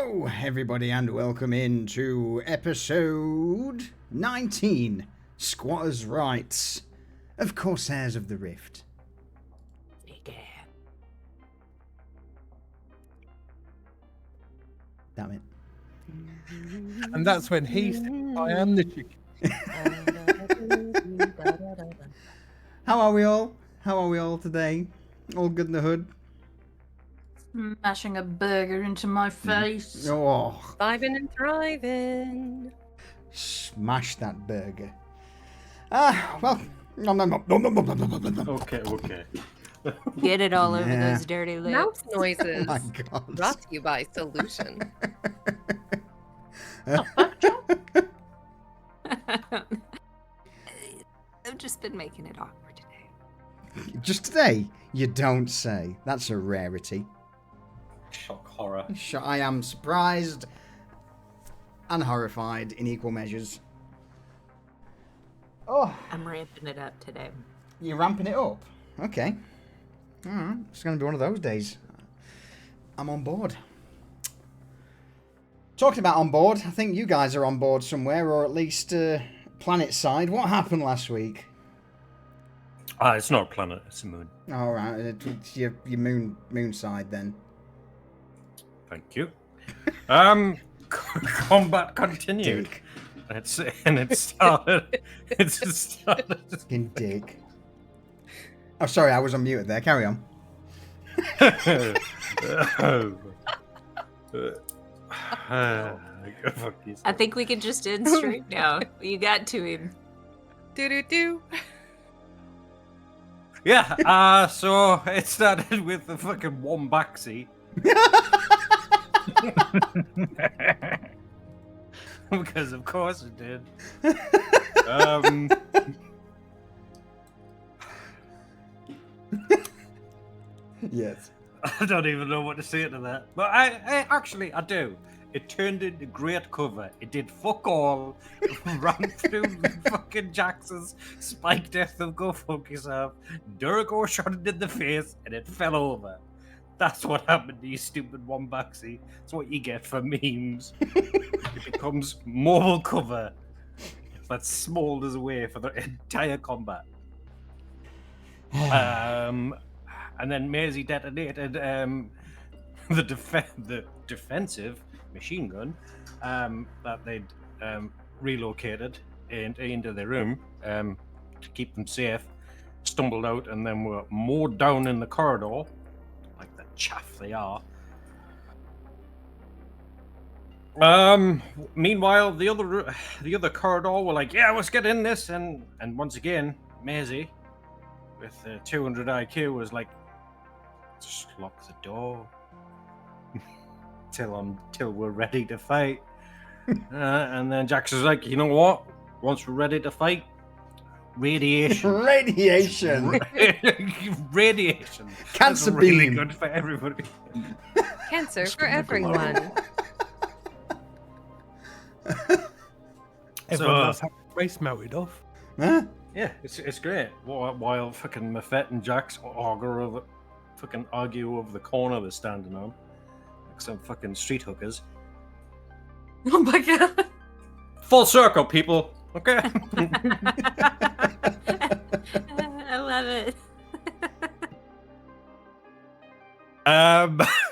Hello, everybody, and welcome in to episode 19, Squatters' Rights of Corsairs of the Rift. Damn it. And that's when he said, I am the chicken. How are we all? How are we all today? All good in the hood? Smashing a burger into my face. Oh, Vibing and thriving. smash that burger. Well, nom, nom, nom, nom, nom, nom, nom, nom, nom, nom. Okay. Get it all over Yeah. those dirty lips. Mouth noises. Oh my God. Brought to you by Solution. I've just been making it awkward today. Just today? You don't say. That's a rarity. Shock horror. I am surprised and horrified in equal measures. Oh, I'm ramping it up today. you're ramping it up. Okay. Alright, it's going to be one of those days. I'm on board. Talking about on board, I think you guys are on board somewhere, or at least planet side. What happened last week? It's not a planet, it's a moon. Alright, it's your moon side then. Thank you. Combat continued. Dick. It started. It started. Fucking dick. Oh, sorry, I was unmuted there. Carry on. Fuck you. I think we can just end straight now. You got to him. Do. Yeah, so it started with the fucking Wombaxi. Because of course it did. Yes. I don't even know what to say to that. But I actually do. It turned into great cover. It did fuck all. Ran through fucking Jax's spike death of go fuck yourself. Durgo shot it in the face and it fell over. That's what happened to you stupid Wombaxi. That's what you get for memes. It becomes mobile cover that smolders away for the entire combat. And then Maisie detonated the defensive machine gun that they'd relocated into their room to keep them safe. Stumbled out and then were mowed down in the corridor like the chaff they are. Meanwhile, the other corridor were like, yeah, let's get in this, and once again, Maisie with 200 IQ was like, just lock the door till we're ready to fight. And then Jax was like, you know what? Once we're ready to fight, radiation. Radiation. Radiation. Cancer That's really beam. good for everybody. Cancer for everyone. Everyone else had their face melted off. Huh? Yeah, it's great. While fucking Mafet and Jax argue over the corner they're standing on, like some fucking street hookers. Oh my god. Full circle, people. Okay. I love it.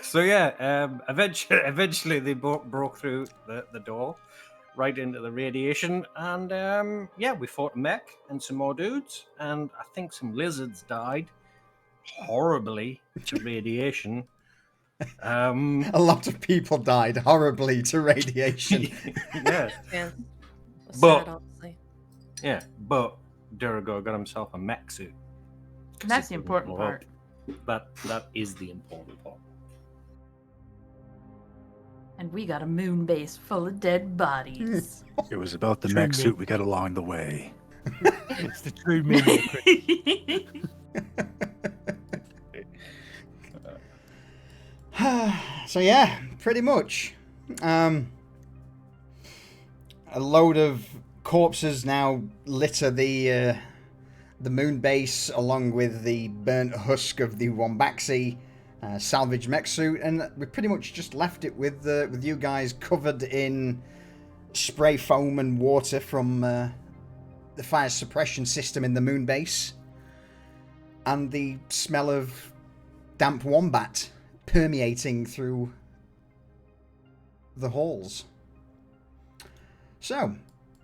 So yeah, eventually they broke through the door, right into the radiation, and yeah, we fought a mech and some more dudes, and I think some lizards died horribly to radiation. A lot of people died horribly to radiation. Yeah, Yeah. But- Sad, honestly. yeah, but Durago got himself a mech suit. That's the important part. That is the important part. And we got a moon base full of dead bodies. It was about the True mech me. suit we got along the way. It's the true meaning of Christmas. So yeah, pretty much. A load of corpses now litter the moon base, along with the burnt husk of the Wombaxi, salvaged mech suit, and we pretty much just left it with you guys covered in spray foam and water from the fire suppression system in the moon base, and the smell of damp wombat permeating through the halls. So,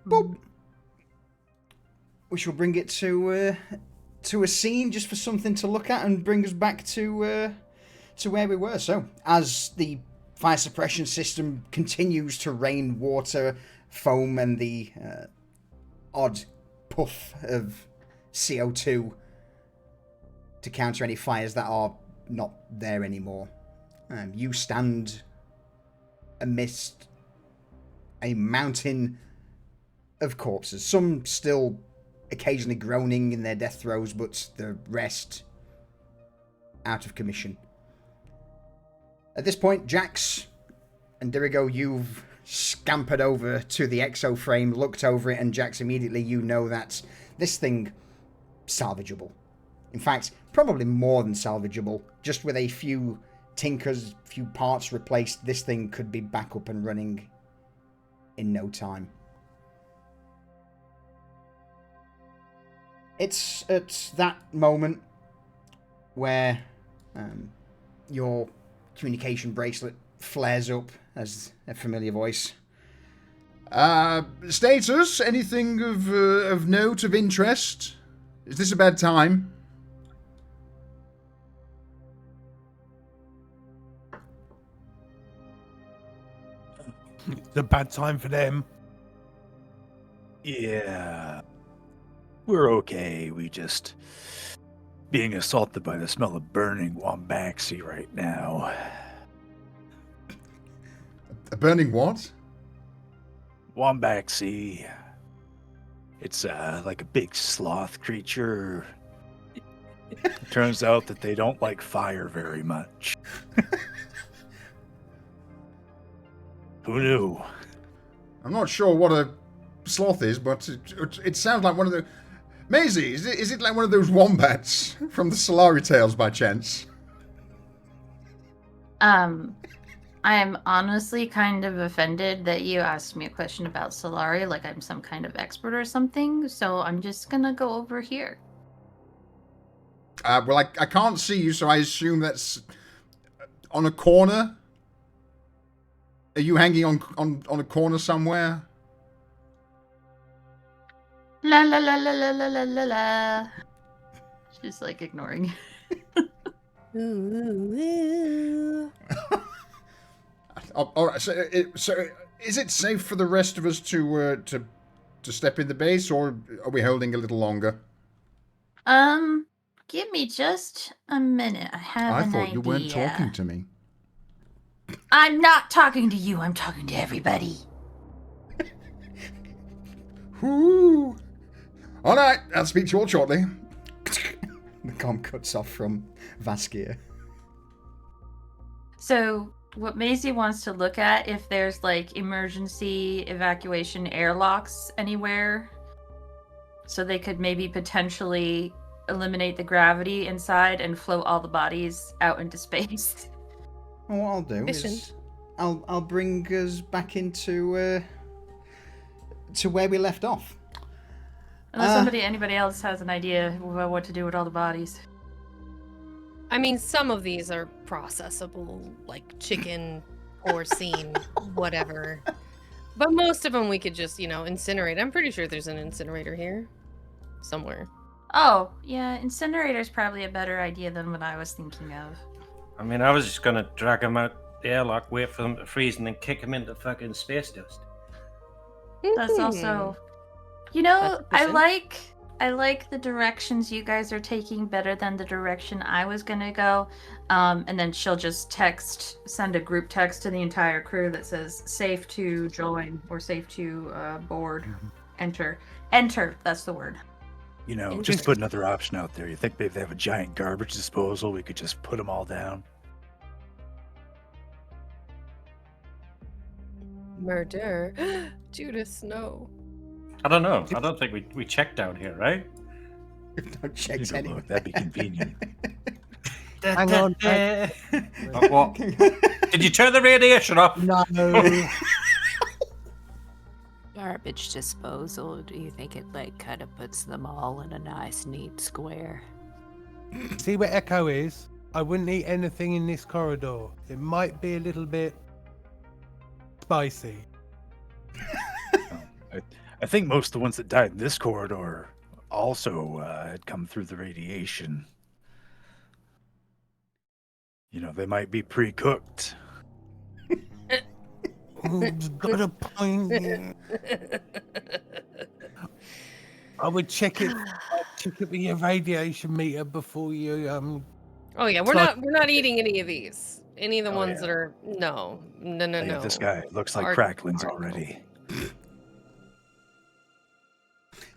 boop. We shall bring it to a scene just for something to look at and bring us back to where we were. So, as the fire suppression system continues to rain water, foam, and the odd puff of CO2 to counter any fires that are not there anymore, you stand amidst a mountain of corpses, some still occasionally groaning in their death throes, but the rest out of commission. At this point, Jax and Dirigo, you've scampered over to the exo frame, looked over it, and Jax, immediately you know that this thing salvageable. In fact, probably more than salvageable. Just with a few tinkers, few parts replaced, this thing could be back up and running in no time. It's at that moment where your communication bracelet flares up as a familiar voice. Status? Anything of note, of interest? Is this a bad time? It's a bad time for them. Yeah. We're okay. We just being assaulted by the smell of burning wombaxi right now. A burning what? Wombaxi. It's like a big sloth creature. It turns out that they don't like fire very much. Who knew? I'm not sure what a sloth is, but it sounds like one of the... Maisie, is it like one of those wombats from the Solari Tales by chance? I'm honestly kind of offended that you asked me a question about Solari, like I'm some kind of expert or something, so I'm just gonna go over here. Well, I can't see you, so I assume that's on a corner? Are you hanging on a corner somewhere? La la la la la la la la la. She's like ignoring. Ooh. All right. So is it safe for the rest of us to step in the base, or are we holding a little longer? Give me just a minute. I have an idea. I thought you weren't talking to me. I'm not talking to you. I'm talking to everybody. Whoo! All right, I'll speak to you all shortly. The comm cuts off from Vaskir. So, what Maisie wants to look at, if there's like emergency evacuation airlocks anywhere, so they could maybe potentially eliminate the gravity inside and float all the bodies out into space. Well, what I'll do is I'll bring us back into to where we left off. Unless anybody else has an idea about what to do with all the bodies. I mean, some of these are processable, like chicken, porcine, whatever. But most of them we could just, incinerate. I'm pretty sure there's an incinerator here. Somewhere. Oh, yeah, incinerator's probably a better idea than what I was thinking of. I mean, I was just gonna drag them out the airlock, wait for them to freeze, and then kick them into fucking space dust. That's also... That's I like the directions you guys are taking better than the direction I was gonna go. And then she'll just send a group text to the entire crew that says safe to join or safe to board. Enter, that's the word. Just put another option out there. You think if they have a giant garbage disposal, we could just put them all down? Murder. Judas, no. I don't know. I don't think we checked out here, right? We've not checked Take a anywhere. look. That'd be convenient. Hang on. What? Did you turn the radiation off? No. Garbage disposal, do you think it like kind of puts them all in a nice neat square? See where Echo is? I wouldn't eat anything in this corridor. It might be a little bit spicy. I think most of the ones that died in this corridor also had come through the radiation. You know, they might be pre-cooked. Got a point. I would check it. I'd check it with your radiation meter before you Oh yeah, we're Start- not eating any of these. Any of the Oh, ones yeah. that are no. Hey, this guy looks like Art- cracklings art- already.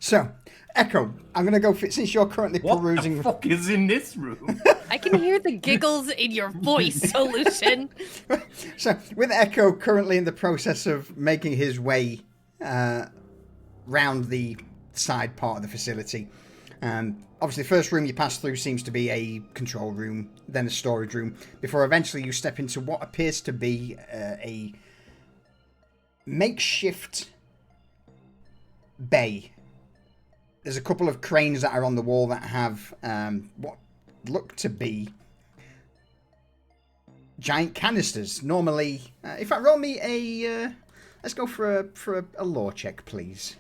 So, Echo, I'm going to go for, since you're currently What perusing. the fuck is in this room? I can hear the giggles in your voice, Solution. So, with Echo currently in the process of making his way round the side part of the facility, obviously the first room you pass through seems to be a control room, then a storage room, before eventually you step into what appears to be a makeshift bay. There's a couple of cranes that are on the wall that have what look to be giant canisters. Normally, in fact, roll me a. Let's go for a lore check, please,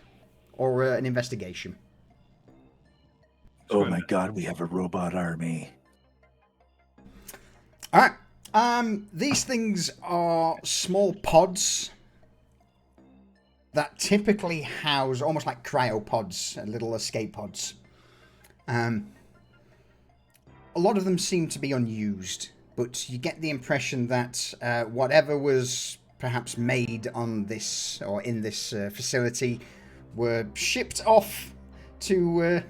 or an investigation. Oh my god, we have a robot army. All right. These things are small pods that typically house almost like cryopods, little escape pods. A lot of them seem to be unused, but you get the impression that whatever was perhaps made on this or in this facility were shipped off to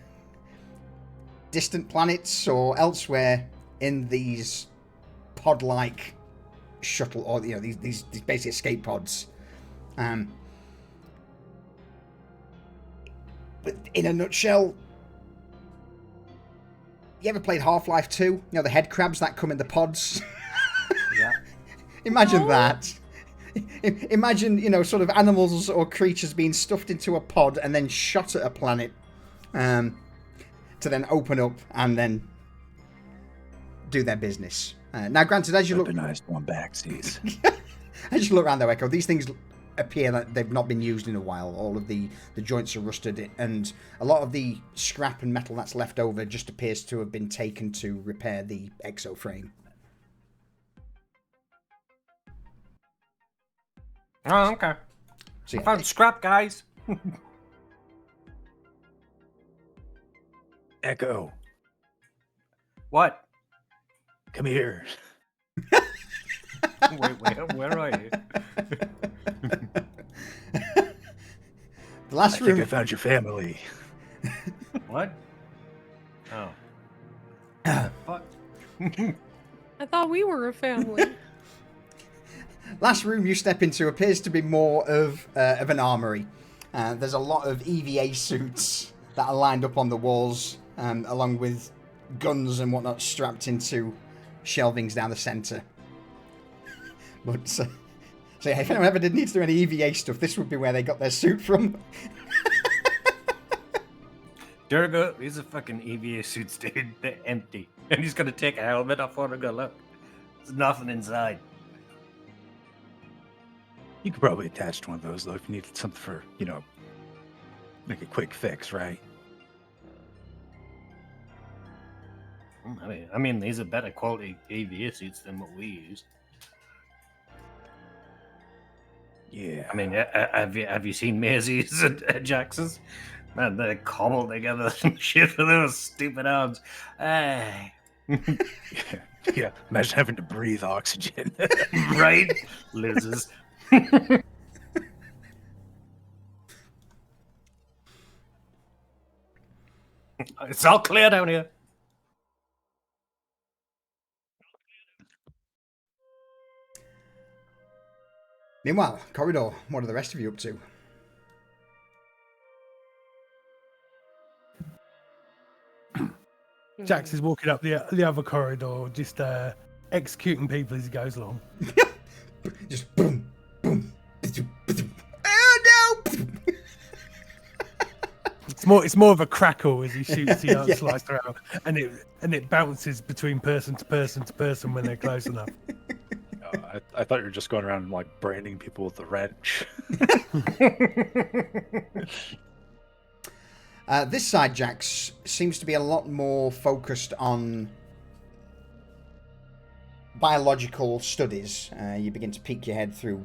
distant planets or elsewhere in these pod-like shuttle, or these basic escape pods. But in a nutshell, you ever played Half-Life 2? You know, the head crabs that come in the pods? Yeah. Imagine that. Imagine, sort of animals or creatures being stuffed into a pod and then shot at a planet to then open up and then do their business. Now, granted, as you look... Weaponized one backsies. As you look around though, Echo, these things appear that they've not been used in a while. All of the joints are rusted, and a lot of the scrap and metal that's left over just appears to have been taken to repair the exo frame. Oh, okay. So, I found scrap, guys. Echo, What? come here. Wait, where are you? the last I think room. I found your family. What? Oh. Fuck. I thought we were a family. Last room you step into appears to be more of an armory. There's a lot of EVA suits that are lined up on the walls, along with guns and whatnot strapped into shelvings down the centre. But so yeah, if anyone ever did need to do any EVA stuff, this would be where they got their suit from. Durga, these are fucking EVA suits, dude. They're empty. And he's gonna take a helmet off and go, look. There's nothing inside. You could probably attach to one of those, though, if you needed something for, like a quick fix, right? I mean, these are better quality EVA suits than what we use. Yeah. I mean, have you seen Maisie's and Jackson's? Man, they're cobbled together and shit with those stupid arms. Hey. Yeah. Imagine having to breathe oxygen. Right? Losers. It's all clear down here. Meanwhile, corridor, what are the rest of you up to? Jax is walking up the other corridor, just executing people as he goes along. Just boom, boom, oh no! It's more of a crackle as he shoots the other slice around, and it bounces between person to person to person when they're close enough. I thought you were just going around like branding people with the wrench. This side, Jax, seems to be a lot more focused on biological studies. You begin to peek your head through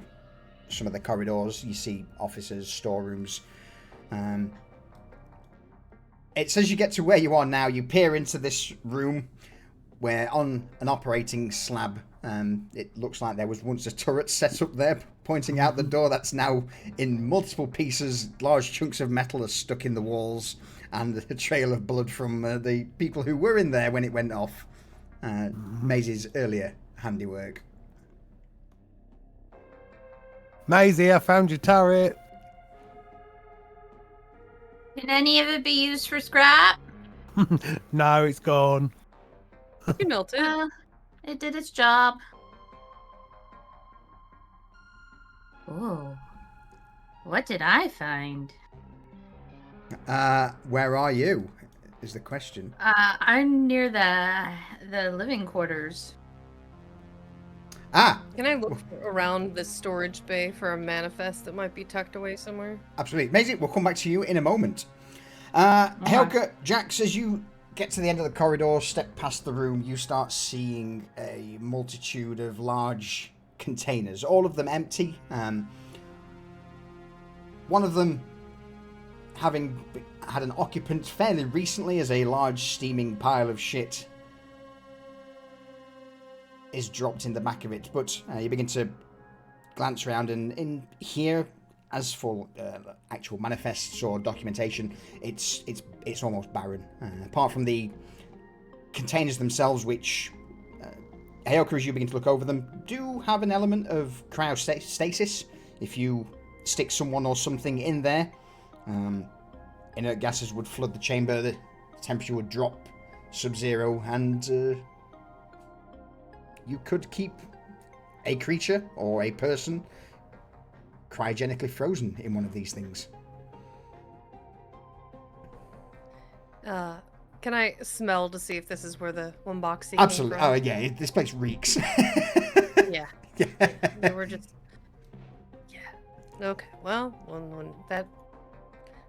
some of the corridors. You see offices, storerooms. It's as you get to where you are now, you peer into this room where on an operating slab, it looks like there was once a turret set up there, pointing out the door that's now in multiple pieces. Large chunks of metal are stuck in the walls, and a trail of blood from the people who were in there when it went off. Maisie's earlier handiwork. Maisie, I found your turret. Can any of it be used for scrap? No, it's gone. You melted. It did its job. Oh. What did I find? Where are you? Is the question. I'm near the living quarters. Can I look around the storage bay for a manifest that might be tucked away somewhere? Absolutely. Maisie, we'll come back to you in a moment. Helga, Jax, as you get to the end of the corridor, step past the room, you start seeing a multitude of large containers, all of them empty. One of them having had an occupant fairly recently as a large steaming pile of shit is dropped in the back of it, but you begin to glance around, and in here, as for actual manifests or documentation, it's almost barren. Apart from the containers themselves, which Aoka, as you begin to look over them, do have an element of cryostasis. If you stick someone or something in there, inert gases would flood the chamber, the temperature would drop sub-zero, and you could keep a creature or a person cryogenically frozen in one of these things. Can I smell to see if this is where the Womboxy Absolutely. came from? Oh, yeah, this place reeks. Yeah. Yeah. They were just... Yeah. Okay, well, one that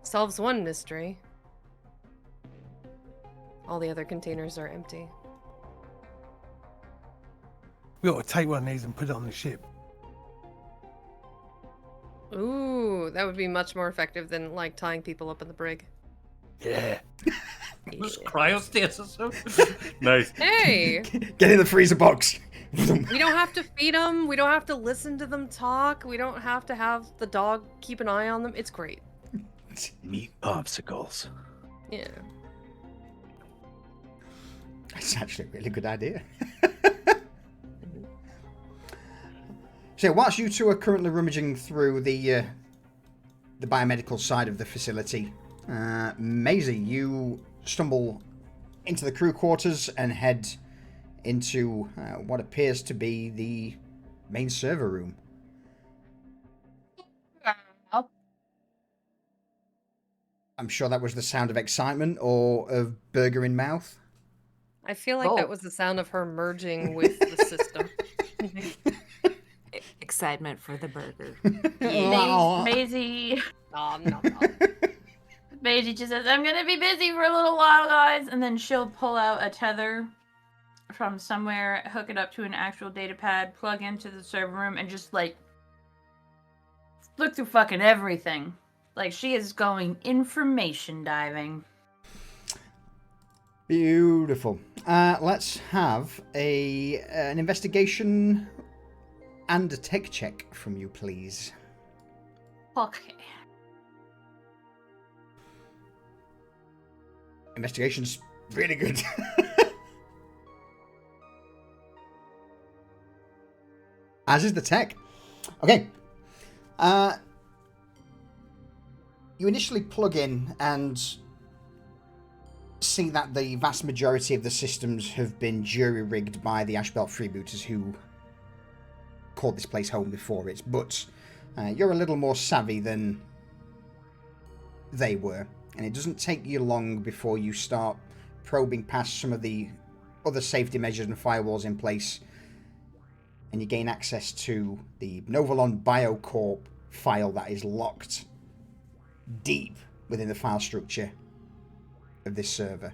solves one mystery. All the other containers are empty. We ought to take one of these and put it on the ship. Ooh, that would be much more effective than, like, tying people up in the brig. Yeah. Just cryostasis. Nice. Hey! Get in the freezer box. We don't have to feed them. We don't have to listen to them talk. We don't have to have the dog keep an eye on them. It's great. Meat popsicles. Yeah. That's actually a really good idea. So, whilst you two are currently rummaging through the biomedical side of the facility, Maisie, you stumble into the crew quarters and head into what appears to be the main server room. I'm sure that was the sound of excitement or of burger in mouth. I feel like that was the sound of her merging with the system. Excitement for the burger. Maisie. Nom, nom, nom. Maisie just says, I'm gonna be busy for a little while, guys. And then she'll pull out a tether from somewhere, hook it up to an actual data pad, plug into the server room, and just, like, look through fucking everything. Like, she is going information diving. Beautiful. Let's have an investigation and a tech check from you, please. Okay. Investigation's really good. As is the tech. Okay. You initially plug in and see that the vast majority of the systems have been jury-rigged by the Ashbelt freebooters who called this place home before it, but you're a little more savvy than they were, and it doesn't take you long before you start probing past some of the other safety measures and firewalls in place, and you gain access to the Novolon Biocorp file that is locked deep within the file structure of this server.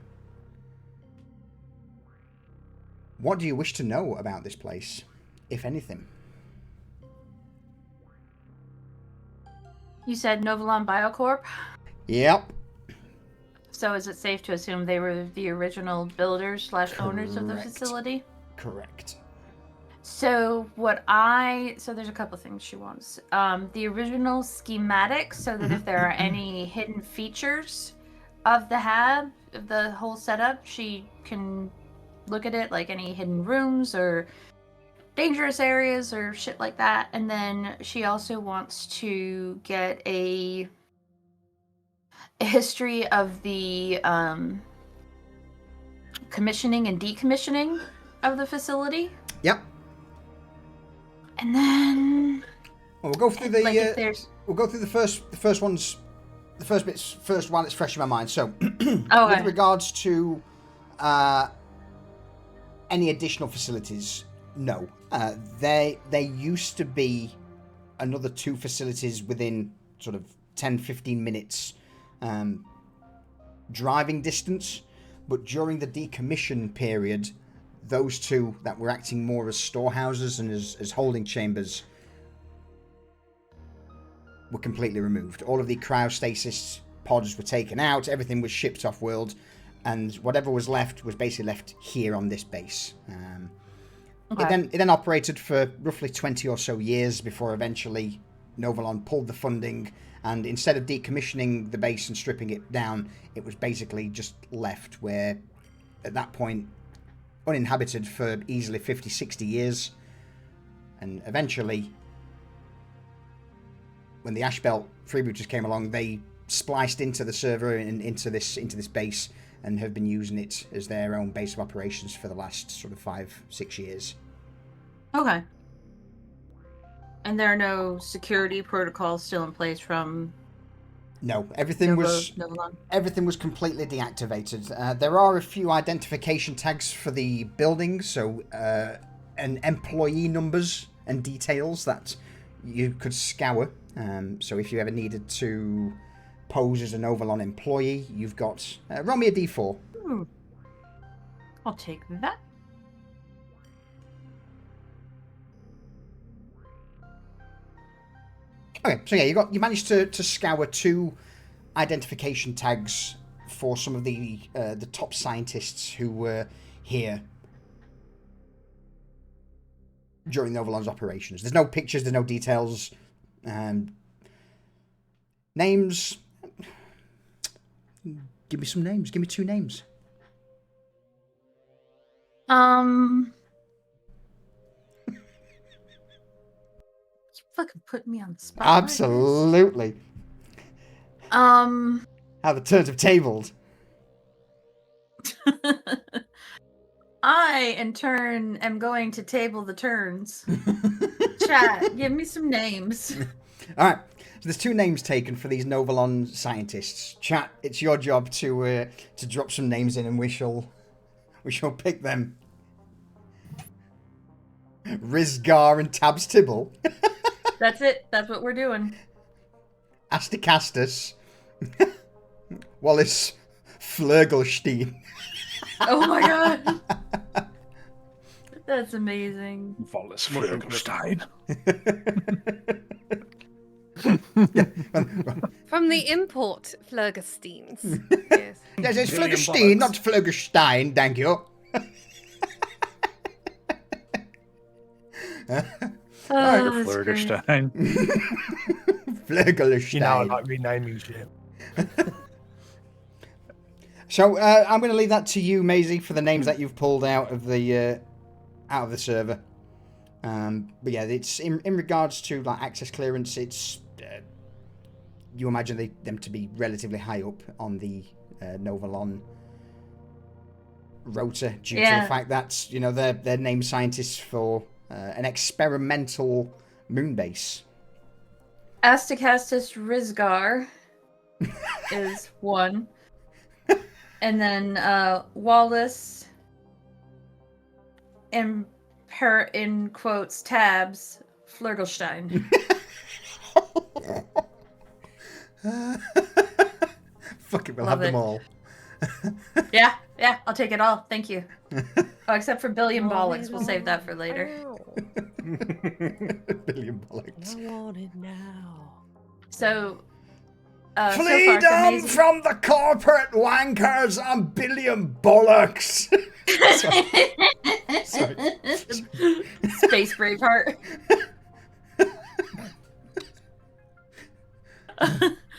What do you wish to know about this place, if anything? You said Novolon Biocorp? Yep. So is it safe to assume they were the original builders / owners of the Correct. facility? Correct. So so there's a couple things she wants. The original schematics, so that if there are any hidden features of the HAB, of the whole setup, she can look at it, like any hidden rooms or dangerous areas or shit like that. And then she also wants to get a history of the commissioning and decommissioning of the facility. Yep. And then Well, we'll go through the like if there's we'll go through the first ones, the first bits first while it's fresh in my mind. So, okay. with regards to any additional facilities, no. There used to be another 2 facilities within sort of 10-15 minutes driving distance, but during the decommission period, those 2 that were acting more as storehouses and as holding chambers were completely removed. All of the cryostasis pods were taken out, everything was shipped off world, and whatever was left was basically left here on this base. Okay. It then operated for roughly 20 or so years before eventually Novolon pulled the funding, and instead of decommissioning the base and stripping it down, it was basically just left where, at that point, uninhabited for easily 50-60 years. And eventually, when the Ashbelt freebooters came along, they spliced into the server and into this base, and have been using it as their own base of operations for the last sort of 5-6 years. Okay. And there are no security protocols still in place from No, everything was completely deactivated. There are a few identification tags for the buildings, so and employee numbers and details that you could scour. So if you ever needed to pose as an Novolon employee, you've got roll me a d4. I'll take that. Okay, so yeah, you managed to scour 2 identification tags for some of the top scientists who were here during Novolon's operations. There's no pictures, there's no details. Names. Give me some names. Give me 2 names. You fucking put me on the spot. Absolutely. How the turns have tabled. I, in turn, am going to table the turns. Chat, give me some names. All right. So there's 2 names taken for these Novolon scientists. Chat, it's your job to drop some names in, and we shall pick them. Rizgar and Tabs Tibble. That's it. That's what we're doing. Asticastus. Wallace Flurgelstein. Oh my god. That's amazing. Wallace Flurgelstein. From the import Flurgersteins. Yes. Yes, it's Flurgelstein, not Flurgelstein, thank you. Flurgerstein. Flurgelstein. You know, I like renaming shit. So I'm going to leave that to you, Maisie, for the names that you've pulled out of the server. But yeah, it's in regards to like access clearance. It's you imagine them to be relatively high up on the Novolon rota due to the fact that, you know, they're named scientists for an experimental moon base. Astocastus Rizgar is one. And then Wallace, in quotes, tabs, Flirgelstein. Fuck it, we'll Love have them it. all. Yeah, I'll take it all. Thank you. Oh, except for Billion Bollocks. We'll save that for later. Billion bollocks. I want it now. So, Freedom from the corporate wankers and billion bollocks. Sorry. Space Braveheart.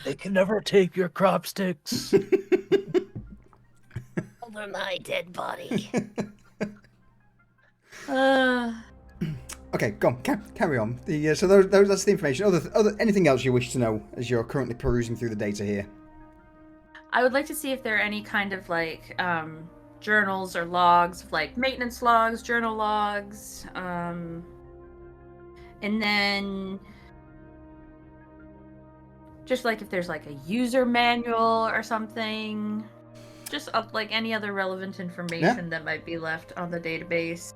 They can never take your crop sticks. Over my dead body. Okay, go on. Carry on. So that's the information. Anything else you wish to know as you're currently perusing through the data here? I would like to see if there are any kind of like journals or logs, like maintenance logs, journal logs, and then just like if there's like a user manual or something, just like any other relevant information that might be left on the database.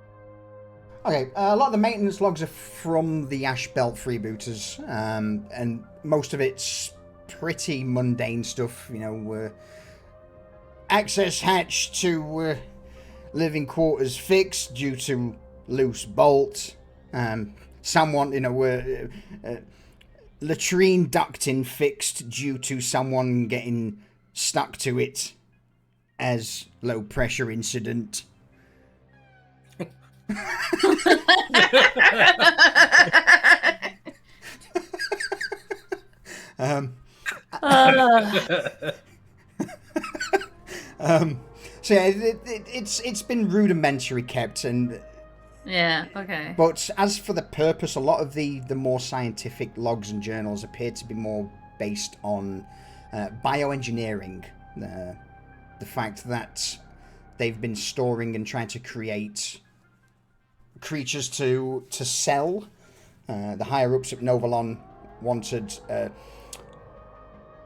Okay, a lot of the maintenance logs are from the Ash Belt freebooters, and most of it's pretty mundane stuff, you know, access hatch to living quarters fixed due to loose bolt, someone, you know, latrine ducting fixed due to someone getting stuck to it as low pressure incident. So yeah, it's been rudimentary kept, and yeah, okay. But as for the purpose, a lot of the more scientific logs and journals appear to be more based on bioengineering. The fact that they've been storing and trying to create creatures to sell. The higher ups at Novalon wanted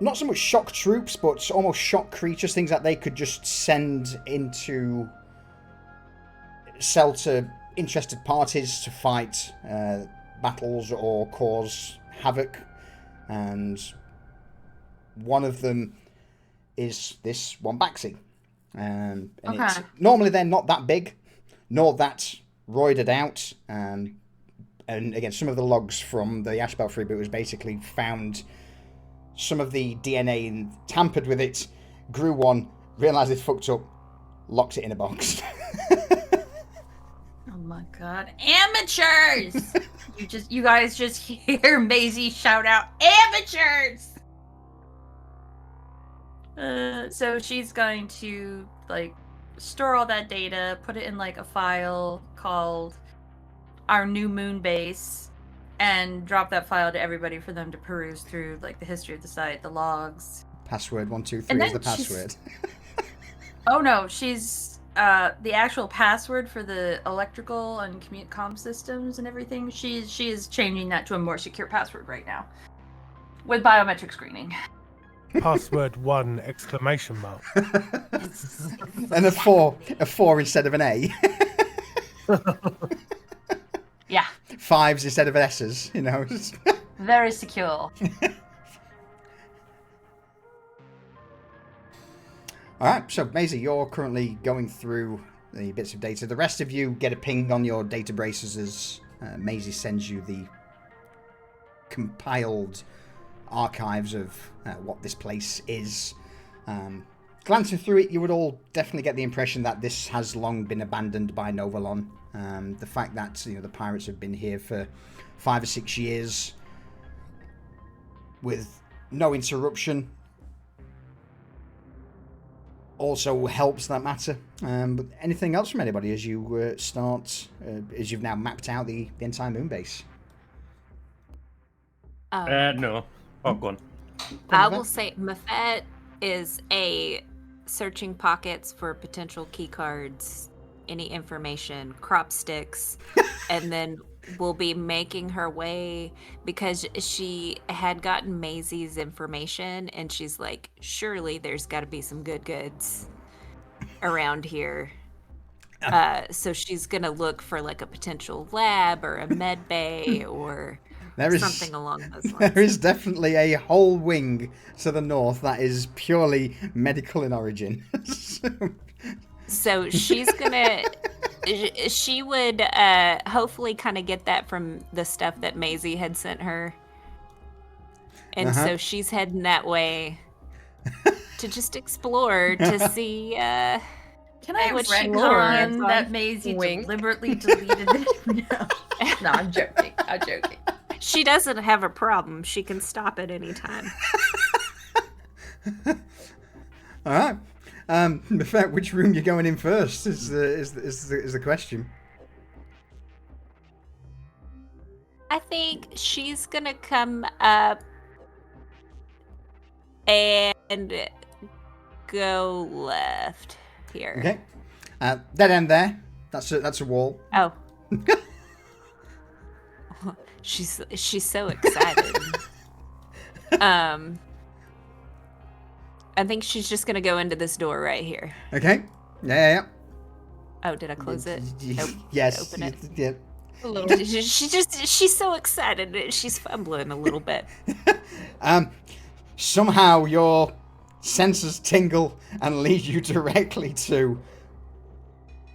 not so much shock troops, but almost shock creatures, things that they could just send into sell to interested parties to fight battles or cause havoc. And one of them is this Wombaxi. And it's, normally they're not that big, nor that roided out. And again, some of the logs from the Ashbel freebooters basically found some of the DNA and tampered with it, grew one, realised it fucked up, locked it in a box. Oh my god. Amateurs! you guys just hear Maisie shout out, amateurs! So she's going to like store all that data, put it in like a file called our new moon base, and drop that file to everybody for them to peruse through, like the history of the site, the logs. Password 123 is the password. Oh no, she's the actual password for the electrical and comm systems and everything. She is changing that to a more secure password right now, with biometric screening. Password 1 exclamation mark. And a 4 instead of an A. Yeah. 5s instead of S's, you know. Very secure. Alright, so Maisie, you're currently going through the bits of data. The rest of you get a ping on your data braces as Maisie sends you the compiled archives of what this place is. Glancing through it, you would all definitely get the impression that this has long been abandoned by Novalon. The fact that, you know, the pirates have been here for 5 or 6 years with no interruption also helps that matter. But anything else from anybody as you start, as you've now mapped out the entire moon base? No. Oh, go on. I will say Mafet is a searching pockets for potential key cards, any information, crop sticks, and then will be making her way because she had gotten Maisie's information and she's like, surely there's got to be some good goods around here. So she's going to look for like a potential lab or a med bay or something along those lines. There is definitely a whole wing to the north that is purely medical in origin. So she's gonna, she would hopefully kind of get that from the stuff that Maisie had sent her. And so she's heading that way to just explore, to see Can I what she retcon learns that on Maisie Wink? deliberately deleted it? No, I'm joking. I'm joking. She doesn't have a problem. She can stop at any time. All right. In fact, which room you're going in first is the question. I think she's gonna come up and go left here. Okay. Dead end there. That's a wall. Oh. She's so excited. I think she's just gonna go into this door right here. Okay. Yeah. Oh, did I close it? Nope. Yes. Open it. Yeah. A little. She's so excited. She's fumbling a little bit. Somehow your senses tingle and lead you directly to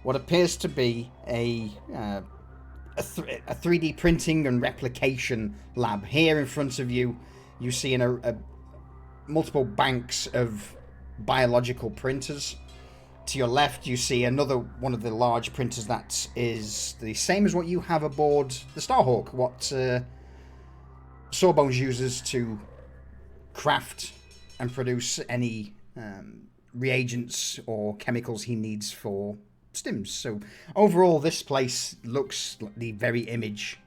what appears to be a 3D printing and replication lab. Here in front of you, you see a multiple banks of biological printers. To your left, you see another one of the large printers that is the same as what you have aboard the Starhawk, what Sawbones uses to craft and produce any reagents or chemicals he needs for stims. So overall, this place looks like the very image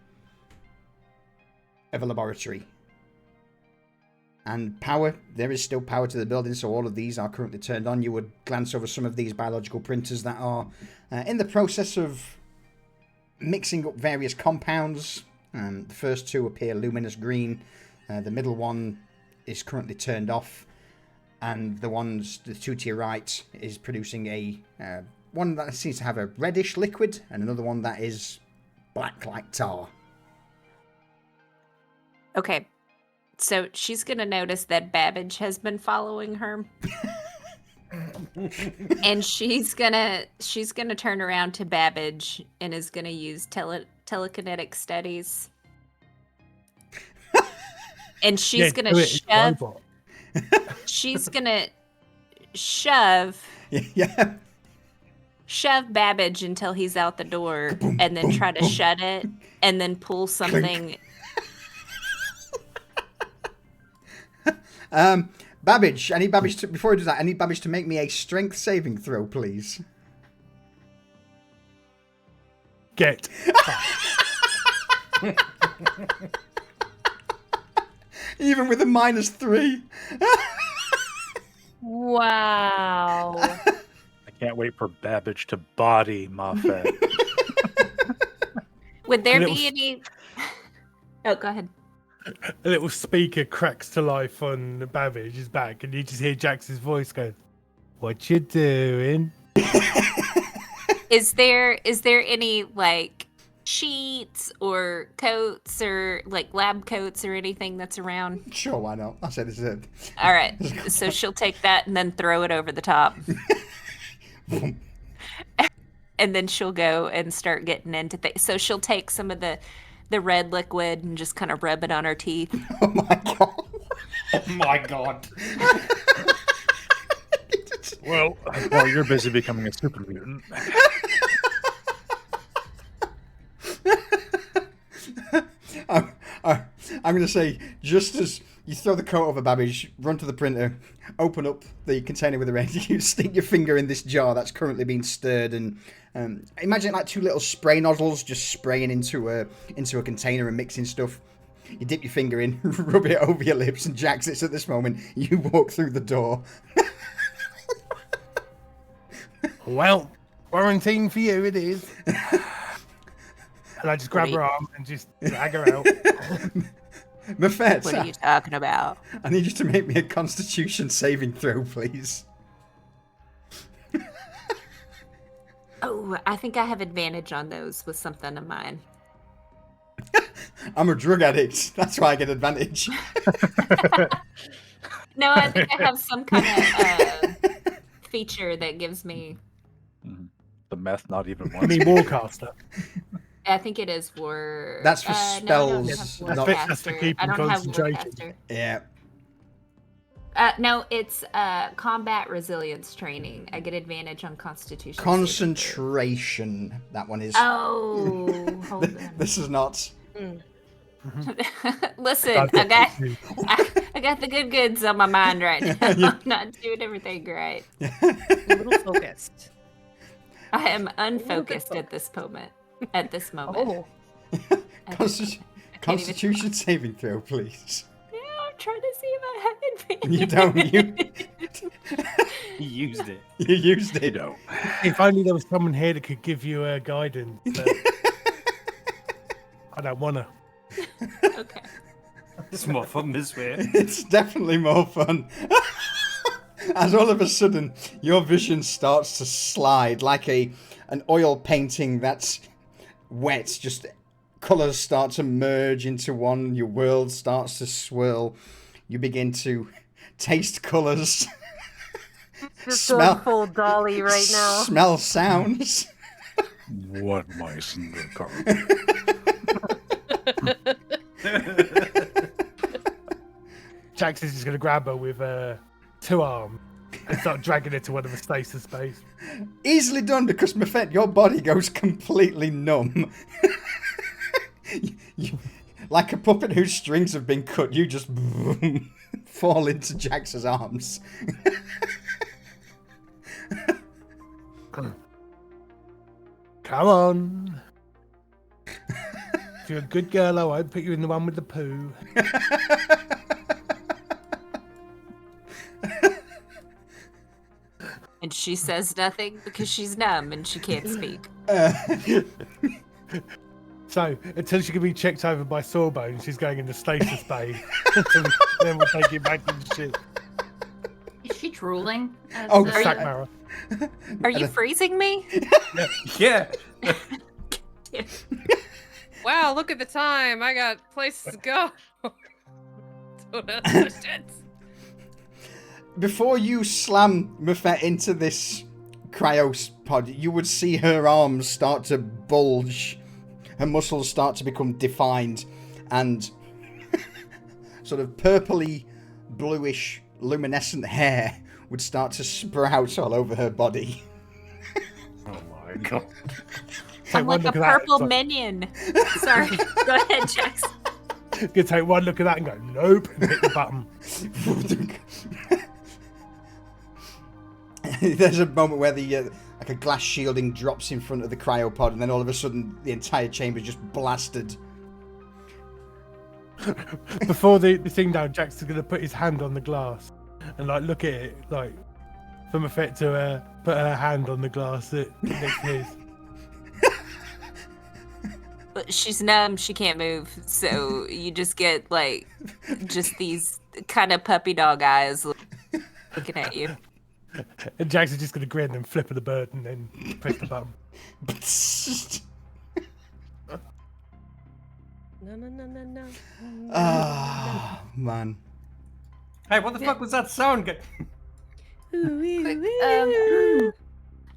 of a laboratory. And power, there is still power to the building, so all of these are currently turned on. You would glance over some of these biological printers that are in the process of mixing up various compounds. The first two appear luminous green. The middle one is currently turned off. And the two to your right is producing a one that seems to have a reddish liquid, and another one that is black like tar. Okay. So she's gonna notice that Babbage has been following her. And she's gonna turn around to Babbage and is gonna use telekinetic studies. And she's gonna shove. She's gonna shove. Yeah. Shove Babbage until he's out the door, and then try to shut it, and then pull something. Babbage, before I do that, I need Babbage to make me a strength saving throw, please. Get. Even with a -3. Wow. I can't wait for Babbage to body Moffat. Would there be any... Oh, go ahead. A little speaker cracks to life on Babbage's back, and you just hear Jax's voice go, "What you doing?" Is there any like sheets or coats or like lab coats or anything that's around? Sure, why not? I said this is it. All right, so she'll take that and then throw it over the top. And then she'll go and start getting into things. So she'll take some of the red liquid and just kind of rub it on her teeth. Oh my god. Oh my god. Well, while you're busy becoming a super mutant. I'm going to say, just as you throw the coat over Babbage, run to the printer, open up the container with the red, you stick your finger in this jar that's currently being stirred, and imagine like two little spray nozzles just spraying into a container and mixing stuff. You dip your finger in, rub it over your lips, and Jax, it's at this moment you walk through the door. Well, quarantine for you it is. And I just grab her arm and just drag her out. Mafet, What are you talking about? I need you to make me a Constitution saving throw, please. Oh, I think I have advantage on those with something of mine. I'm a drug addict. That's why I get advantage. No, I think I have some kind of feature that gives me. The meth, not even I once. mean, Warcaster. I think it is for. That's for No, I spells, don't have not- That's for Warcaster. keeping I don't have concentration. Warcaster. Yeah. No, it's combat resilience training. I get advantage on Constitution. saving Concentration. That one is. throw. Oh, hold on. This is not. Listen, I got the good goods on my mind right now. I'm not doing everything right. A little focused. I am unfocused at this moment. At this moment. Oh, Constitution saving throw, please. Yeah, I'm trying to see if I have advantage. You don't. He used it. You used it. No. If only there was someone here that could give you a guidance. But I don't want to. Okay. It's more fun this way. It's definitely more fun. As all of a sudden, your vision starts to slide like an oil painting that's wet. Just colours start to merge into one. Your world starts to swirl. You begin to taste colours. Just Smell- going full Dolly right now. Smell sounds. What mice in the car? Jax is just going to grab her with 2 arms and start dragging her to one of the stasis space. Easily done because Mafet, your body goes completely numb. Like a puppet whose strings have been cut, you just fall into Jax's arms. Come on. If you're a good girl, I won't put you in the one with the poo. And she says nothing because she's numb and she can't speak. So, until she can be checked over by Sawbone, she's going into stasis bay. Then we'll take you back to the ship. Is she drooling? Oh, Sack marrow. Are you freezing me? Yeah. wow, look at the time. I got places to go. Don't ask questions. Before you slam Mafet into this cryopod, you would see her arms start to bulge, her muscles start to become defined, and sort of purpley, bluish, luminescent hair would start to sprout all over her body. Oh my god. I'm like a purple minion. Sorry. Go ahead, Jax. You can take one look at that and go, nope, and hit the button. There's a moment where the like a glass shielding drops in front of the cryopod, and then all of a sudden the entire chamber is just blasted. Before the thing down, Jax is going to put his hand on the glass and like look at it, like from effect to put her hand on the glass that next to his. But she's numb. She can't move. So you just get like just these kind of puppy dog eyes looking at you. And Jax is just going to grin and flip of the bird and then press the button. No. Ah, man. Hey, what the fuck was that sound? Quick,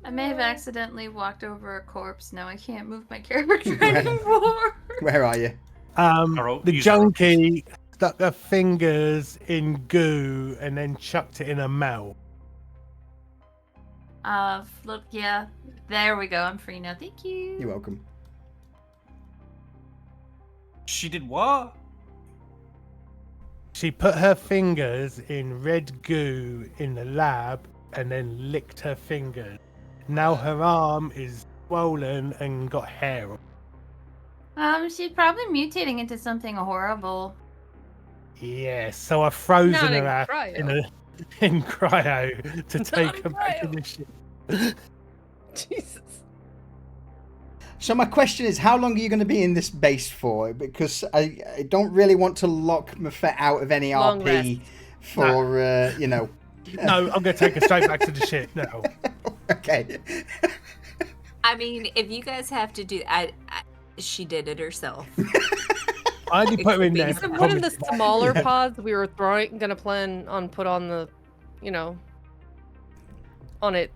I may have accidentally walked over a corpse. Now I can't move my character anymore. Where are you? The junkie stuck her fingers in goo and then chucked it in her mouth. Look, yeah. There we go. I'm free now. Thank you. You're welcome. She did what? She put her fingers in red goo in the lab and then licked her fingers. Now her arm is swollen and got hair on. She's probably mutating into something horrible. Yeah, so I've frozen Not in her ass cryo. in cryo to take in her back in cryo. the ship. Jesus. So my question is, how long are you going to be in this base for? Because I don't really want to lock Mafet out of any Long RP for, you know... No, I'm going to take her straight back to the ship now. Okay. I mean, if you guys have to do, she did it herself. I only put her in there. It's for One of the comedy. smaller pods we were gonna plan on put on the, on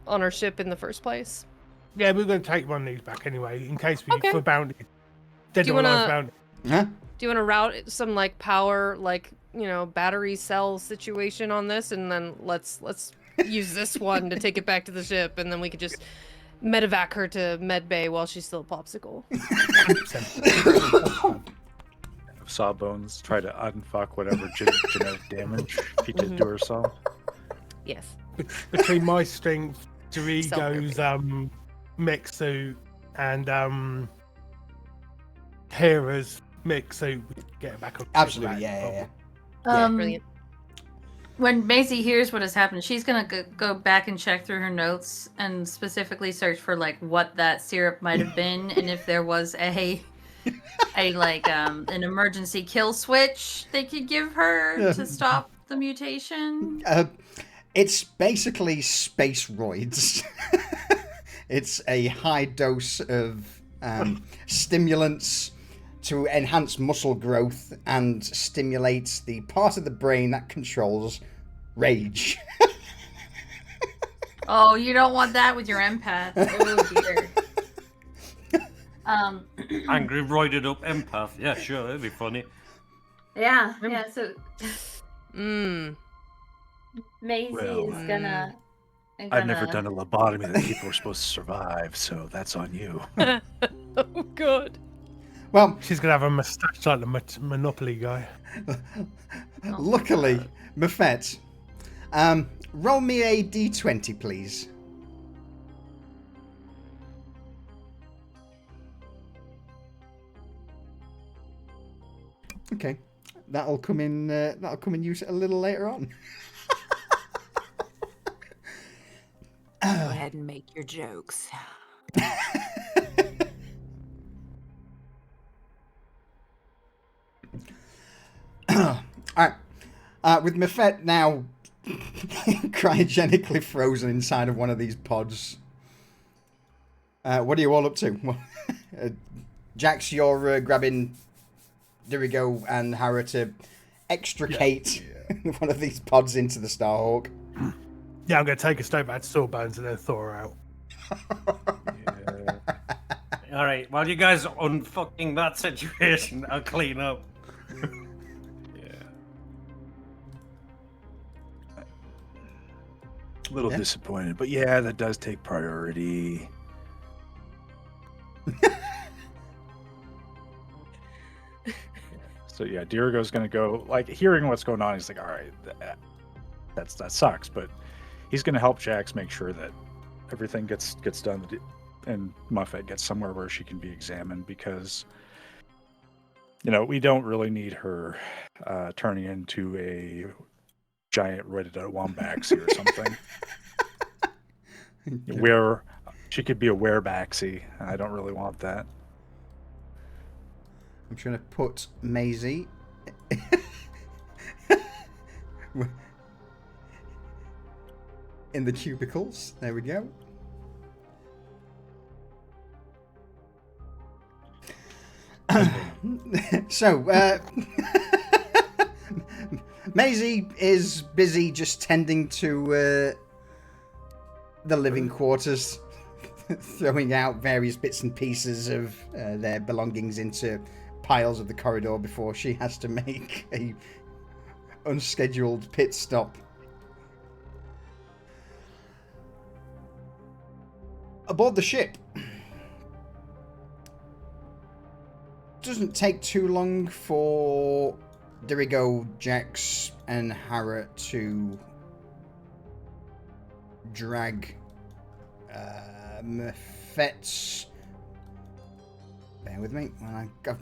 our ship in the first place. Yeah, we're going to take one of these back anyway, in case we, Okay. for bounty. Dead Do you or alive wanna- bounty. Huh? Do you want to route some like power, battery cell situation on this, and then let's use this one to take it back to the ship, and then we could just medevac her to medbay while she's still a popsicle. 100%. Sawbones try to unfuck whatever genetic damage he did to herself. Yes. Between my strength, Dorigo's Self-repair. mech suit, and Hera's mech suit, we can get her back on. Absolutely, yeah. Yeah. Brilliant. When Maisie hears what has happened, she's gonna go back and check through her notes and specifically search for like what that syrup might have been, and if there was an emergency kill switch they could give her to stop the mutation. It's basically space roids. It's a high dose of stimulants to enhance muscle growth and stimulates the part of the brain that controls rage. Oh, you don't want that with your empath. Oh dear. Angry, roided up empath. Yeah, sure, it'd be funny. Yeah. So Maisie Well, is gonna. I've never done a lobotomy that people were supposed to survive, so that's on you. Oh, good. Well, She's going to have a moustache like the Monopoly guy. luckily, Mafet, roll me a d20, please. Okay, that'll come in. That'll come in use a little later on. Go ahead and make your jokes. Alright. With Mafet now cryogenically frozen inside of one of these pods, what are you all up to? Jax, you're grabbing Dirigo and Hara to extricate one of these pods into the Starhawk. Yeah, I'm going to take her straight back to Sawbones and then thaw her out. Yeah. All right, while you guys are unfucking that situation, I'll clean up. Yeah. A little disappointed, but yeah, that does take priority. So yeah, Dirigo's gonna go, like, hearing what's going on, he's like, all right, that sucks, but he's gonna help Jax make sure that everything gets done, and Muffet gets somewhere where she can be examined, because we don't really need her turning into a giant roided out wombaxie or something. Where she could be a werebaxie, and I don't really want that. I'm trying to put Maisie in the cubicles. There we go. So, Maisie is busy just tending to the living quarters, throwing out various bits and pieces of their belongings into piles of the corridor before she has to make a unscheduled pit stop. Aboard the ship. Doesn't take too long for Dirigo, Jax, and Hara to drag Mafet's. Bear with me. I've got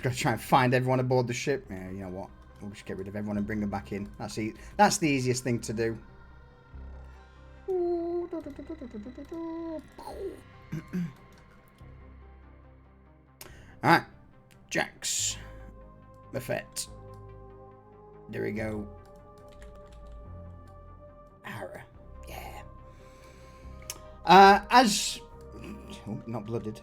to try and find everyone aboard the ship. Yeah, you know what? We'll just get rid of everyone and bring them back in. That's the easiest thing to do. Alright. Jax. Buffet. There we go. Hara. Yeah. As... Oh, not blooded.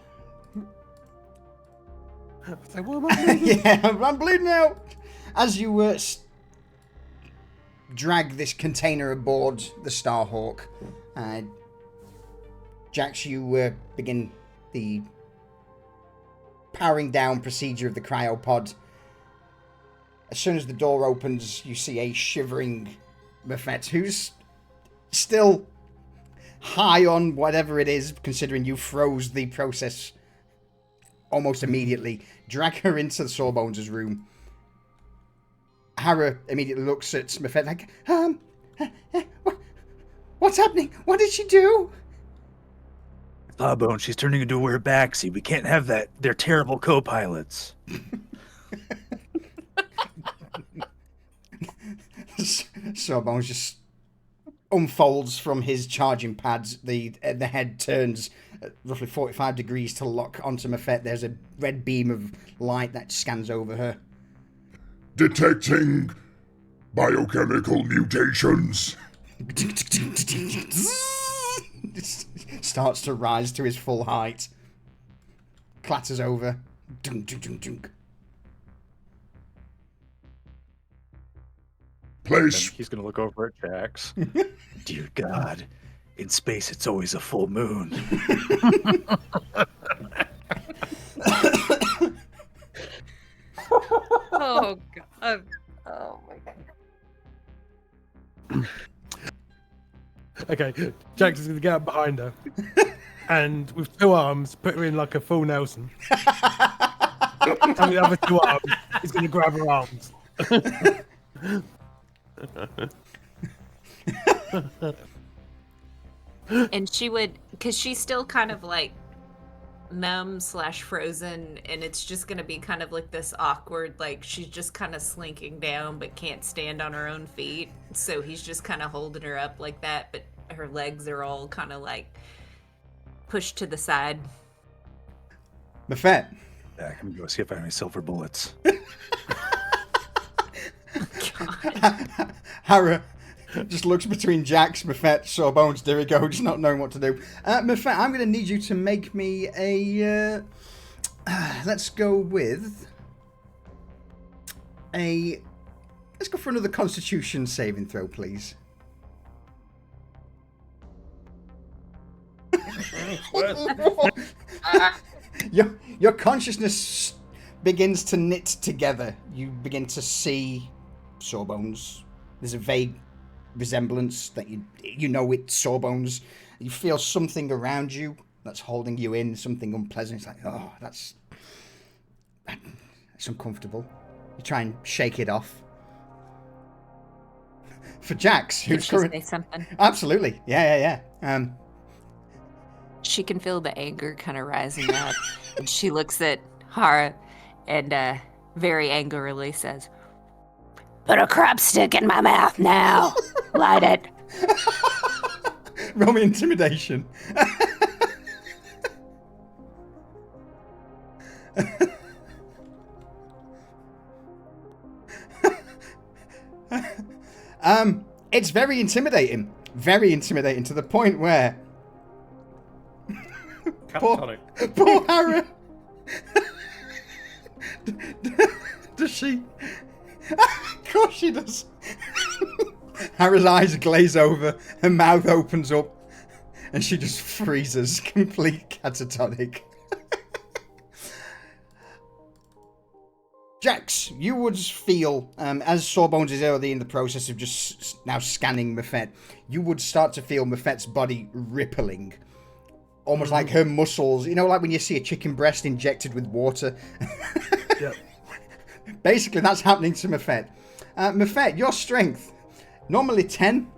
So what am I doing? Yeah, I'm bleeding out. As you drag this container aboard the Starhawk, Jax, you begin the powering down procedure of the cryopod. As soon as the door opens, you see a shivering Buffet, who's still high on whatever it is, considering you froze the process almost immediately. Drag her into the Sawbones' room. Hara immediately looks at Buffet like, what's happening? What did she do? Sawbones, she's turning into a weird backseat. We can't have that. They're terrible co-pilots. Sawbones just unfolds from his charging pads. The head turns roughly 45 degrees to lock onto Mafet. There's a red beam of light that scans over her. Detecting biochemical mutations. Starts to rise to his full height. Clatters over. Dunk, dunk, dunk, dunk. Place. He's going to look over at Jax. Dear God, in space it's always a full moon. Oh God. Oh my God. Okay, Jax is going to get up behind her. And with two arms, put her in like a full Nelson. And with the other two arms, he's going to grab her arms. And she would, because she's still kind of like numb / frozen, and it's just gonna be kind of like this awkward, like she's just kind of slinking down but can't stand on her own feet, so he's just kind of holding her up like that, but her legs are all kind of like pushed to the side. Mafet. Back, I'm going to go see if I have any silver bullets. God. Hara just looks between Jax, Mafet, Sawbones, there we go, just not knowing what to do. Mafet, I'm going to need you to make me a... let's go with... Let's go for another Constitution saving throw, please. Your consciousness begins to knit together. You begin to see Sawbones. There's a vague resemblance that you know it's Sawbones. You feel something around you that's holding you in, something unpleasant. It's like, oh, that's uncomfortable. You try and shake it off. For Jax, Can who's she current... say something? Absolutely, yeah. She can feel the anger kind of rising up, and she looks at Hara and very angrily says, "Put a crop stick in my mouth now. Light it." Roll me intimidation. It's very intimidating. Very intimidating to the point where poor Hara. Does she? Of course she does. Hara's eyes glaze over, her mouth opens up, and she just freezes, complete catatonic. Jax, you would feel, as Sawbones is already in the process of just now scanning Mafet, you would start to feel Mafet's body rippling. Almost like her muscles, you know, like when you see a chicken breast injected with water. Yep. Basically, that's happening to Mafet. Mafet, your strength, normally 10,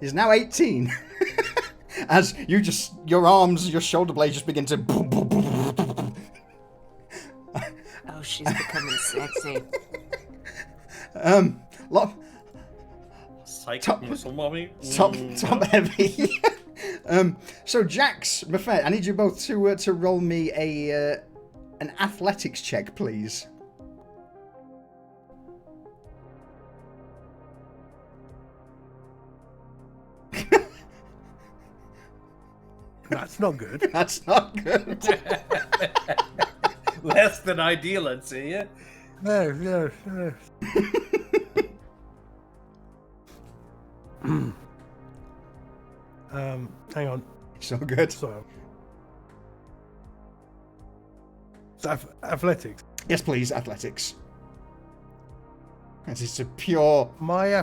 is now 18. As you just, your arms, your shoulder blades just begin to... Oh, she's becoming sexy. Psych Top- muscle mommy. Top heavy. So Jax, Mafet, I need you both to roll me an athletics check, please. That's not good. That's not good. Less than ideal, I'd say. Yeah. No. Hang on. So good. Sorry. So athletics. Yes, please, athletics. That is a pure. My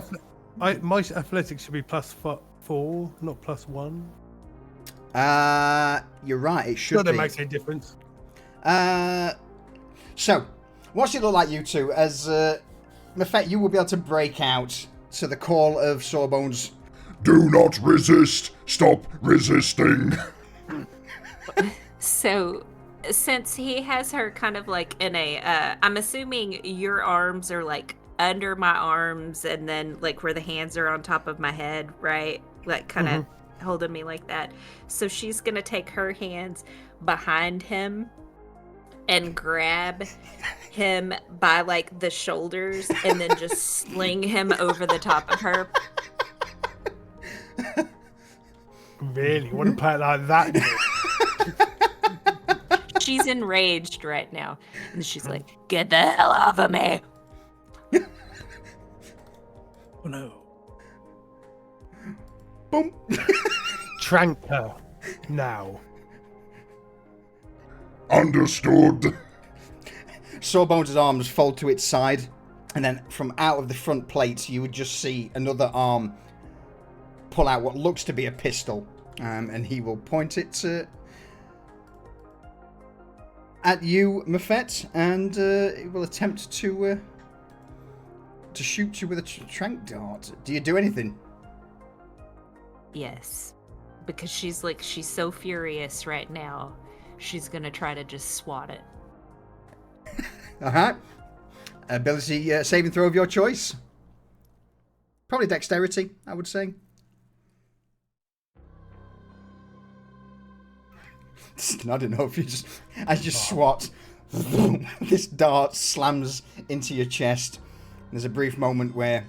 athletics should be +4, not +1. You're right. It should Not that be. it makes any difference. So, what's it look like, you two? As Mafet, you will be able to break out to the call of Sawbones. Do not resist. Stop resisting. So, since he has her kind of like in a, I'm assuming your arms are like under my arms and then like where the hands are on top of my head, right? Like kind of holding me like that. So she's going to take her hands behind him and grab him by like the shoulders and then just sling him over the top of her. Really? Want to play it like that? She's enraged right now. And she's like, get the hell off of me. Oh no. Boom. Trank her. Now. Understood. Sawbones' arms fold to its side, and then from out of the front plate, you would just see another arm pull out what looks to be a pistol, and he will point it at you, Mafet, and he will attempt to shoot you with a trank dart. Do you do anything? Yes. Because she's so furious right now. She's gonna try to just swat it. Alright. Ability saving throw of your choice. Probably dexterity, I would say. I don't know if you just... As you swat, this dart slams into your chest. There's a brief moment where,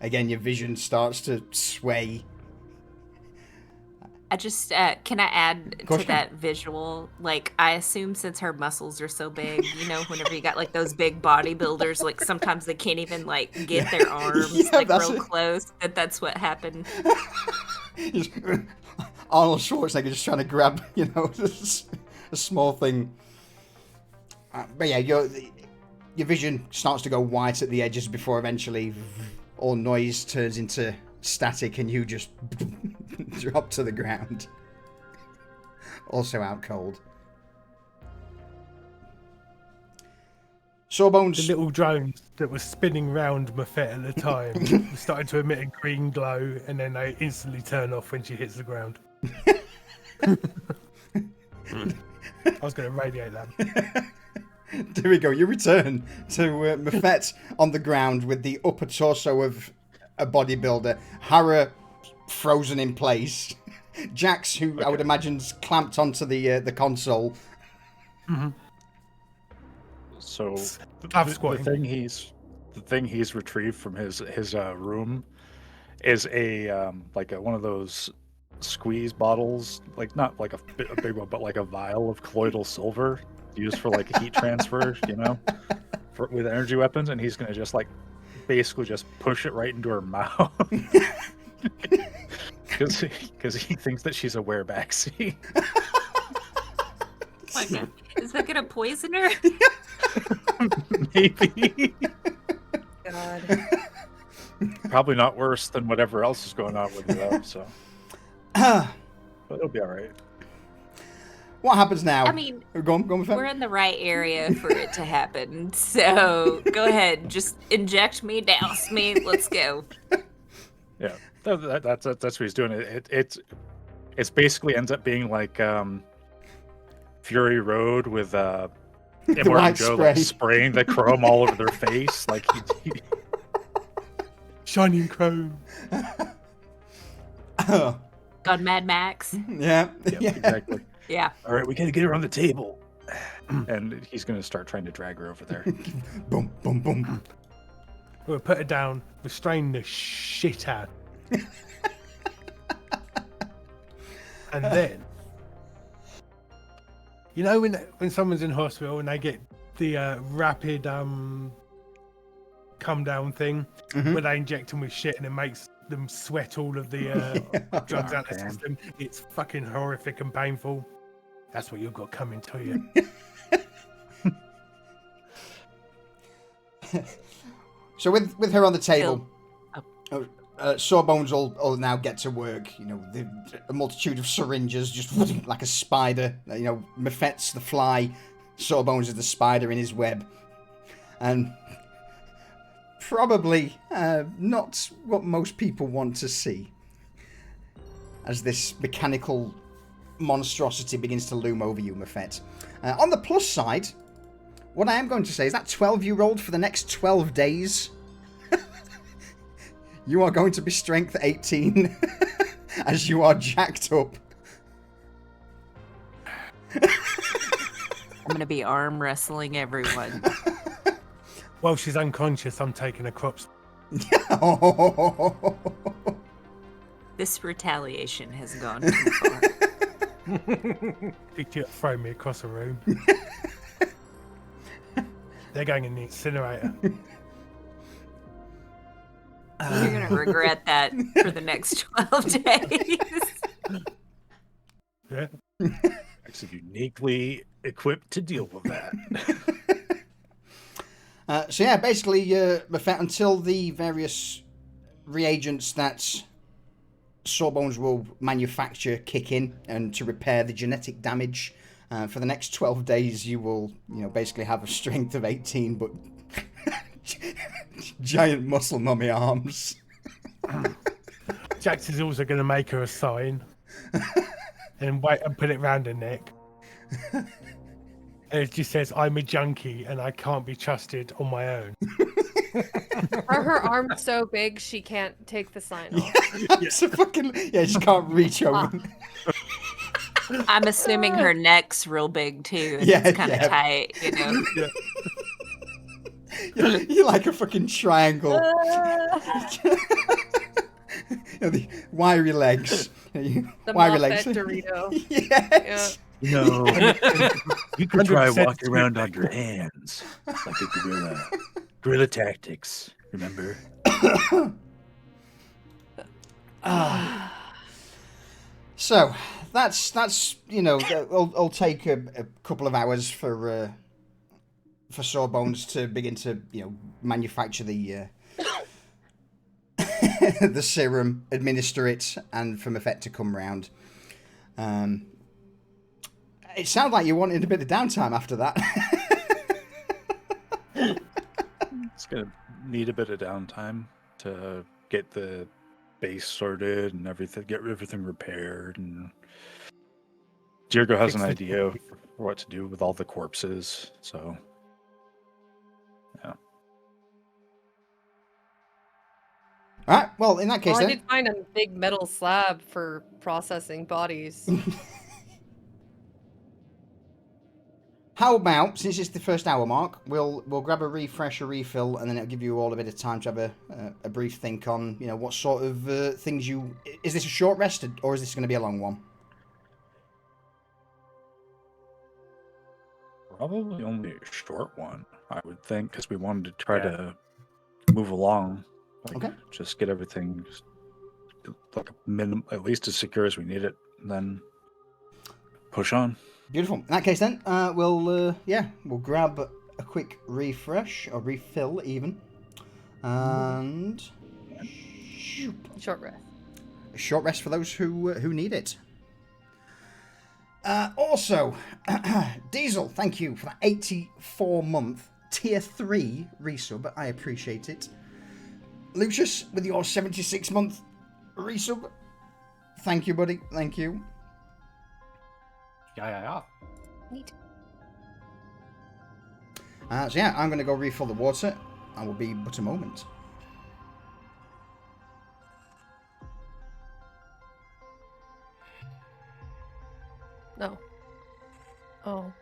again, your vision starts to sway. I just, can I add Course to that visual? Like, I assume since her muscles are so big, you know, whenever you got, like, those big bodybuilders, like, sometimes they can't even, like, get their arms, like, real close, that's what happened. Just, Arnold Schwarzenegger just trying to grab, you know, a small thing. But yeah, your vision starts to go white at the edges before eventually all noise turns into static and you just drop to the ground. Also out cold. Sawbones. The little drones that were spinning round Mafet at the time started to emit a green glow, and then they instantly turn off when she hits the ground. I was going to radiate that. There we go. You return to Mafet on the ground with the upper torso of a bodybuilder. Hara frozen in place. Jax, who I would imagine's clamped onto the console. Mm-hmm. So the thing he's retrieved from his room is a one of those squeeze bottles, like not like a big one, but like a vial of colloidal silver used for like heat transfer, you know, with energy weapons, and he's gonna just like basically just push it right into her mouth because he thinks that she's a werebaxy. Like, is that gonna poison her? Maybe. God. Probably not worse than whatever else is going on with her, though, so. But it'll be all right. What happens now? I mean, go on with that. we're in the right area for it to happen. So go ahead, just inject me, douse me. Let's go. Yeah, that's what he's doing. It's basically ends up being like Fury Road with Immortan Joe like spraying the chrome all over their face. Like Shining chrome. Oh, On Mad Max. yeah. Yep, Yeah. exactly. Yeah. All right, we gotta get her on the table. And he's gonna start trying to drag her over there. Boom, boom, boom. We'll put her down, restrain the shit out. And then, you know, when someone's in hospital and they get the rapid come down thing, Mhm. where they inject them with shit and it makes them sweat all of the drugs out of the Okay. system. It's fucking horrific and painful. That's what you've got coming to you. So with her on the table, Sawbones will now get to work. You know, a multitude of syringes, just like a spider. You know, Mephet's the fly, Sawbones is the spider in his web, and probably not what most people want to see, as this mechanical monstrosity begins to loom over you, Mephet. On the plus side, what I am going to say is that 12-year-old for the next 12 days, you are going to be strength 18 as you are jacked up. I'm going to be arm wrestling everyone. While she's unconscious, I'm taking a crops. This retaliation has gone too far. Picked you up, throw me across the room. They're going in the incinerator. You're going to regret that for the next 12 days. Yeah. Actually, uniquely equipped to deal with that. So yeah, basically, Mephet, until the various reagents that Sawbones will manufacture kick in and to repair the genetic damage, for the next 12 days you will, basically have a strength of 18, but giant muscle mummy arms. Jax is also going to make her a sign and wait and put it round her neck. And it just says, "I'm a junkie and I can't be trusted on my own." Are her arms so big she can't take the sign off? It's a fucking she can't reach over. I'm assuming her neck's real big too. And Yeah, it's kind of yeah. tight, You're like a fucking triangle. The wiry legs. The Wiry Muppet legs. Dorito. Yes. No, you could try 100% walking around on your hands like a gorilla. Gorilla tactics, remember? So that's it'll take a couple of hours for Sawbones to begin to manufacture the the serum, administer it, and for Mephet to come round. It sounds like you wanted a bit of downtime after that. It's gonna need a bit of downtime to get the base sorted and everything, get everything repaired. And Diego has an Fix the- idea for what to do with all the corpses. So, yeah. All right. Well, in that case, Well, I then. did find a big metal slab for processing bodies. How about, since it's the first hour mark, we'll grab a refresh, a refill, and then it'll give you all a bit of time to have a brief think on, what sort of things you... Is this a short rest, or is this going to be a long one? Probably only a short one, I would think, because we wanted to try to move along. Okay. Just get everything like a minimum, at least as secure as we need it, and then push on. Beautiful. In that case, then, we'll grab a quick refresh, or refill, even. And... Short rest. A short rest for those who need it. Also, Diesel, thank you for that 84-month Tier 3 resub. I appreciate it. Lucius, with your 76-month resub. Thank you, buddy. Thank you. Yeah. Neat. So yeah, I'm going to go refill the water. I will be but a moment. Oh. Oh.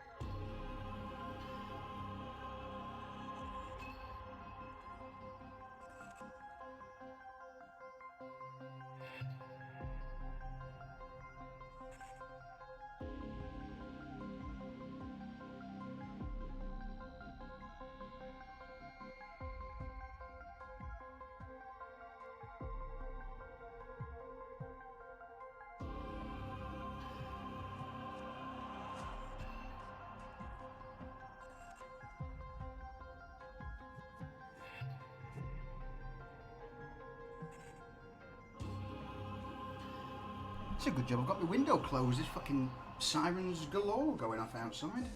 It's a good job I've got my window closed. There's fucking sirens galore going off outside.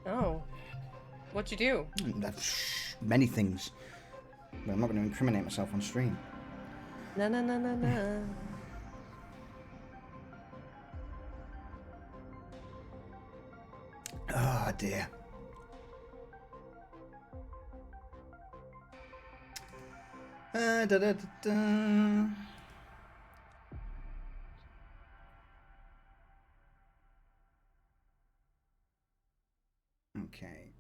Oh. What'd you do? That's many things. But I'm not going to incriminate myself on stream. No, no, no, no, no. Oh dear. Da, da, da, da. Okay.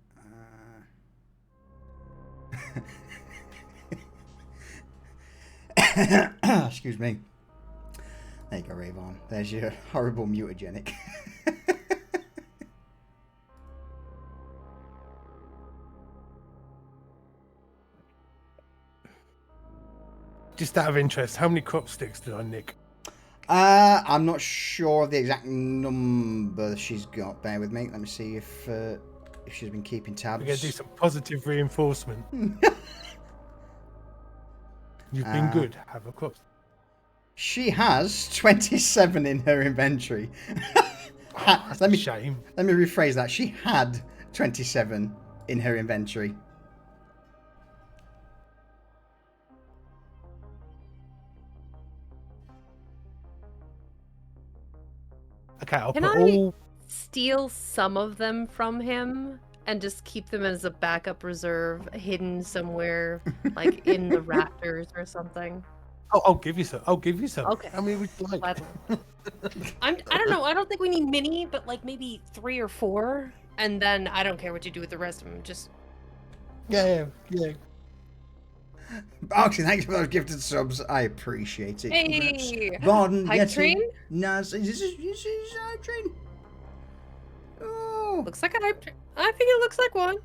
Excuse me. There you go, Ravon. There's your horrible mutagenic. Just out of interest, how many crop sticks did I nick? I'm not sure of the exact number she's got. Bear with me. Let me see if she's been keeping tabs. We're going to do some positive reinforcement. You've been good. Have a crop. She has 27 in her inventory. Shame. Let me rephrase that. She had 27 in her inventory. Okay, I'll Can put I all. steal some of them from him and just keep them as a backup reserve hidden somewhere, like in the rafters or something? Oh, I'll give you some. I'll give you some. Okay. How many would you like? Gladly. I don't know. I don't think we need many, but like maybe 3 or 4. And then I don't care what you do with the rest of them. Just Yeah. Boxy, thanks for those gifted subs. I appreciate it. Hey! Gordon, Hype Yeti, train? Naz, is this Hype Train? Oh. looks like a hype train. I think it looks like one.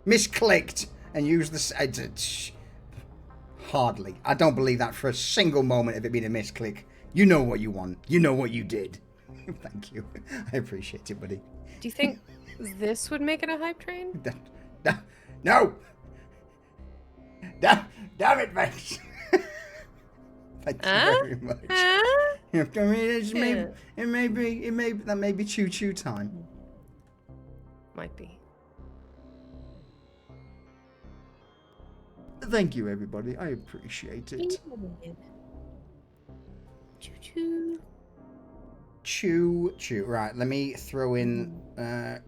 Misclicked and used hardly. I don't believe that for a single moment of it being a misclick. You know what you want. You know what you did. Thank you. I appreciate it, buddy. Do you think this would make it a hype train? No! Damn it, Max! Thank you very much. I mean, that may be choo-choo time. Might be. Thank you, everybody. I appreciate it. Choo-choo. Choo. Right, let me throw in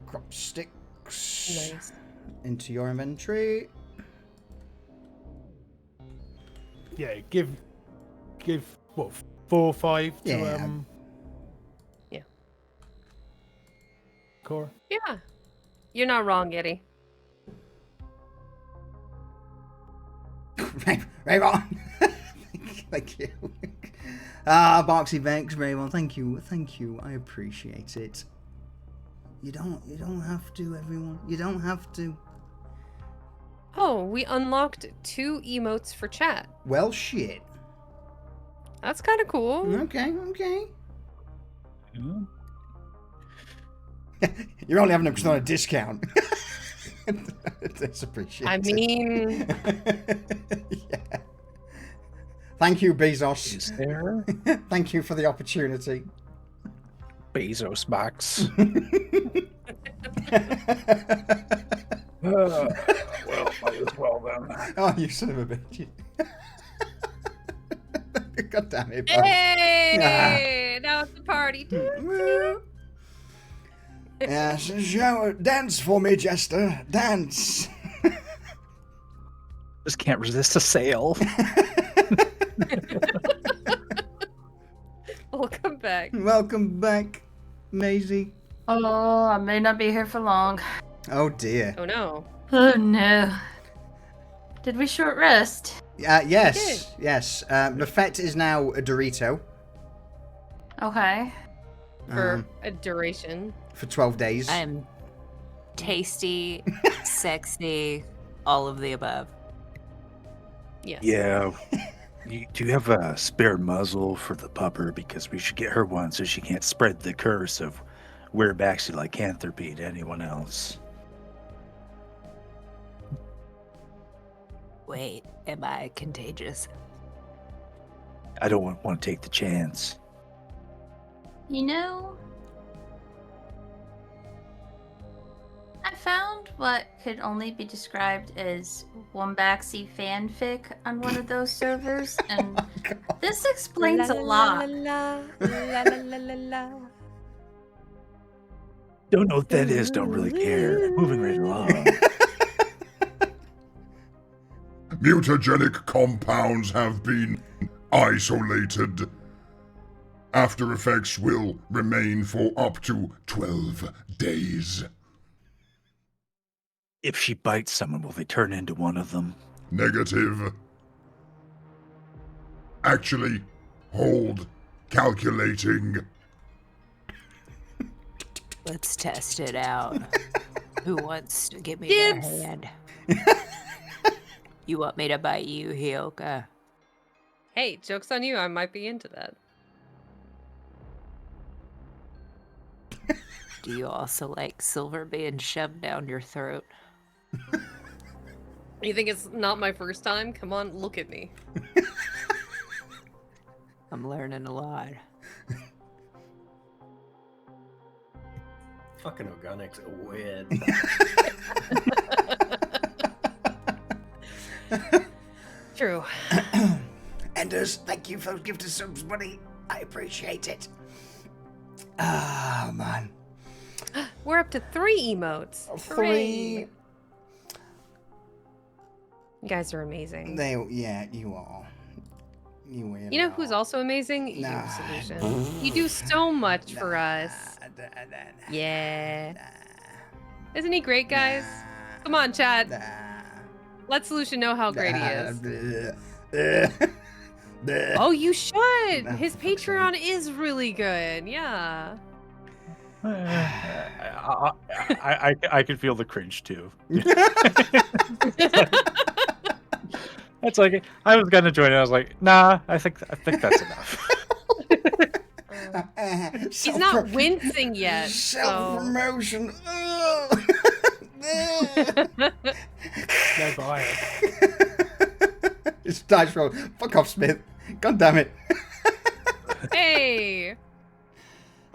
crop sticks Nice. into your inventory. Yeah. Give what 4 or 5 to Yeah. Yeah. Cora. Yeah. You're not wrong, Eddie. Raymond! Thank you. Boxy Vex, Raymond, thank you. I appreciate it. You don't have to, everyone. You don't have to. Oh, we unlocked 2 emotes for chat. Well, shit. That's kind of cool. Okay. Yeah. You're only having them on a discount. That's appreciated. I mean, yeah. Thank you, Bezos. Is there Thank you for the opportunity. Bezos box? Well, might as well then. Oh, you son of a bitch. God damn it, Bob. hey, now it's a party. Yes, show, dance for me, Jester. Dance. Just can't resist a sale. We'll come back. Welcome back, Maisie. Oh, I may not be here for long. Oh dear. Oh no. Oh no. Did we short rest? Yes. Mafet is now a Dorito. Okay. For a duration. For 12 days. I'm tasty, sexy, all of the above. Yes. Yeah. Do you have a spare muzzle for the pupper? Because we should get her one so she can't spread the curse of weird lycanthropy to anyone else. Wait, am I contagious? I don't want to take the chance. You know, I found what could only be described as Wombaxi fanfic on one of those servers, and this explains a lot. Don't know what that is, don't really care. Moving right along. Mutagenic compounds have been isolated. After effects will remain for up to 12 days. If she bites someone, will they turn into one of them? Negative. Actually, hold. Calculating. Let's test it out. Who wants to give me their Dibs. hand? You want me to bite you, Hioka? Hey, joke's on you. I might be into that. Do you also like silver being shoved down your throat? You think it's not my first time? Come on, look at me. I'm learning a lot. Fucking organics are weird. True. Enders, thank you for gifting subs, buddy. I appreciate it. Ah, man. We're up to 3 emotes. Hooray. 3. You guys are amazing. Yeah, you are. You really You know who's are. also amazing? Nah. You, Solution. You do so much for us. Nah. Yeah. Isn't he great, guys? Come on, chat. Let Solution know how great he is. Oh, you should. His Patreon is really good. Yeah. I can feel the cringe too. That's like I was gonna join it. I was like, nah. I think that's enough. He's not wincing yet. Self-promotion. No bias. It's dice roll. Fuck off, Smith. God damn it. Hey.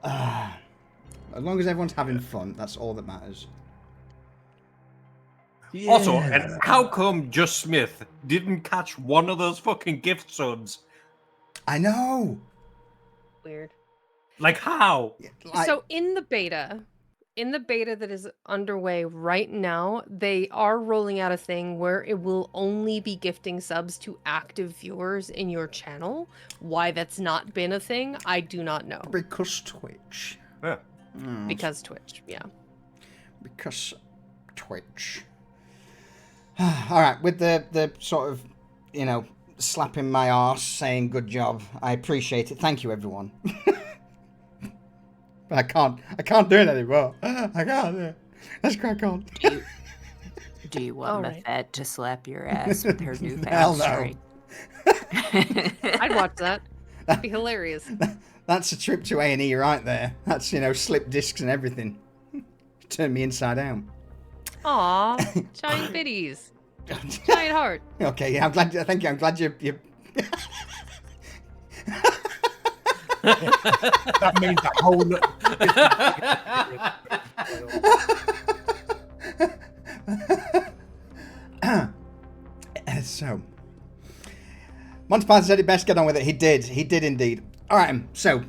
As long as everyone's having fun, that's all that matters. Also, and how come just Smith didn't catch one of those fucking gift subs? I know. Weird. Like how? So in the beta that is underway right now, they are rolling out a thing where it will only be gifting subs to active viewers in your channel. Why that's not been a thing, I do not know. Because Twitch. Yeah. Because Twitch, yeah. Because Twitch. All right, with the sort of, slapping my arse, saying good job. I appreciate it. Thank you, everyone. But I can't do it anymore. I can't do it. Let's crack on. Do you want Alright. Mafet to slap your ass with her newfound Hell no. strength? I'd watch that. That'd be hilarious. That's a trip to A&E right there. That's, slip discs and everything. Turn me inside out. Aw, giant bitties. Giant heart. Okay, yeah, thank you. I'm glad you That means a whole lot. So, Monty Python said it best. Get on with it. He did indeed. All right, so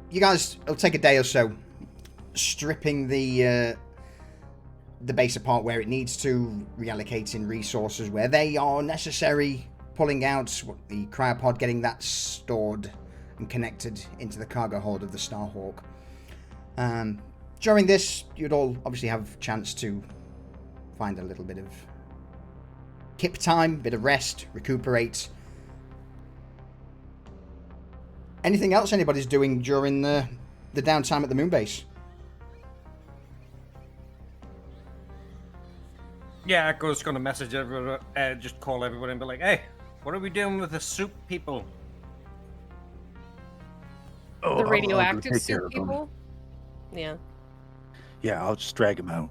you guys, it'll take a day or so, stripping the base apart where it needs to, reallocating resources where they are necessary, pulling out the cryopod, getting that stored and connected into the cargo hold of the Starhawk. During this, you'd all obviously have a chance to find a little bit of kip time, bit of rest, recuperate. Anything else anybody's doing during the downtime at the moon base? Yeah, Echo's gonna message everyone, just call everybody and be like, hey, what are we doing with the soup people? Oh, The I'll radioactive take care soup of 'em. people? Yeah. Yeah, I'll just drag him out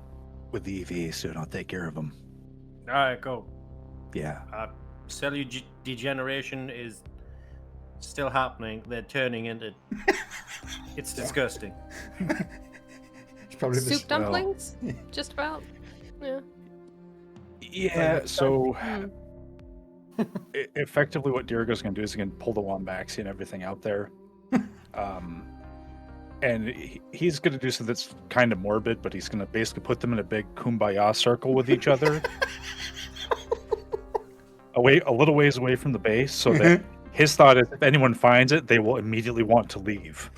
with the EV soon. I'll take care of him. Alright, go. Yeah. Cellular degeneration is still happening. They're turning into... It's disgusting. It's probably the Soup dumplings? Just about. Yeah. Yeah, so Hmm. effectively what Dirigo's going to do is he's going to pull the Wombaxi and everything out there. And he's going to do something that's kind of morbid, but he's going to basically put them in a big kumbaya circle with each other. A little ways away from the base, so that his thought is if anyone finds it, they will immediately want to leave.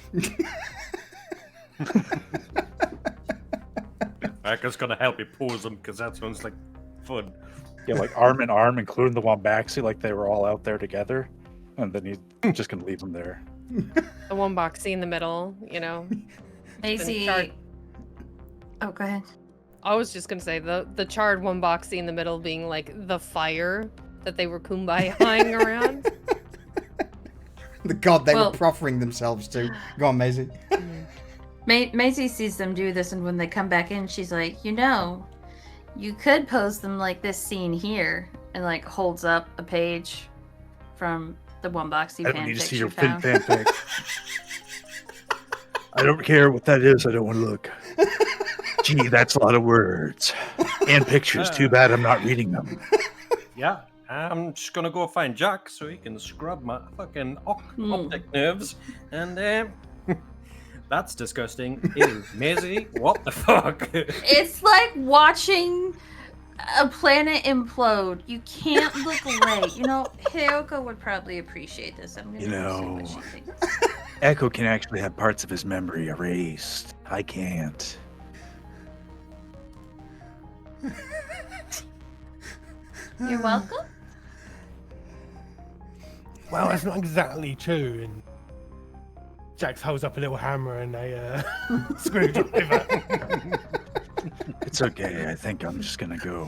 Echo's gonna help you pose them, because that sounds like fun. Yeah, like arm in arm, including the Wombaxi, like they were all out there together. And then he's just going to leave them there. The one boxy in the middle, you know. Maisie. charred- Oh, go ahead. I was just gonna say the charred one boxy in the middle being like the fire that they were kumbayaing around. The god they Well- were proffering themselves to. Go on, Maisie. Maisie sees them do this, and when they come back in, she's like, you could pose them like this scene here, and like holds up a page from the Womboxy I don't need to fanfic see she your found. fanfic. I don't care what that is. I don't want to look. Gee, that's a lot of words. And pictures. Too bad I'm not reading them. Yeah, I'm just gonna go find Jack so he can scrub my fucking optic nerves. And that's disgusting. Ew, Maisie, what the fuck? It's like watching a planet implode. You can't look away. Hiyoko would probably appreciate this. I'm gonna You go see know, what she thinks. Echo can actually have parts of his memory erased. I can't. You're welcome. Well, that's not exactly true. And Jax holds up a little hammer and a screwdriver. It's okay. I think I'm just gonna go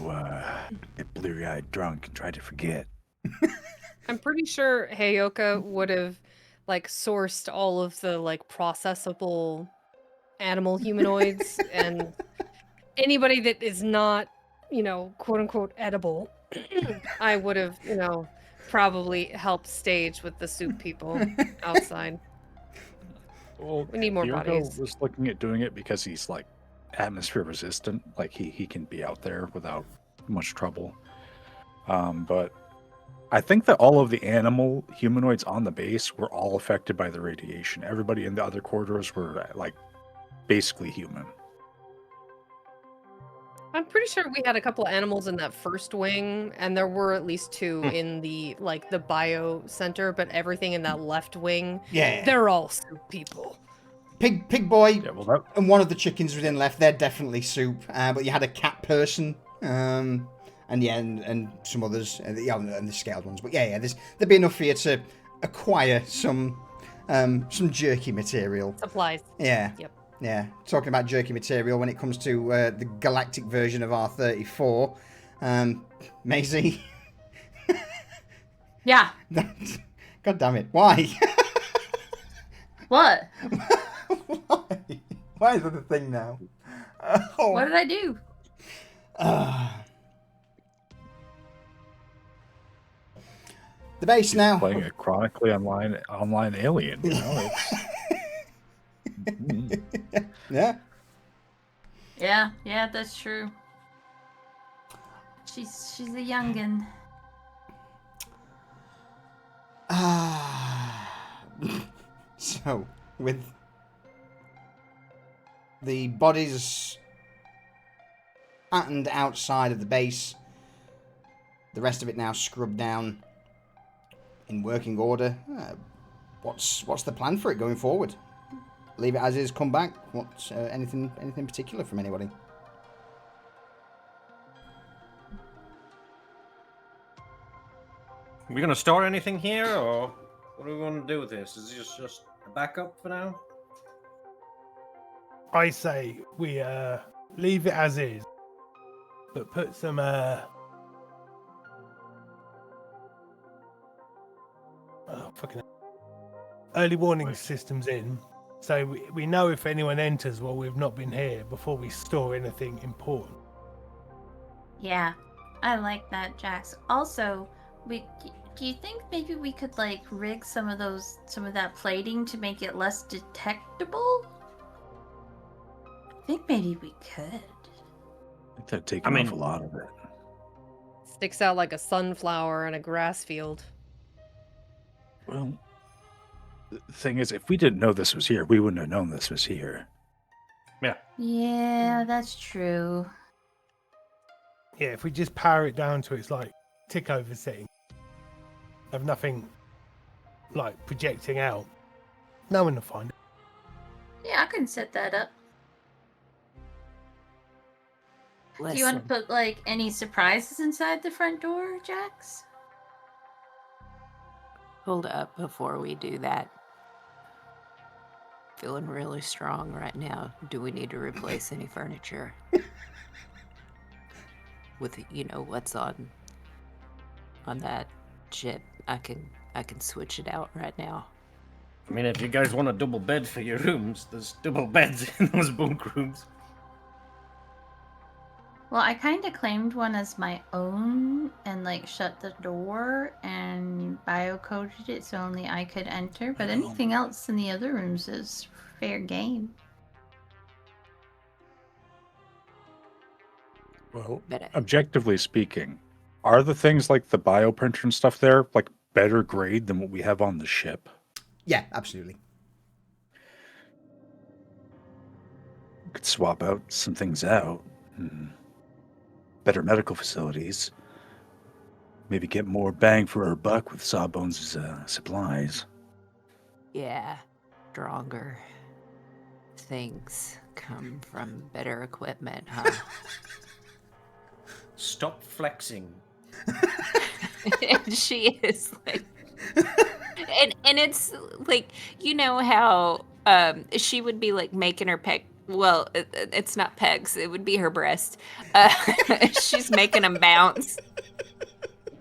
get blue-eyed drunk and try to forget. I'm pretty sure Heyoka would have like sourced all of the like processable animal humanoids and anybody that is not, quote unquote edible. I would have, probably helped stage with the soup people outside. Well, We need more Diogo bodies. was looking at doing it because he's like atmosphere resistant. Like he can be out there without much trouble. But I think that all of the animal humanoids on the base were all affected by the radiation. Everybody in the other corridors were like basically human. I'm pretty sure we had a couple of animals in that first wing, and there were at least two in the the bio center, but everything in that left wing, Yeah. they're all soup people. Pig boy Yeah, well, that, and one of the chickens within left, they're definitely soup. But you had a cat person, and some others, and the scaled ones. But there's there'd be enough for you to acquire some jerky material. Supplies. Yeah. Yep. Yeah. Talking about jerky material when it comes to the galactic version of R34, Maisie. Yeah. God damn it! Why? What? Why? Why is that a thing now? Oh. What did I do? The base now. playing a chronically online alien. You know, it's... Yeah. Yeah, that's true. She's a youngin. So, with the bodies at and outside of the base, the rest of it now scrubbed down in working order. what's the plan for it going forward? Leave it as is, come back? What's anything particular from anybody? Are we gonna store anything here, or what do we want to do with this? Is this just a backup for now? I say we leave it as is, but put some early warning systems in, so we know if anyone enters while we've not been here before we store anything important. Yeah, I like that, Jax. Also, do you think maybe we could like rig some of that plating to make it less detectable? I think maybe we could. I think that'd take off a lot of it. Sticks out like a sunflower in a grass field. Well, the thing is, if we didn't know this was here, we wouldn't have known this was here. Yeah. Yeah, that's true. Yeah, if we just power it down to its like tick over setting of nothing like projecting out, no one will find it. Yeah, I can set that up. Listen, Do you want to put like any surprises inside the front door, Jax? hold up before we do that. Feeling really strong right now. Do we need to replace any furniture? With what's on that ship? I can switch it out right now. I mean, if you guys want a double bed for your rooms, there's double beds in those bunk rooms. Well, I kind of claimed one as my own and like shut the door and biocoded it so only I could enter. But anything else in the other rooms is fair game. Well, objectively speaking, are the things like the bioprinter and stuff there like better grade than what we have on the ship? Yeah, absolutely. We could swap out some things out. Better medical facilities. Maybe get more bang for our buck with Sawbones' supplies. Yeah, stronger things come from better equipment, huh? Stop flexing. And she is like, and it's like, you know how she would be like making her peg. Well, it's not pegs. It would be her breast. She's making them bounce.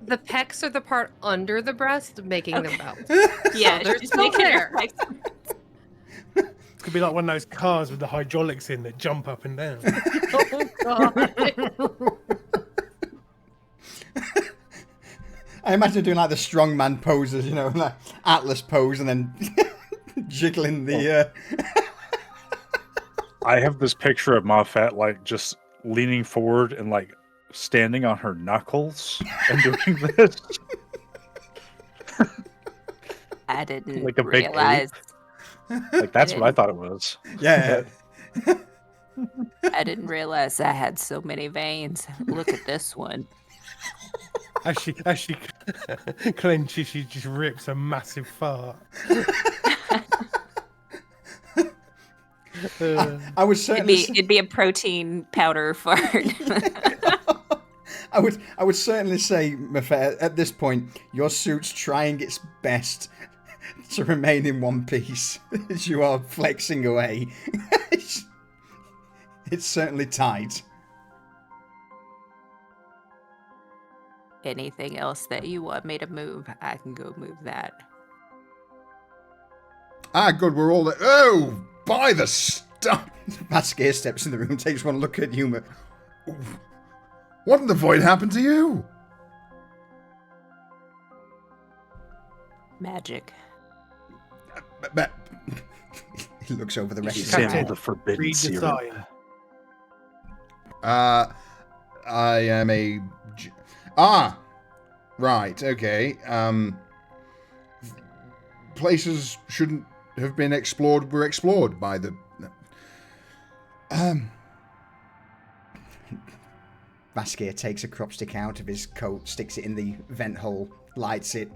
The pecs are the part under the breast, making them bounce. Yeah, they're she's still making there. her pecs. It could be like one of those cars with the hydraulics in that jump up and down. Oh god. I imagine doing like the strongman poses, like Atlas pose, and then jiggling the. I have this picture of Moffat like just leaning forward and like standing on her knuckles and doing this. I didn't Like a big realize. Like that's what I thought it was. Yeah. I didn't realize I had so many veins. Look at this one. As she clenches, she just rips a massive fart. I would certainly. It'd be a protein powder fart. I would certainly say, Mafet, at this point, your suit's trying its best to remain in one piece as you are flexing away. It's certainly tight. Anything else that you want me to move, I can go move that. Ah, good, we're all there. Oh, by the Stop! Vasquez steps in the room, takes one look at you. What in the void happened to you? Magic. He looks over the rest You of sample the the forbidden Read the syrup. sign. I am a... right, okay. Places shouldn't have been explored were explored by the... Vasquez takes a crop stick out of his coat, sticks it in the vent hole, lights it.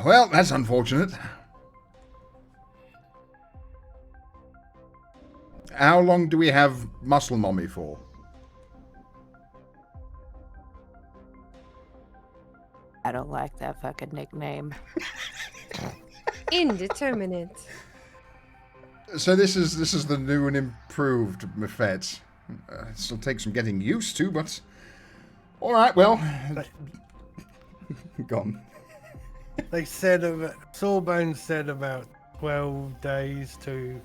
Well, that's unfortunate. How long do we have Muscle Mommy for? I don't like that fucking nickname. Indeterminate. So this is the new and improved Mefet. It'll take some getting used to, but all right. Well, go on. They said Sawbones said about 12 days to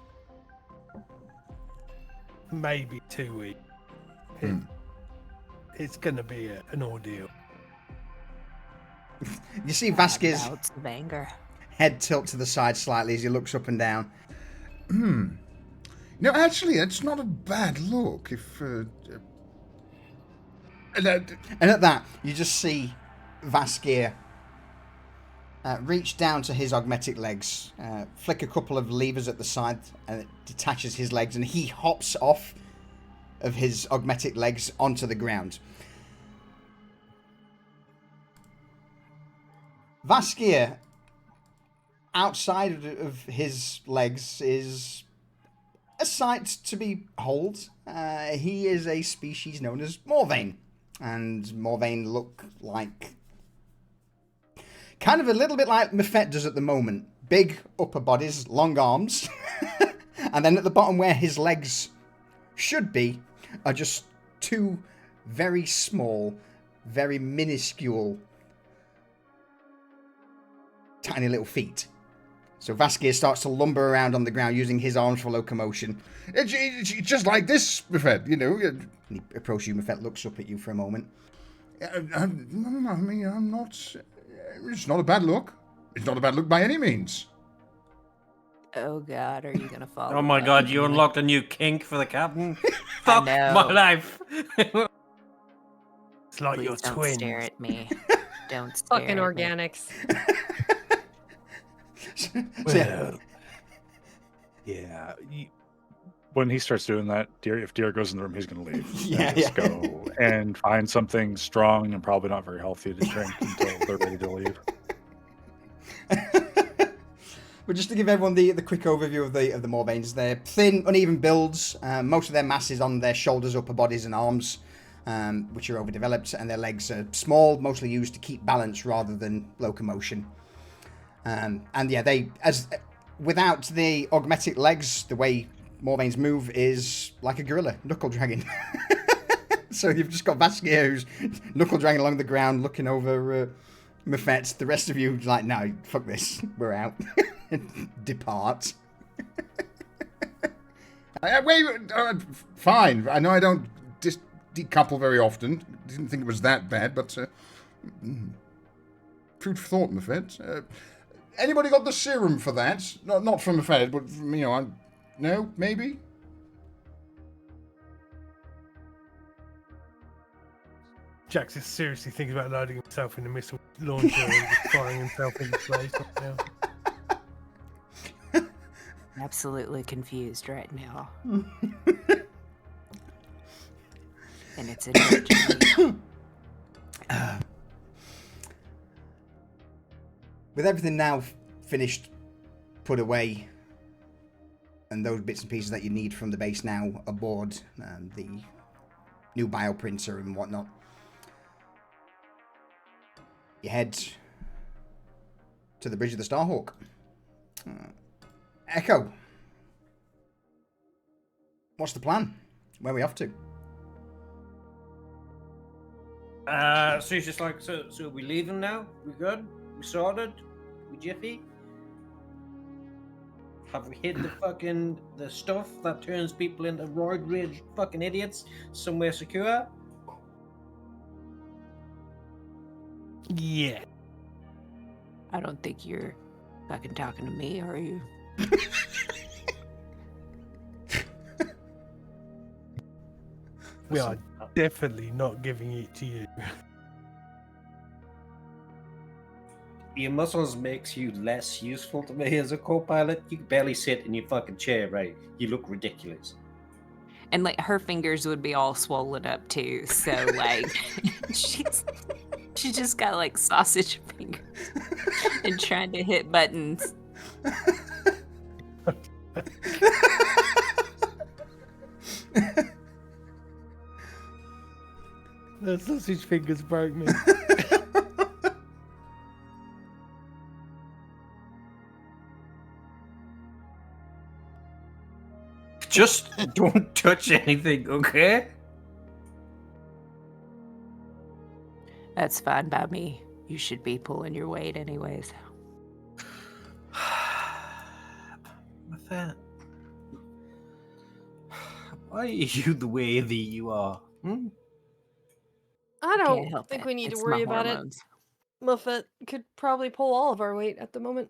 maybe 2 weeks. It's going to be an ordeal. You see Vasquez Bouts of anger. head tilt to the side slightly as he looks up and down. No, actually, it's not a bad look. If And at that, you just see Vasquez reach down to his augmetic legs, flick a couple of levers at the side, and it detaches his legs, and he hops off of his augmetic legs onto the ground. Vasquez, outside of his legs, is a sight to behold. He is a species known as Morvain, and Morvain look like kind of a little bit like Mefet does at the moment. Big upper bodies, long arms, and then at the bottom where his legs should be are just two very small, very minuscule, tiny little feet. So Vasquez starts to lumber around on the ground using his arms for locomotion. it's just like this, Mefet, you know. And he approaches you, Mefet looks up at you for a moment. I mean, I'm not. It's not a bad look. It's not a bad look by any means. Oh God, are you gonna fall? Oh my in god, love you with me? unlocked a new kink for the captain? Fuck know. my life! It's like Please your don't twins. stare at me. Don't stare Fucking at me. organics. Well, Yeah. When he starts doing that, if Deer goes in the room, he's going to leave. Yeah, And just yeah. go and find something strong and probably not very healthy to drink until they're ready to leave. But just to give everyone the quick overview of the Morvains, they're thin, uneven builds. Most of their mass is on their shoulders, upper bodies, and arms, which are overdeveloped, and their legs are small, mostly used to keep balance rather than locomotion. And yeah, without the augmetic legs, the way Morvains move is like a gorilla, knuckle dragging. So you've just got Vasquez who's knuckle dragging along the ground, looking over Mefet. The rest of you like, no, fuck this, we're out. Depart. Wait, fine. I know I don't decouple very often. Didn't think it was that bad, but food for thought, Mefet. Anybody got the serum for that? Not from Mefet, but from, no, maybe. Jax is seriously thinking about loading himself in a missile launcher and firing himself into place right now. Absolutely confused right now. And it's a With everything now finished, put away, and those bits and pieces that you need from the base now aboard, the new bioprinter and whatnot, you head to the Bridge of the Starhawk. Echo, what's the plan? Where are we off to? So he's just like, so are we leaving now? We good? We sorted? We jiffy? Have we hid the stuff that turns people into roid rage fucking idiots somewhere secure? Yeah. I don't think you're fucking talking to me, are you? We are definitely not giving it to you. Your muscles makes you less useful to me as a co-pilot. You can barely sit in your fucking chair, right? You look ridiculous. And like her fingers would be all swollen up too, so like she's She just got like sausage fingers and trying to hit buttons. The sausage fingers broke me. Just don't touch anything, okay? That's fine by me. You should be pulling your weight anyways. With that, why are you the way that you are? Hmm? I Can't don't help think it. we need It's to worry my about hormones. it. Muffet could probably pull all of our weight at the moment.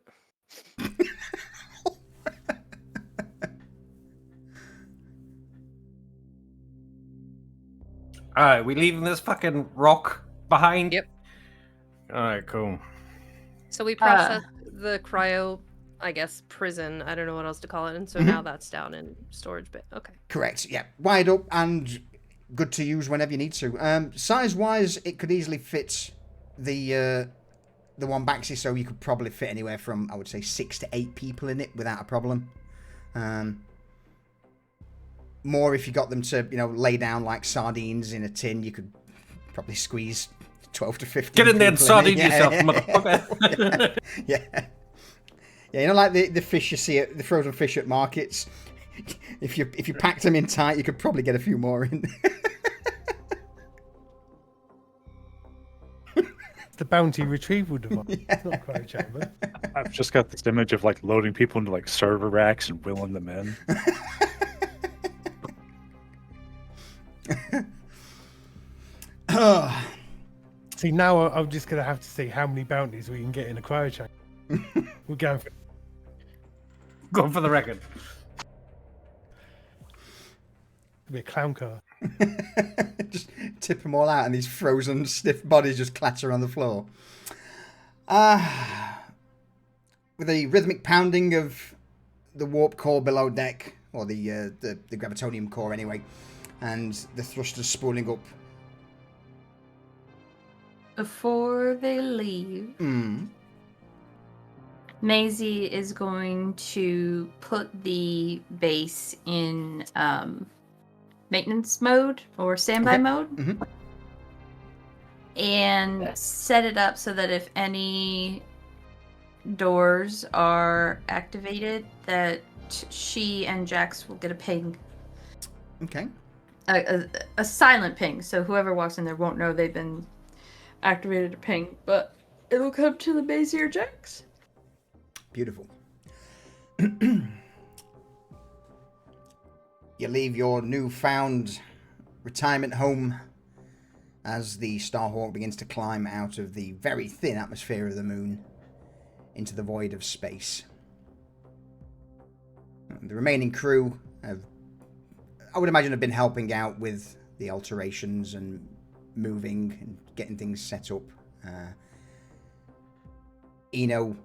Alright, we leaving this fucking rock behind? Yep. Alright, cool. So we processed the cryo, I guess, prison. I don't know what else to call it. And so now that's down in storage bit. Okay. Correct, yeah. Wide up and good to use whenever you need to. Size-wise, it could easily fit the Wombaxi, so you could probably fit anywhere from, I would say, 6 to 8 people in it without a problem. More if you got them to, lay down like sardines in a tin, you could probably squeeze 12 to 15 Get in there and people sardine it. yourself, motherfucker. Yeah. Yeah, like the fish you see at the frozen fish at markets. If you packed them in tight, you could probably get a few more in. The bounty retrieval device. It's not quite a chamber. I've just got this image of like loading people into like server racks and wheeling them in. See, now I'm just going to have to see how many bounties we can get in a cryo chamber. We're going for... Going for the record. It'll be a clown car. Just tip them all out and these frozen stiff bodies just clatter on the floor. With a rhythmic pounding of the warp core below deck, or the gravitonium core anyway, and the thrusters spooling up. Before they leave, Maisie is going to put the base in maintenance mode or standby mode, and set it up so that if any doors are activated, that she and Jax will get a ping. Okay. A silent ping, so whoever walks in there won't know they've been activated a ping, but it'll come to the Maisie or Jax. Beautiful. You leave your newfound retirement home as the Starhawk begins to climb out of the very thin atmosphere of the moon into the void of space. The remaining crew have, I would imagine, have been helping out with the alterations and moving and getting things set up. Eno,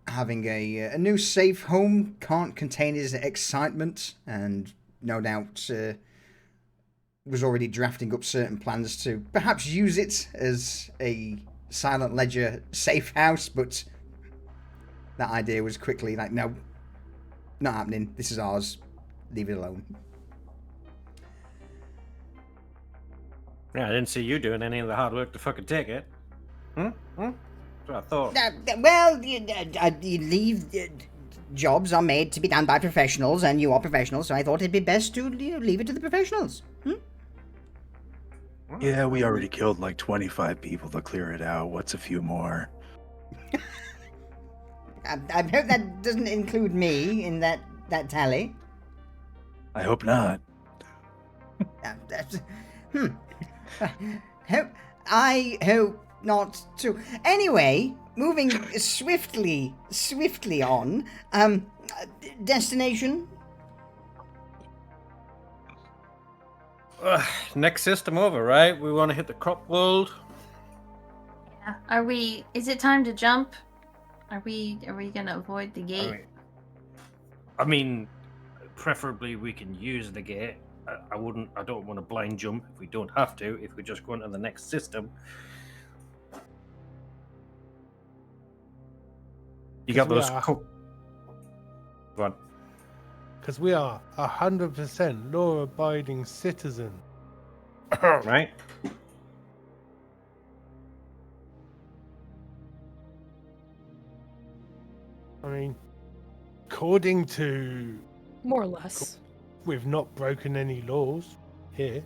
having a new safe home, can't contain his excitement, and no doubt was already drafting up certain plans to perhaps use it as a silent ledger safe house, but that idea was quickly like, no, not happening. This is ours. Leave it alone. Yeah, I didn't see you doing any of the hard work to fucking take it. That's what I thought. Well, you leave. Jobs are made to be done by professionals, and you are professionals, so I thought it'd be best to leave it to the professionals. Yeah, we already killed like 25 people to clear it out. What's a few more? I hope that doesn't include me in that tally. I hope not. I hope not too. Anyway, moving swiftly on. Destination? Next system over, right? We want to hit the crop world. Yeah. Is it time to jump? Are we gonna avoid the gate? I mean, preferably we can use the gate. I don't want to blind jump if we don't have to. If we just go into the next system. You got those. Go on. Because we are 100% law-abiding citizen. Right. I mean, according to... More or less. We've not broken any laws here.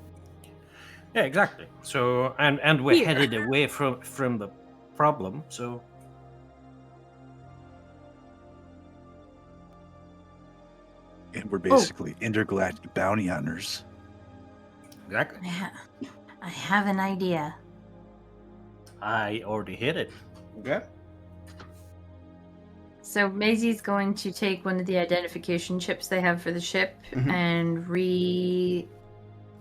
Yeah, exactly. So, and we're Here. headed away from the problem. So, And we're basically intergalactic bounty hunters. exactly. I have an idea. I already hit it. Okay. So Maisie's going to take one of the identification chips they have for the ship and rejigger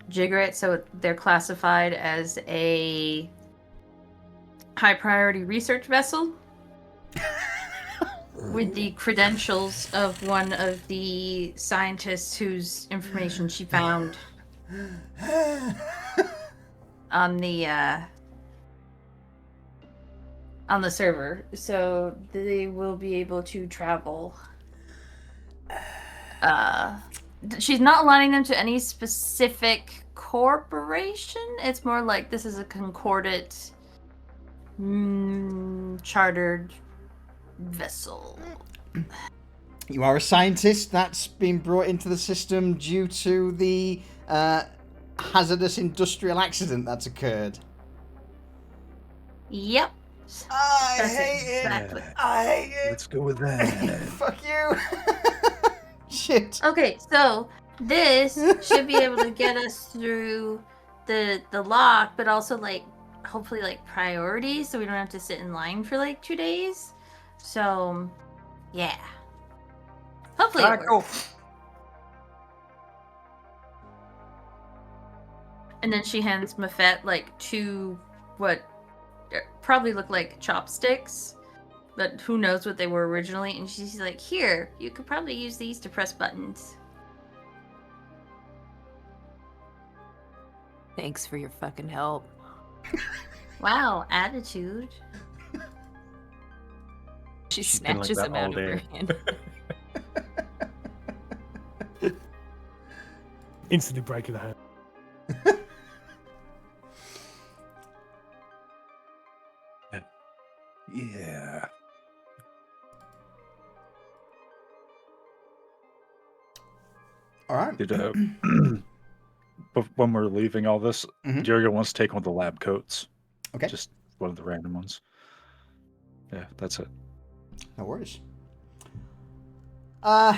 it so they're classified as a high priority research vessel with the credentials of one of the scientists whose information she found on the server, so they will be able to travel. She's not aligning them to any specific corporation. It's more like this is a concordant chartered vessel. You are a scientist that's been brought into the system due to the hazardous industrial accident that's occurred. Yep. I That's hate exactly. it. I hate it. Let's go with that. Fuck you. Shit. Okay, so this should be able to get us through the lock, but also like hopefully like priorities, so we don't have to sit in line for like 2 days. So, yeah. Hopefully it works. And then she hands Mafet like two what probably look like chopsticks, but who knows what they were originally. And she's like, here, you could probably use these to press buttons. Thanks for your fucking help. Wow, attitude. She She's been like snatches that him all out of her day. hand. Instantly breaking the hand. Yeah. All right. Did, but when we're leaving all this, Diego wants to take one of the lab coats. Okay. Just one of the random ones. Yeah, that's it. No worries. A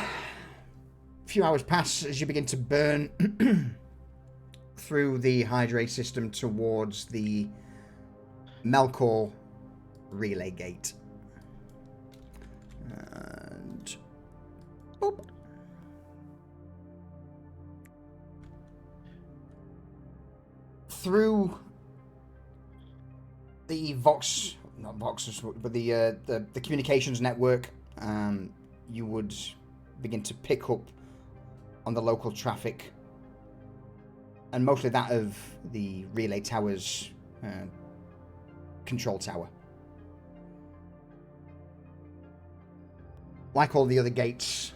few hours pass as you begin to burn through the hydrate system towards the Melkor relay gate. And boop. Through the Vox, not Vox, but the communications network, you would begin to pick up on the local traffic, and mostly that of the relay tower's control tower. Like all the other gates,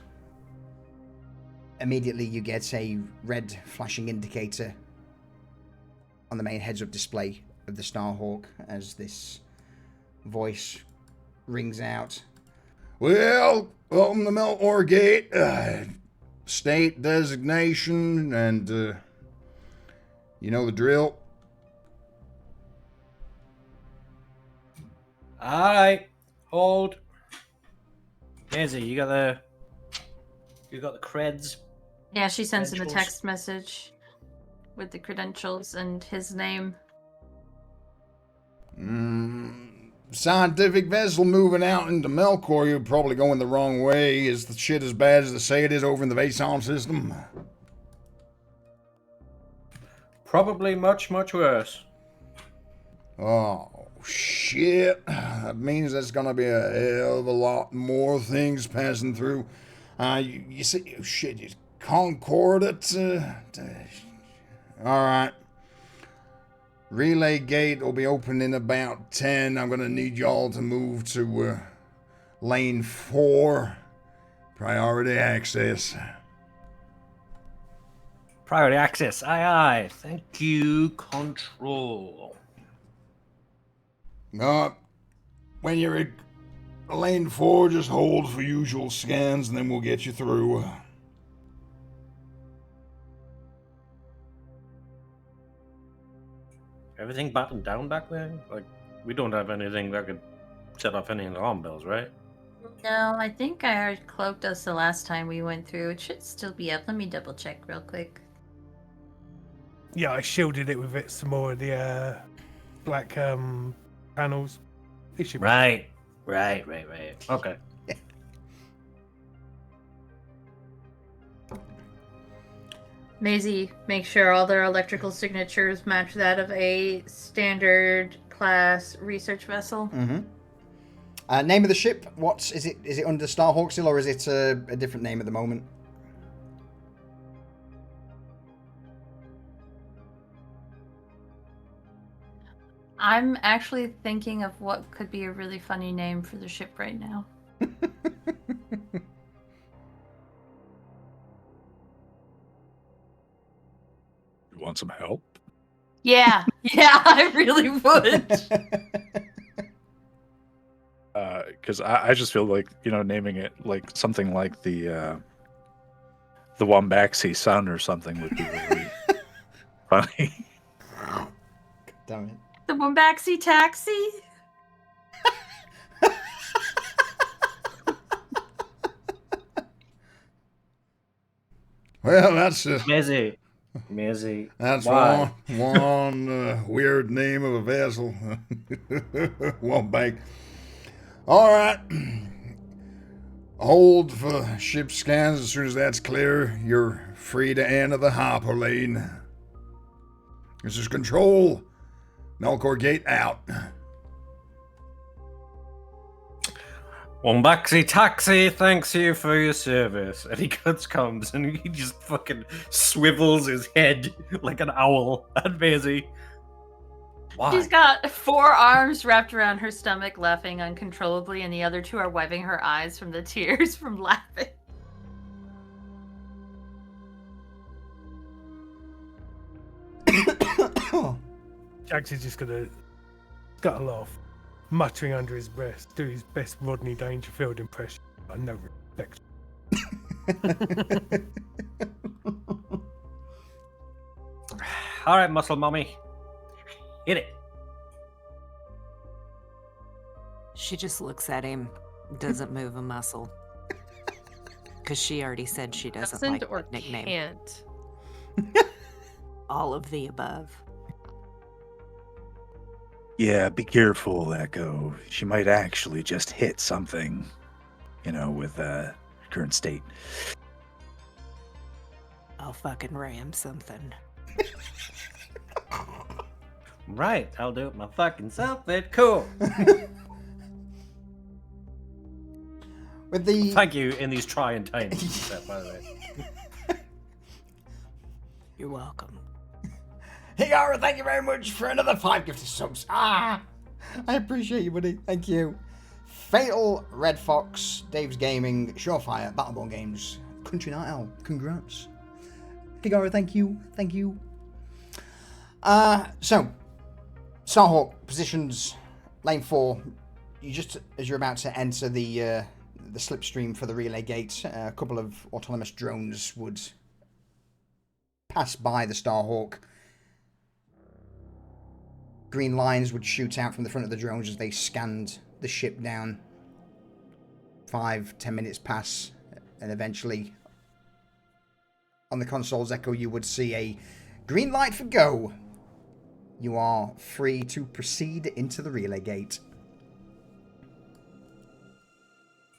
immediately you get a red flashing indicator on the main heads-up display of the Starhawk as this voice rings out. Well, welcome to Melkor Gate. State designation, and you know the drill. All right, hold. Maisie, you got the creds. Yeah, she sends him a Credentials. text message with the credentials and his name. Scientific vessel moving out into Melkor. You're probably going the wrong way. Is the shit as bad as they say it is over in the Vason system? Probably much, much worse. Oh, shit. That means there's gonna be a hell of a lot more things passing through. You see, shit, Concord at... Alright. Relay gate will be open in about 10. I'm going to need y'all to move to lane 4. Priority access. Priority access. Aye, aye. Thank you, Control. No. When you're at lane 4, just hold for usual scans and then we'll get you through. Everything battened down back there? Like, we don't have anything that could set off any alarm bells, right? No, I think I already cloaked us the last time we went through. It should still be up. Let me double check real quick. Yeah, I shielded it with some more of the black panels. It should be- Right. Okay. Maisie, make sure all their electrical signatures match that of a standard class research vessel. Mm-hmm. Name of the ship? Is it under Starhawk still, or is it a different name at the moment? I'm actually thinking of what could be a really funny name for the ship right now. You want some help? Yeah, I really would. Because I just feel like, naming it like something like the Wombaxi Sun or something would be really funny. God damn it. The Wombaxi Taxi? Well, that's Mizzy. that's Why? one weird name of a vessel. One bank. All right. Hold for ship scans. As soon as that's clear, you're free to enter the hopper lane. This is Control. Melkor Gate out. Wombaxi Taxi, thanks you for your service. And he comes and he just fucking swivels his head like an owl at Maisie. Why? She's got 4 arms wrapped around her stomach, laughing uncontrollably, and the other 2 are wiping her eyes from the tears from laughing. Jax is just gonna scuttle off, muttering under his breath, do his best Rodney Dangerfield impression. I no respect. All right, muscle mommy. Hit it. She just looks at him, doesn't move a muscle. Because she already said she doesn't like or that nickname. can't. All of the above. Yeah, be careful, Echo. She might actually just hit something, with current state. I'll fucking ram something. Right, I'll do it my fucking self. It's cool. With the Thank you in these trying times, by the way. You're welcome. Hey, Gara, thank you very much for another 5 gifted subs. I appreciate you, buddy. Thank you. Fatal, Red Fox, Dave's Gaming, Surefire, Battleborn Games, Country Night Owl. Congrats. Hey, Gara, thank you. Thank you. So, Starhawk positions lane 4. You just, as you're about to enter the slipstream for the relay gate, a couple of autonomous drones would pass by the Starhawk. Green lines would shoot out from the front of the drones as they scanned the ship down. 5-10 minutes pass, and eventually on the console's echo you would see a green light for go. You are free to proceed into the relay gate.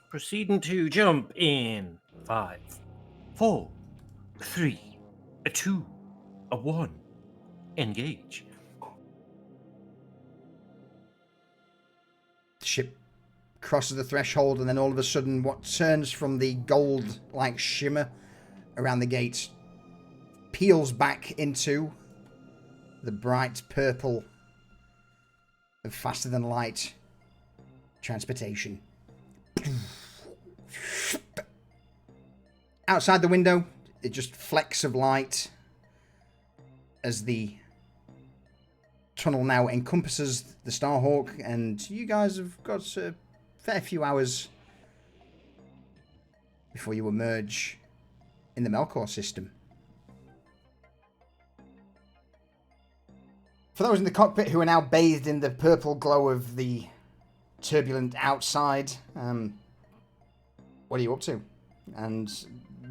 Proceeding to jump in 5, 4, 3, 2, 1. Engage. The ship crosses the threshold, and then all of a sudden what turns from the gold-like shimmer around the gate peels back into the bright purple of faster than light transportation. Outside the window, it just flecks of light as the tunnel now encompasses the Starhawk, and you guys have got a fair few hours before you emerge in the Melkor system. For those in the cockpit who are now bathed in the purple glow of the turbulent outside, what are you up to? And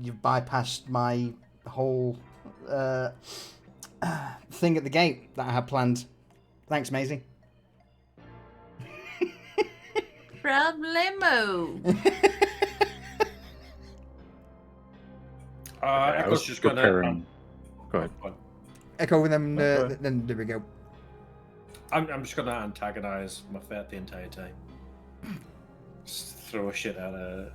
you've bypassed my whole thing at the gate that I had planned. Thanks, Maisie. Problemo. I was just preparing. Go ahead. Echo with them, then there we go. I'm just gonna antagonize Muffet the entire time. Just throw shit at her.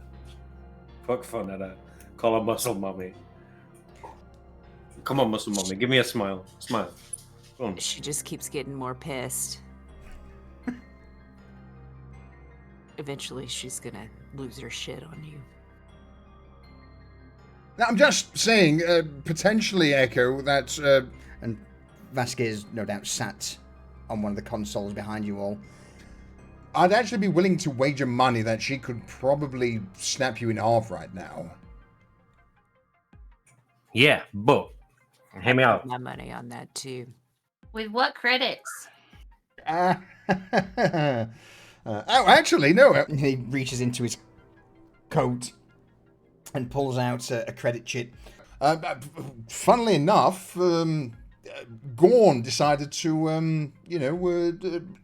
Poke fun at her. Call her muscle mummy. Come on, muscle mummy. Give me a smile. Smile. Go on. She just keeps getting more pissed. Eventually, she's gonna lose her shit on you. I'm just saying, potentially, Echo, that... And Vasquez, no doubt, sat on one of the consoles behind you all. I'd actually be willing to wager money that she could probably snap you in half right now. Yeah, but hear me out. My money on that too. With what credits? Oh, actually, no. He reaches into his coat and pulls out a credit chit. Funnily enough, Gorn decided to,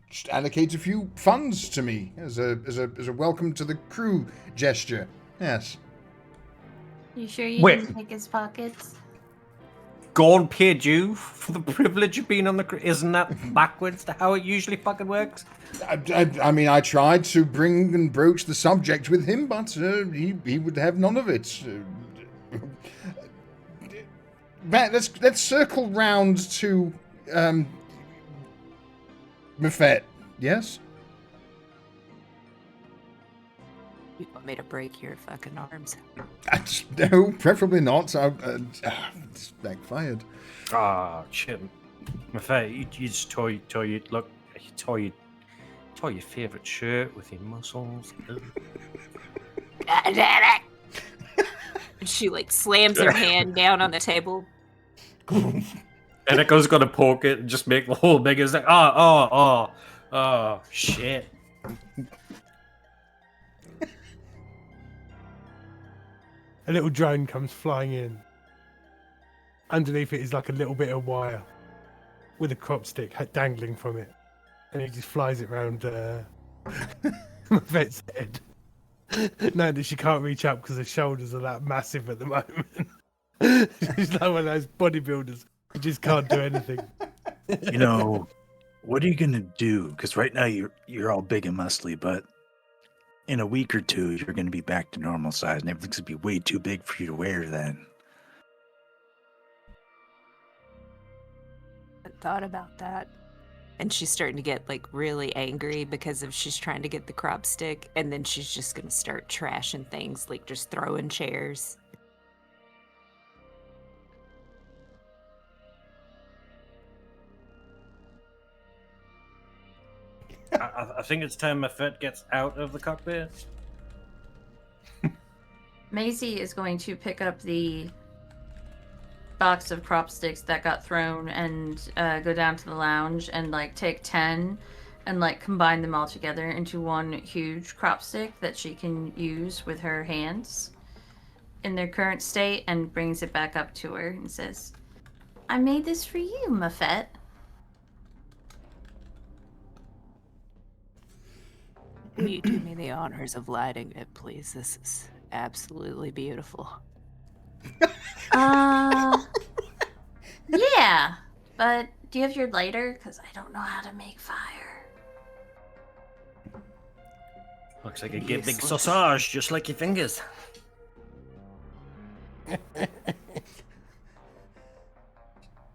just allocate a few funds to me as a welcome to the crew gesture. Yes. You sure you Wait. didn't pick his pockets? Gorn paid you for the privilege of being on the crew. Isn't that backwards to how it usually fucking works? I mean, I tried to bring and broach the subject with him, but he would have none of it. Let's circle round to Muffet. Yes. You want me to break your fucking arms? No, preferably not. It's backfired. Ah, shit. Muffet, you just tore your your favourite shirt with your muscles. God damn it! She like slams her hand down on the table. And Echo's gonna poke it and just make the whole big. It's like, oh, shit. A little drone comes flying in. Underneath it is like a little bit of wire with a crop stick dangling from it. And he just flies it round Vet's head. Knowing that she can't reach up because her shoulders are that massive at the moment. She's like one of those bodybuilders who just can't do anything. You know, what are you gonna do? Because right now you're all big and muscly, but in a week or two you're gonna be back to normal size, and everything's gonna be way too big for you to wear then. I thought about that. And she's starting to get like really angry because of she's trying to get the crop stick, and then she's just gonna start trashing things, like just throwing chairs. I think it's time Muffet gets out of the cockpit. Maisie is going to pick up the box of crop sticks that got thrown and go down to the lounge and like take 10 and like combine them all together into one huge crop stick that she can use with her hands in their current state, and brings it back up to her and says, I made this for you, Muffet. Will you do me the honors of lighting it, please? This is absolutely beautiful. Yeah, but do you have your lighter? Because I don't know how to make fire. Looks like a big sausage, just like your fingers.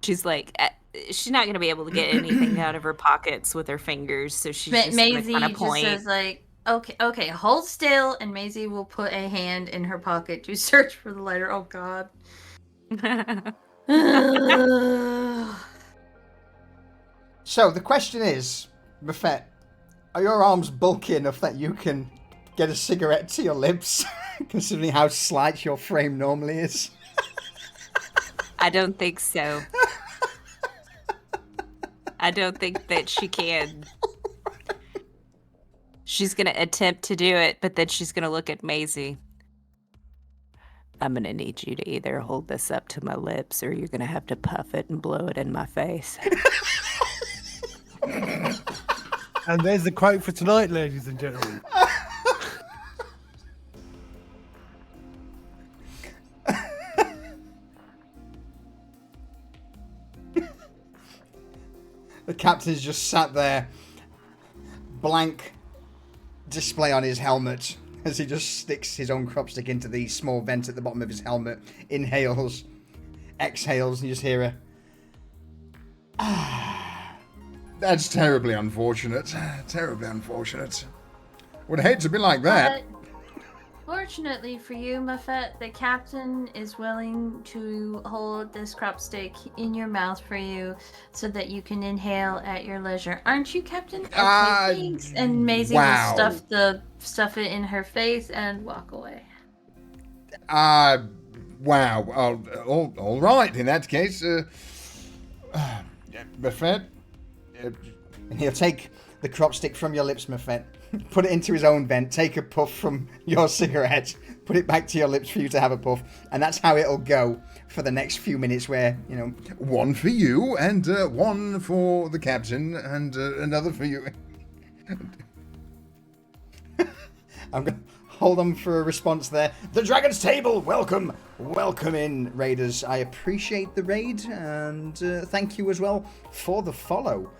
she's like, she's not gonna be able to get anything out of her pockets with her fingers, so she's just Maisie gonna kind of just point. says like, okay, hold still, and Maisie will put a hand in her pocket to search for the lighter. Oh God. So the question is, Buffet, are your arms bulky enough that you can get a cigarette to your lips, considering how slight your frame normally is? I don't think so. I don't think that she can. She's gonna attempt to do it, but then she's gonna look at Maisie. I'm gonna need you to either hold this up to my lips or you're gonna have to puff it and blow it in my face. And there's the quote for tonight, ladies and gentlemen. The captain's just sat there, blank display on his helmet, as he just sticks his own crop stick into the small vent at the bottom of his helmet, inhales, exhales, and you just hear a... That's terribly unfortunate. Terribly unfortunate. Would hate to be like that. But fortunately for you, Muffet, the captain is willing to hold this crop stick in your mouth for you so that you can inhale at your leisure. Aren't you, Captain? Okay, thanks. And Maisie wow. will stuff it in her face and walk away. Wow. All right. In that case, Buffet. And he'll take the crop stick from your lips, Muffet, put it into his own vent, take a puff from your cigarette, put it back to your lips for you to have a puff, and that's how it'll go for the next few minutes where, you know... One for you, and one for the captain, and another for you. I'm going to hold on for a response there. The Dragon's Table! Welcome! Welcome in, raiders. I appreciate the raid, and thank you as well for the follow.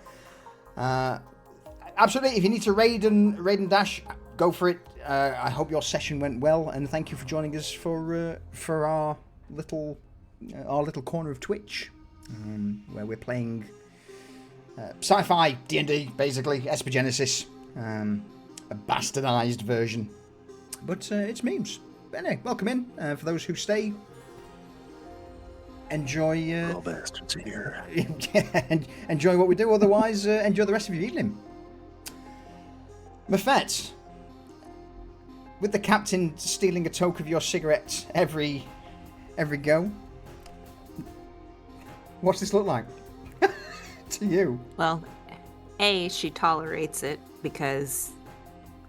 Absolutely, if you need to raid and dash, go for it. I hope your session went well, and thank you for joining us for our little corner of Twitch, where we're playing Sci-Fi D&D, basically Esper Genesis, a bastardized version, but it's memes. But anyway, welcome in. For those who stay, enjoy. All bastards here. Enjoy what we do. Otherwise, enjoy the rest of your evening. Muffet, with the captain stealing a toke of your cigarette every go, what's this look like to you? Well, A, she tolerates it because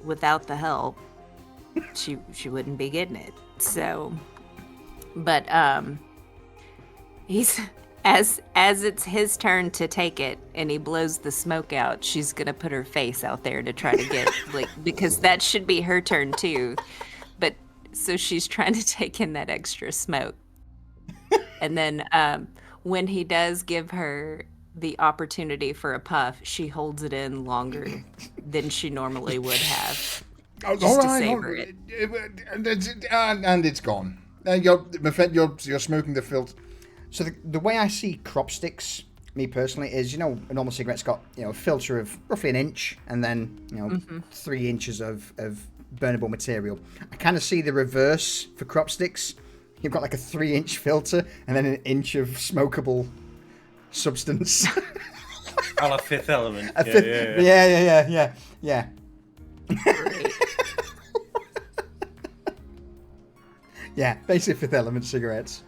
without the help, she wouldn't be getting it. So, but he's as it's his turn to take it and he blows the smoke out, she's gonna put her face out there to try to get because that should be her turn too. But so she's trying to take in that extra smoke. And then when he does give her the opportunity for a puff, she holds it in longer than she normally would have. Oh, Just all to right, savor it. And it's gone. You're smoking the filth. So the way I see crop sticks, me personally, is, you know, a normal cigarette's got, you know, a filter of roughly an inch and then, you know, 3 inches of burnable material. I kind of see the reverse for crop sticks. You've got like a 3-inch filter and then an inch of smokable substance. A la Fifth Element. Yeah. Yeah, basically Fifth Element cigarettes.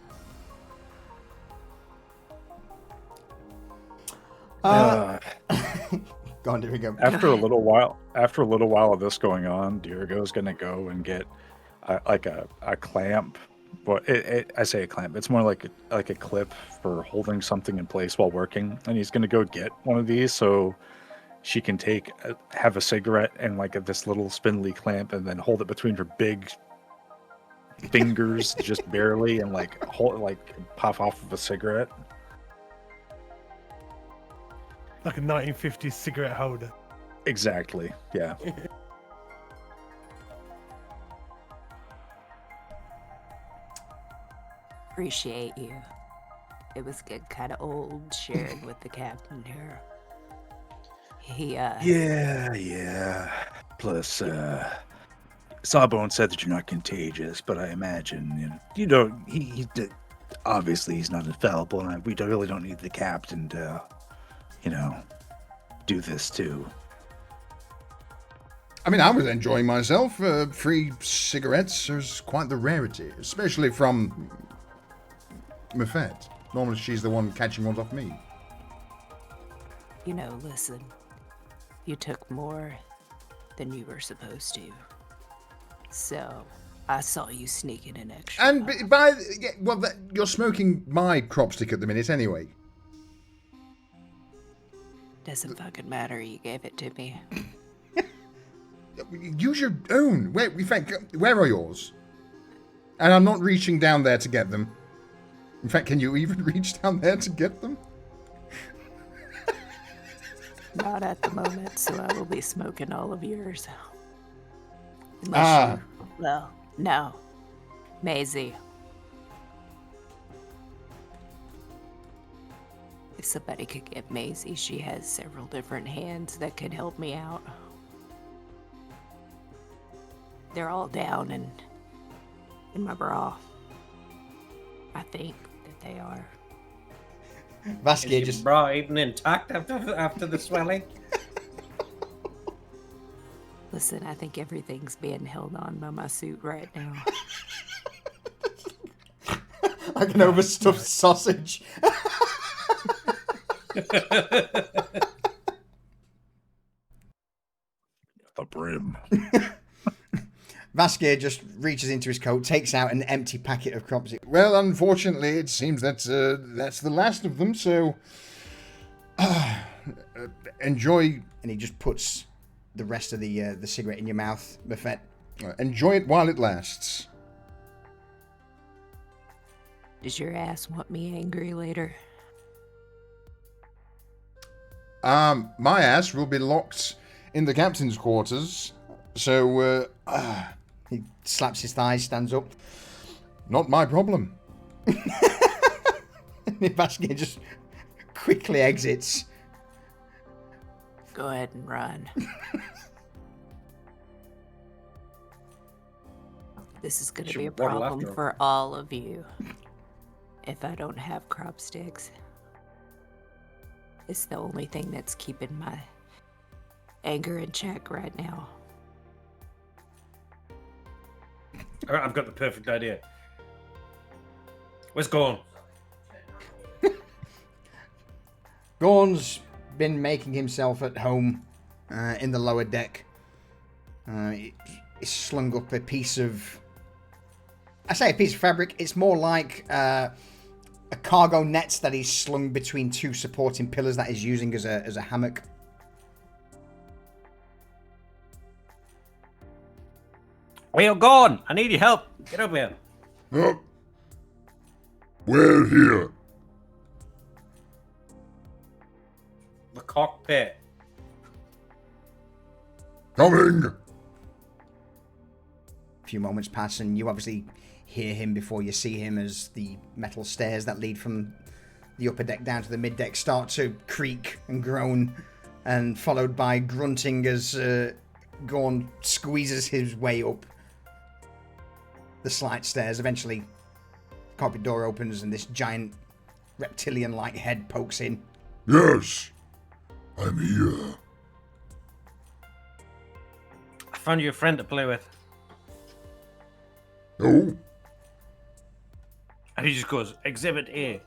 Go on, here we go. After a little while of this going on, Dirigo's gonna go and get a clamp. Well, I say a clamp. It's more like a clip for holding something in place while working, and he's gonna go get one of these so she can have a cigarette and like this little spindly clamp, and then hold it between her big fingers, just barely, and puff off of a cigarette. Like a 1950s cigarette holder. Exactly. Yeah. Appreciate you. it was getting kind of old sharing with the captain here. He, Yeah. Plus, Sawbone said that you're not contagious, but I imagine obviously he's not infallible, and we really don't need the captain to, do this too. I mean, I was enjoying myself. Free cigarettes is quite the rarity, especially from Mafette. Normally she's the one catching ones off me. Listen, you took more than you were supposed to. So, I saw you sneaking an extra. And you're smoking my crop stick at the minute anyway. Doesn't fucking matter, you gave it to me. Use your own. Where are yours? And I'm not reaching down there to get them. In fact, can you even reach down there to get them? Not at the moment, so I will be smoking all of yours. Well, no. Maisie. If somebody could get Maisie, she has several different hands that could help me out. They're all down in my bra. I think that they are. Vasquez Is your bra even intact after the swelling? Listen, I think everything's being held on by my suit right now. like an overstuffed sausage. The brim. Vasquez just reaches into his coat, takes out an empty packet of crops. Well, unfortunately, it seems that that's the last of them, so enjoy. And he just puts the rest of the cigarette in your mouth, Buffett. Enjoy it while it lasts. Does your ass want me angry later? My ass will be locked in the captain's quarters, so He slaps his thighs, stands up. not my problem. And Vasquez just quickly exits. Go ahead and run. This is going to be a waddle problem after him. for all of you if I don't have crop sticks. It's the only thing that's keeping my anger in check right now. All right, I've got the perfect idea. Where's Gorn? Gorn's been making himself at home in the lower deck. He's slung up a piece of... I say a piece of fabric. It's more like a cargo net that he's slung between two supporting pillars that he's using as a hammock. Where you gone? I need your help. Get over here. Oh. We're here. The cockpit. Coming. A few moments pass and you obviously hear him before you see him as the metal stairs that lead from the upper deck down to the mid deck start to creak and groan, and followed by grunting as Gorn squeezes his way up the slight stairs. Eventually, the cockpit door opens and this giant reptilian-like head pokes in. Yes, I'm here. I found you a friend to play with. Oh, And he just goes, Exhibit A.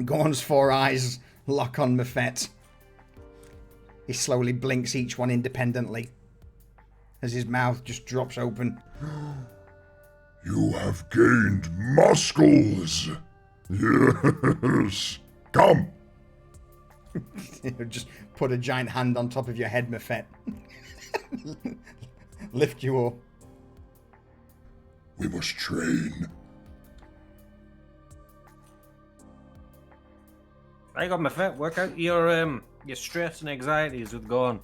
Gorn's four eyes lock on Mafette. He slowly blinks each one independently as his mouth just drops open. you have gained muscles. Yes. Come. Just put a giant hand on top of your head, Mafette. Lift you up. We must train. I got my fit. Work out your stress and anxieties with Gorn.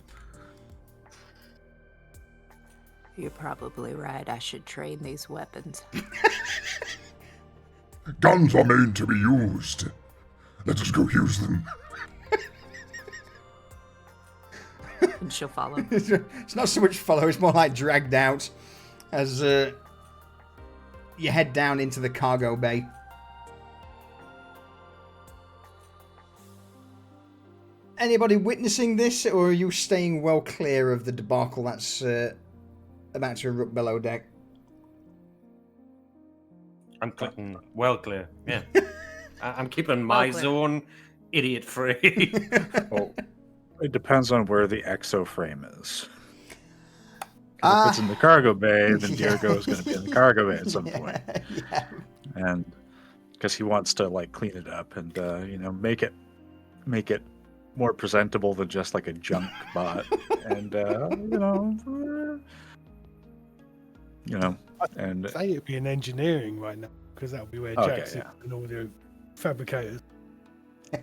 You're probably right. I should train these weapons. Guns are made to be used. Let us go use them. And she'll follow. It's not so much follow, it's more like dragged out as you head down into the cargo bay. Anybody witnessing this, or are you staying well clear of the debacle that's about to erupt below deck? I'm clicking well clear. Yeah. I'm keeping my clear. zone idiot free. Well, it depends on where the exo frame is. 'Cause if it's in the cargo bay, then Diergo is going to be in the cargo bay at some point. Yeah. And because he wants to like clean it up and make it more presentable than just like a junk bot. And and I'd say it'd be in engineering right now, because that would be where Okay, Jackson yeah. and all the fabricators.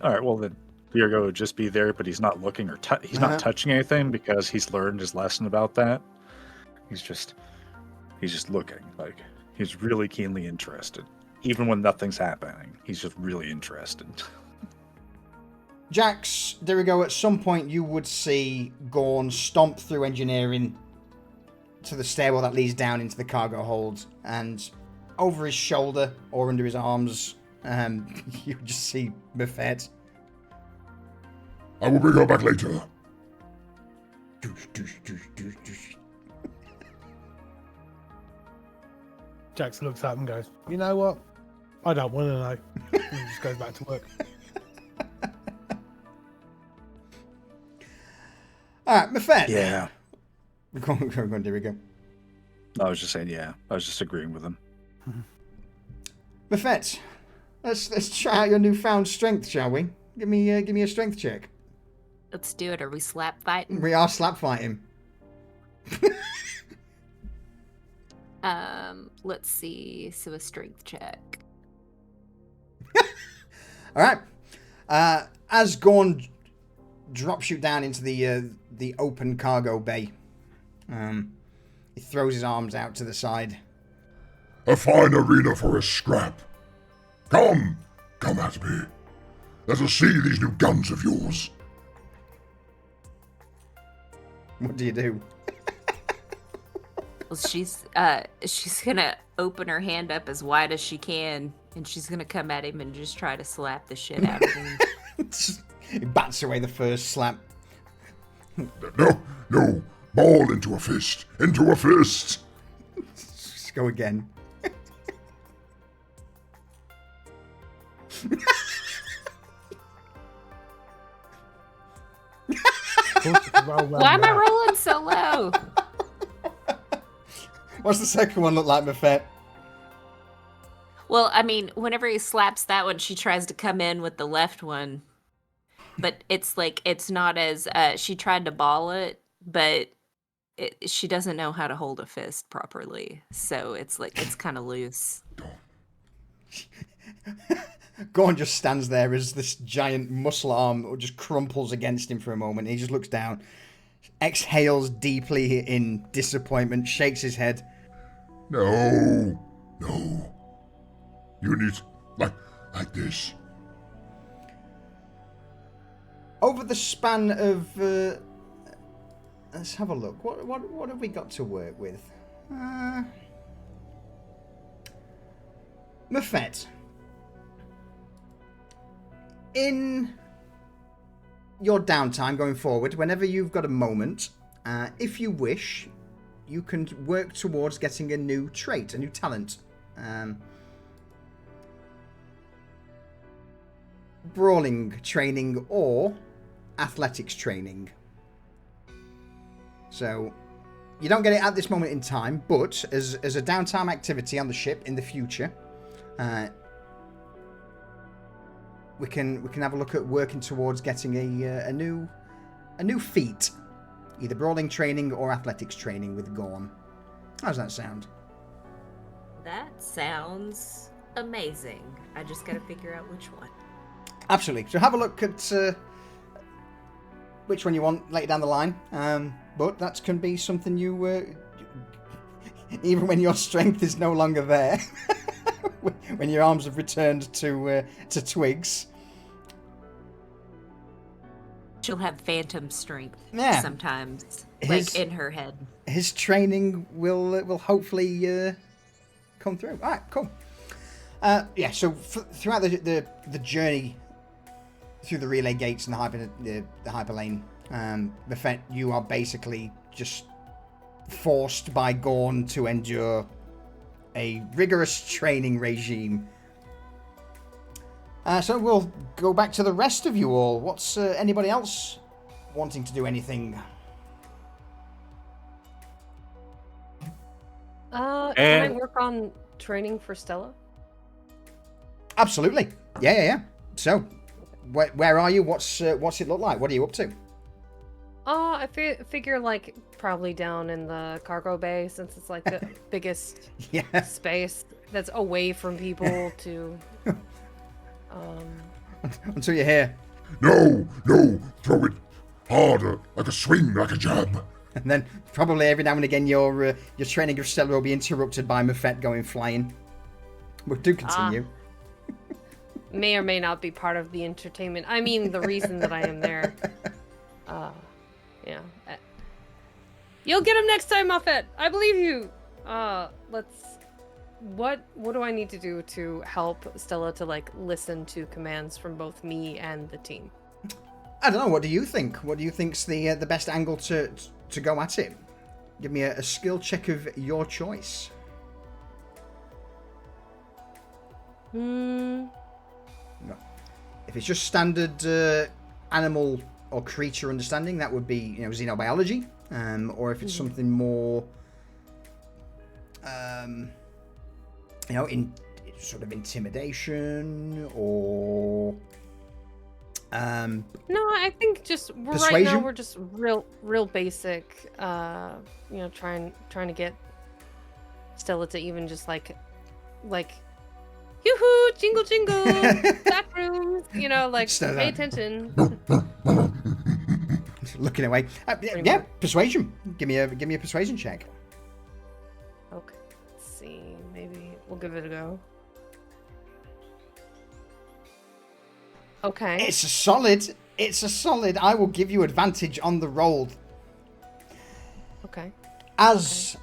all right, well then Diergo would just be there, but he's not looking or he's not touching anything because he's learned his lesson about that. He's just looking, like he's really keenly interested, even when nothing's happening. He's just really interested. Jax, there we go. At some point, you would see Gorn stomp through engineering to the stairwell that leads down into the cargo hold, and over his shoulder or under his arms, you just see Buffet. I will bring her back later. Jackson looks up and goes, "You know what? I don't want to know." And he just goes back to work. Alright, Buffet. Yeah. Go on, there we go. I was just saying, yeah. I was just agreeing with him. Buffet, let's try out your newfound strength, shall we? Give me a strength check. Let's do it. Are we slap fighting? We are slap fighting. Let's see. So a strength check. All right. As Gorn drops you down into the open cargo bay, he throws his arms out to the side. A fine arena for a scrap. Come at me. Let us see these new guns of yours. What do you do? Well, she's gonna open her hand up as wide as she can, and she's gonna come at him and just try to slap the shit out of him. He bats away the first slap. No. Ball into a fist. Into a fist. Just go again. Why am I rolling so low? What's the second one look like, Buffet? Well, I mean, whenever he slaps that one, she tries to come in with the left one. But it's like, it's not as, she tried to ball it, but she doesn't know how to hold a fist properly. So it's like, it's kind of loose. Gorn just stands there as this giant muscle arm just crumples against him for a moment. He just looks down, exhales deeply in disappointment, shakes his head. No. You need like this. Over the span of, let's have a look. What have we got to work with? Mafet. In your downtime going forward, whenever you've got a moment, if you wish, you can work towards getting a new trait, a new talent. Brawling training or athletics training. So, you don't get it at this moment in time, but as a downtime activity on the ship in the future, we can have a look at working towards getting a new feat, either brawling training or athletics training with Gorn. How does that sound? That sounds amazing. I just gotta figure out which one. Absolutely. So have a look at which one you want later down the line. But that can be something you, even when your strength is no longer there, when your arms have returned to twigs. She'll have phantom strength Yeah. sometimes, His- like in her head. His training will hopefully come through. All right, cool. Yeah. So throughout the journey through the relay gates and the hyperlane, Mefet, you are basically just forced by Gorn to endure a rigorous training regime. So we'll go back to the rest of you all. What's anybody else wanting to do anything? Can I work on training for Stella? Absolutely. Yeah. So, where are you? What's it look like? What are you up to? I figure like probably down in the cargo bay, since it's like the biggest Yeah. space that's away from people to. Until you're here. No, throw it harder, like a swing, like a jab. And then probably every now and again your training of Stella will be interrupted by Mefet going flying. But do continue. May or may not be part of the entertainment. I mean, the reason that I am there. Yeah. You'll get him next time, Muffet. I believe you. What do I need to do to help Stella to like listen to commands from both me and the team? I don't know. What do you think? What do you think's the best angle to go at it? Give me a skill check of your choice. No. If it's just standard animal or creature understanding, that would be xenobiology. Or if it's something more, in sort of intimidation or. No, I think just right Persuasion? now we're just real basic. Trying to get Stella to even just like, yoo-hoo, jingle jingle, back rooms. Stella. Pay attention. Looking away. Yeah, persuasion. Give me a persuasion check. Okay, let's see. Maybe we'll give it a go. Okay. It's a solid. I will give you advantage on the roll. Okay. As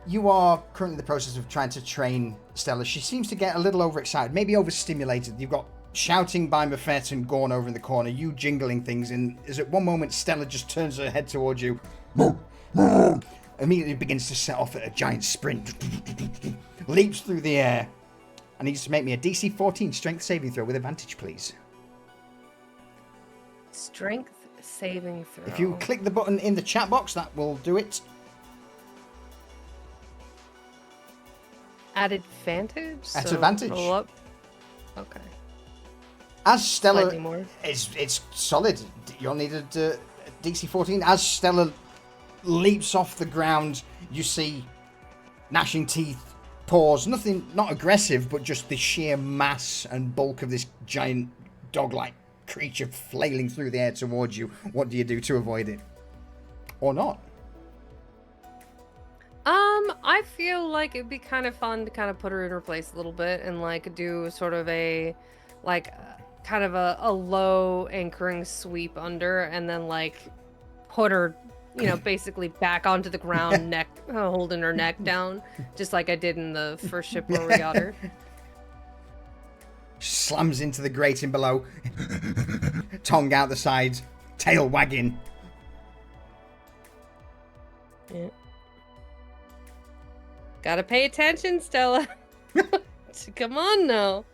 you are currently in the process of trying to train Stella, she seems to get a little overexcited, maybe overstimulated. You've got shouting by Mefet and Gorn over in the corner, you jingling things, and is at one moment Stella just turns her head towards you. Immediately begins to set off at a giant sprint. Leaps through the air. I need you to make me a DC 14 strength saving throw with advantage, please. Strength saving throw. If you click the button in the chat box, that will do it. At advantage? At advantage. Roll up. Okay. As Stella, Slightly more. it's solid. You'll need a DC 14. As Stella leaps off the ground, you see gnashing teeth, paws, nothing, not aggressive, but just the sheer mass and bulk of this giant dog-like creature flailing through the air towards you. What do you do to avoid it? Or not? I feel like it'd be kind of fun to kind of put her in her place a little bit and like do sort of a kind of a low anchoring sweep under and then like put her basically back onto the ground, neck holding her neck down, just like I did in the first ship where we got her. Slams into the grating below, tongue out the sides, tail wagging. Yeah. Gotta pay attention, Stella. Come on now.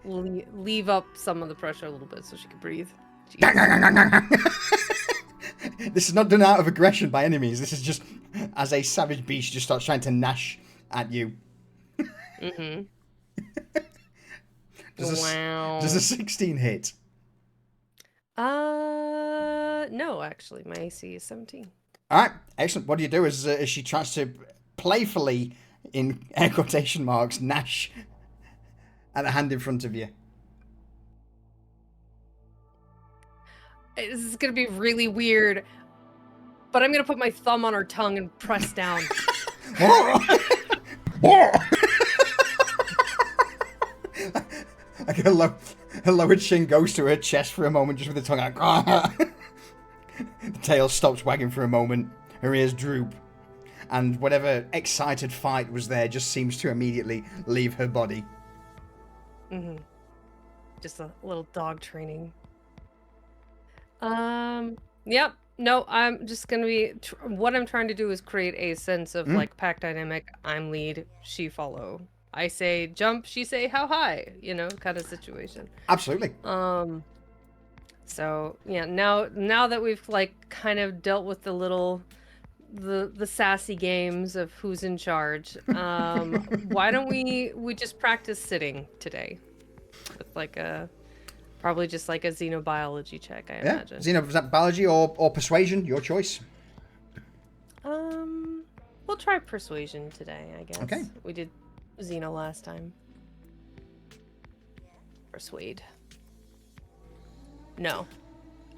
Leave up some of the pressure a little bit so she can breathe. This is not done out of aggression by any means. This is just as a savage beast just starts trying to gnash at you. Mm-hmm. Does a 16 hit? No, actually, my AC is 17. All right, excellent. What do you do as she tries to playfully, in air quotation marks, gnash at the hand in front of you? This is gonna be really weird. but I'm gonna put my thumb on her tongue and press down. Like her lowered chin goes to her chest for a moment, just with the tongue out. The tail stops wagging for a moment. Her ears droop, and whatever excited fight was there just seems to immediately leave her body. Mm-hmm. Just a little dog training. Yep. No, I'm just gonna be. What I'm trying to do is create a sense of like pack dynamic. I'm lead, she follow. I say jump, she say how high. You know, kind of situation. Absolutely. So yeah, now that we've like kind of dealt with the sassy games of who's in charge, why don't we just practice sitting today with like probably just like a xenobiology check, I imagine. Xenobiology or persuasion, your choice. We'll try persuasion today, I guess. Okay. We did Xeno last time. Persuade. No.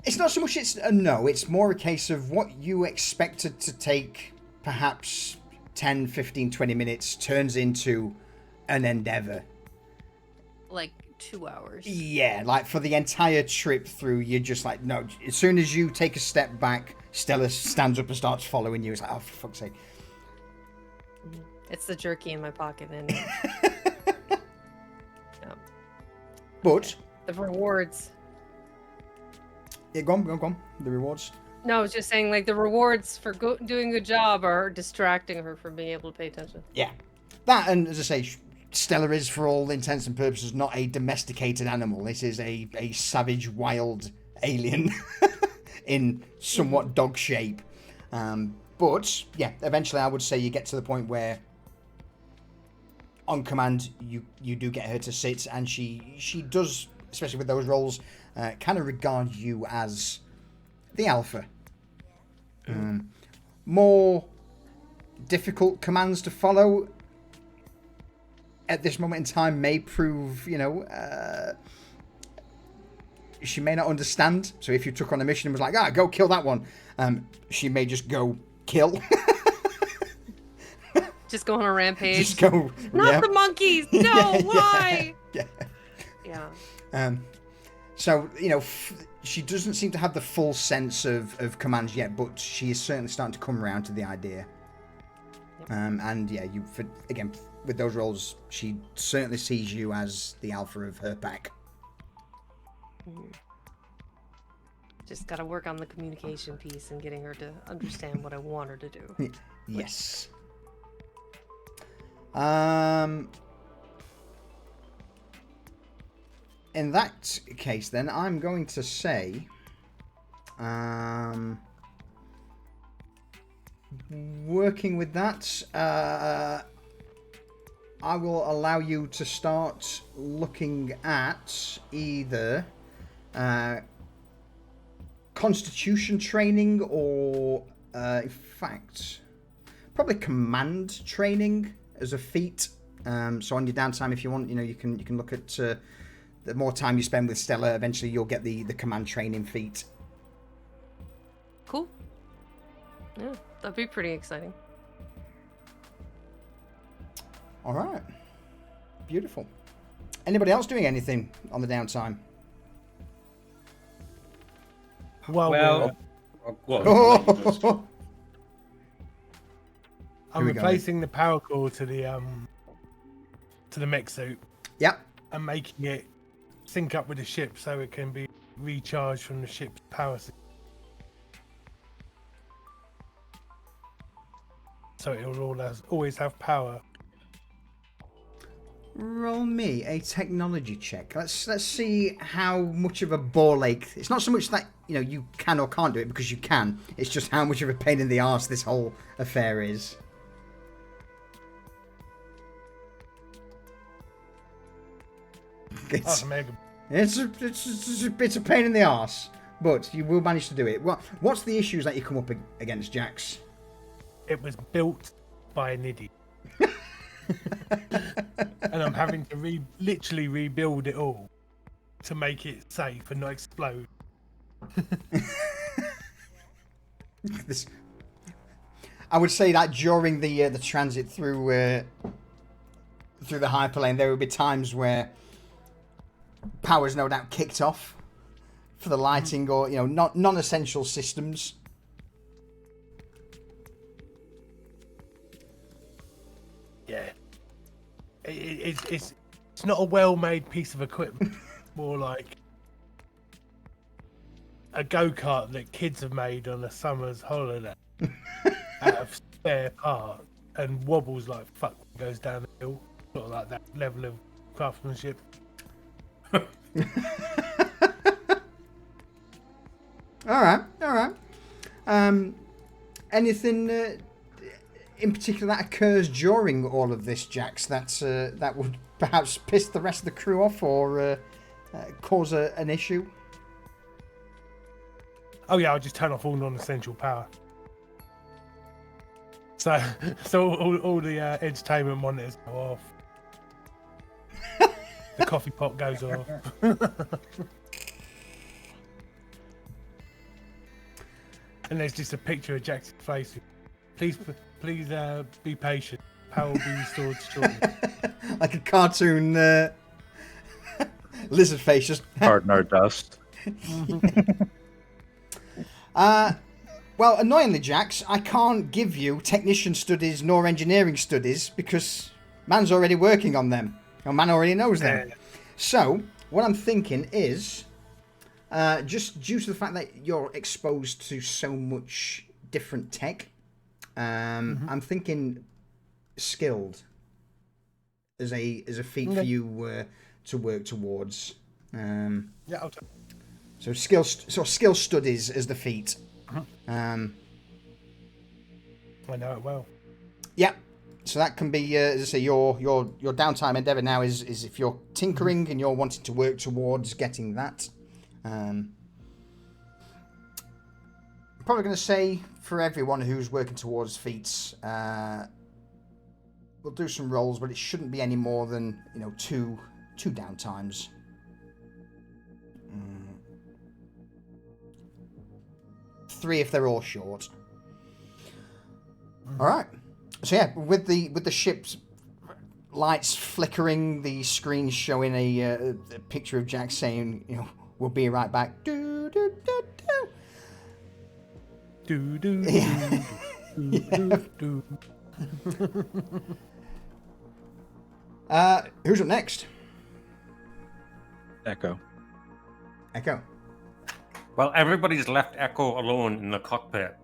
It's not so much it's a no, it's more a case of what you expected to take perhaps 10, 15, 20 minutes turns into an endeavor. Like 2 hours. Yeah, like for the entire trip through, you're just like, no. As soon as you take a step back, Stella stands up and starts following you. It's like, oh, for fuck's sake. It's the jerky in my pocket, and But the rewards. Yeah, go on. The rewards. No, I was just saying, like, the rewards for doing a good job are distracting her from being able to pay attention. Yeah. That, and as I say, Stella is, for all intents and purposes, not a domesticated animal. This is a savage, wild alien in somewhat dog shape. But, yeah, eventually I would say you get to the point where, on command, you do get her to sit, and she does, especially with those roles, kind of regard you as the alpha. More difficult commands to follow at this moment in time may prove, she may not understand. So if you took on a mission and was like, go kill that one, she may just go kill. Just go on a rampage. Just go. Not the monkeys. No, why? Yeah. So, she doesn't seem to have the full sense of commands yet, but she is certainly starting to come around to the idea. And yeah, again, with those roles, she certainly sees you as the alpha of her pack. Just got to work on the communication piece and getting her to understand what I want her to do. Yes. In that case, then, I'm going to say, working with that, I will allow you to start looking at either constitution training or, in fact, probably command training as a feat. So on your downtime, if you want, you can look at the more time you spend with Stella, eventually you'll get the command training feat. Cool. Yeah, that'd be pretty exciting. All right. Beautiful. Anybody else doing anything on the downtime? Well, Oh. I'm Here we go, replacing the power core to the mech suit Yep. and making it sync up with the ship so it can be recharged from the ship's power system. So it will always have power. Roll me a technology check. Let's see how much of a ball ache. It's not so much that you can or can't do it, because you can. It's just how much of a pain in the arse this whole affair is. It's a bit of pain in the arse, but you will manage to do it. What's the issues that you come up against, Jax? It was built by an idiot. And I'm having to literally rebuild it all to make it safe and not explode. I would say that during the transit through the hyperlane, there would be times where power's no doubt kicked off for the lighting or not non-essential systems. Yeah, it's not a well-made piece of equipment. More like a go-kart that kids have made on a summer's holiday out of spare parts and wobbles like fuck when it goes down the hill. Sort of like that level of craftsmanship. All right. Anything in particular that occurs during all of this, Jax, that would perhaps piss the rest of the crew off or cause an issue? Oh yeah, I'll just turn off all non-essential power. So all the entertainment monitors go off. The coffee pot goes off. And there's just a picture of Jackson's face. Please be patient. Power will be restored shortly. Like a cartoon lizard face, just Hard no dust. Well, annoyingly, Jax, I can't give you technician studies nor engineering studies because man's already working on them. Or man already knows them. So, what I'm thinking is, just due to the fact that you're exposed to so much different tech, I'm thinking skilled as a feat for you to work towards. Yeah, I'll take. So skill studies is the feat. I know it well. Yeah. So that can be, as I say, your downtime endeavour now is if you're tinkering and you're wanting to work towards getting that. I'm probably going to say for everyone who's working towards feats, we'll do some rolls, but it shouldn't be any more than two downtimes. 3 if they're all short. All right. So yeah, with the ship's lights flickering, the screen showing a picture of Jack saying, "We'll be right back." Do do do do. Do do Yeah. do. Who's up next? Echo. Echo. Well, everybody's left Echo alone in the cockpit.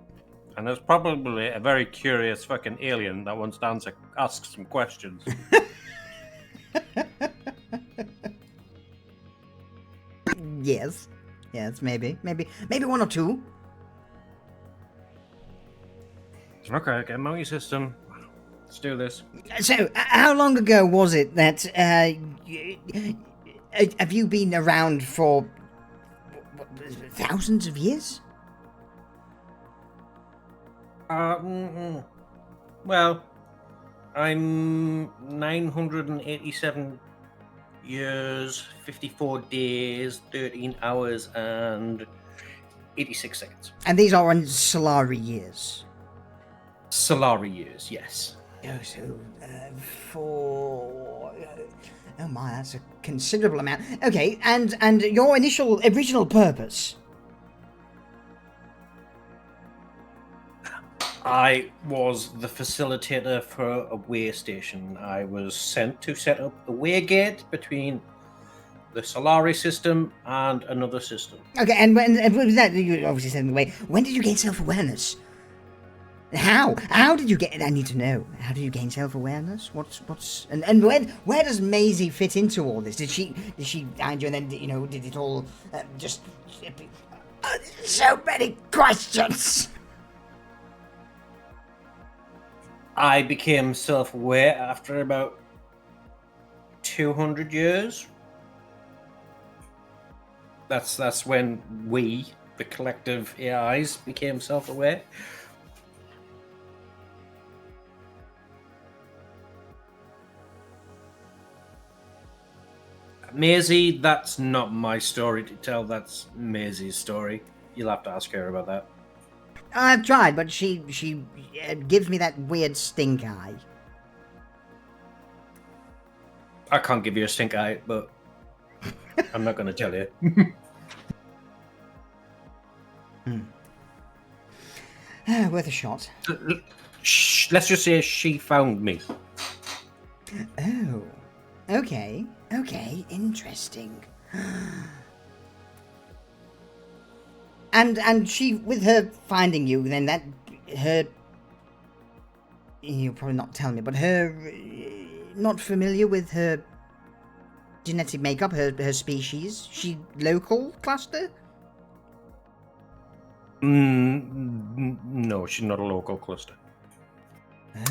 And there's probably a very curious fucking alien that wants to ask some questions. Yes, maybe 1 or 2. Okay, get my system. Let's do this. So, how long ago was it that have you been around for thousands of years? Well, I'm 987 years, 54 days, 13 hours, and 86 seconds. And these are on Solari years. Solari years, yes. Oh, so for oh my, that's a considerable amount. Okay, and your original purpose. I was the facilitator for a way station. I was sent to set up a way gate between the Solari system and another system. Okay, and when was that? You obviously said in the way. When did you gain self-awareness? How did you get? I need to know. How did you gain self-awareness? What's and where does Maisie fit into all this? Did she find you and then did it all just so many questions? I became self-aware after about 200 years. That's when we, the collective AIs, became self-aware. Maisie, that's not my story to tell. That's Maisie's story. You'll have to ask her about that. I've tried, but she gives me that weird stink eye. I can't give you a stink eye, but I'm not going to tell you. Worth a shot. Shh, let's just say she found me. Oh, okay, interesting. And she, with her finding you, then that her, you'll probably not tell me, but her not familiar with her genetic makeup, her species. She local cluster? No, she's not a local cluster.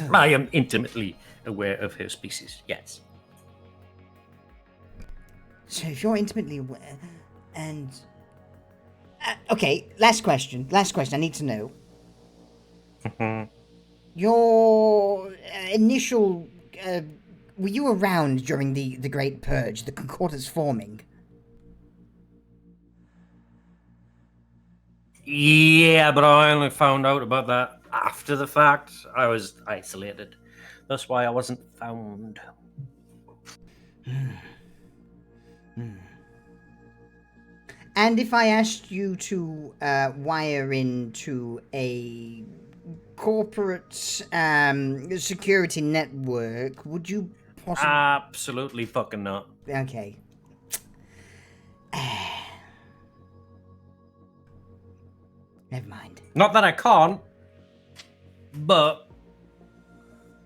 Oh. I am intimately aware of her species, yes. So if you're intimately aware, and okay, last question. I need to know your initial. Were you around during the Great Purge, the Concordance forming? Yeah, but I only found out about that after the fact. I was isolated. That's why I wasn't found. And if I asked you to wire into a corporate security network, would you possibly... Absolutely fucking not. Okay. Never mind. Not that I can't, but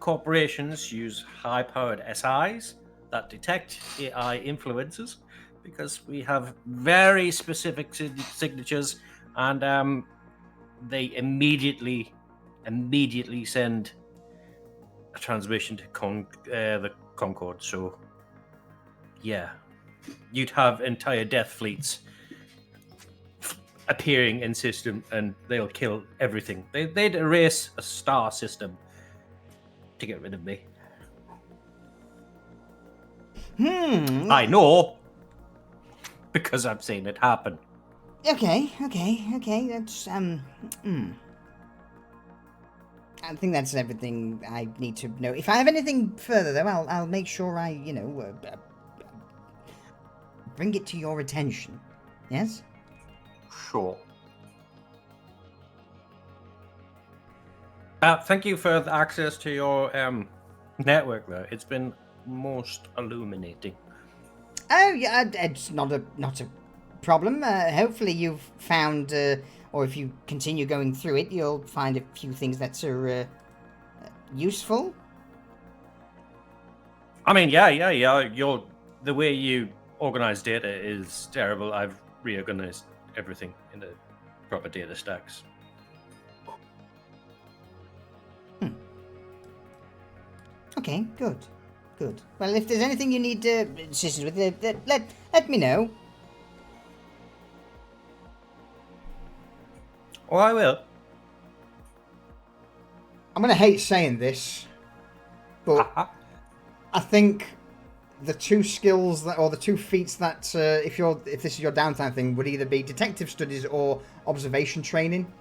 corporations use high-powered SIs that detect AI influences because we have very specific signatures, and they immediately send a transmission to the Concord. So, yeah, you'd have entire death fleets appearing in system, and they'll kill everything. They'd erase a star system to get rid of me. I know, because I've seen it happen. Okay. That's I think that's everything I need to know. If I have anything further, though, I'll make sure I, bring it to your attention. Yes? Sure. Thank you for the access to your network, though. It's been most illuminating. Oh, yeah, it's not a problem. Hopefully you've found, or if you continue going through it, you'll find a few things that are useful. I mean, yeah. The way you organize data is terrible. I've reorganized everything into proper data stacks. Okay, good. Well, if there's anything you need assistance with, let me know. Oh, I will. I'm gonna hate saying this, but I think the two skills or the two feats that if this is your downtime thing would either be detective studies or observation training.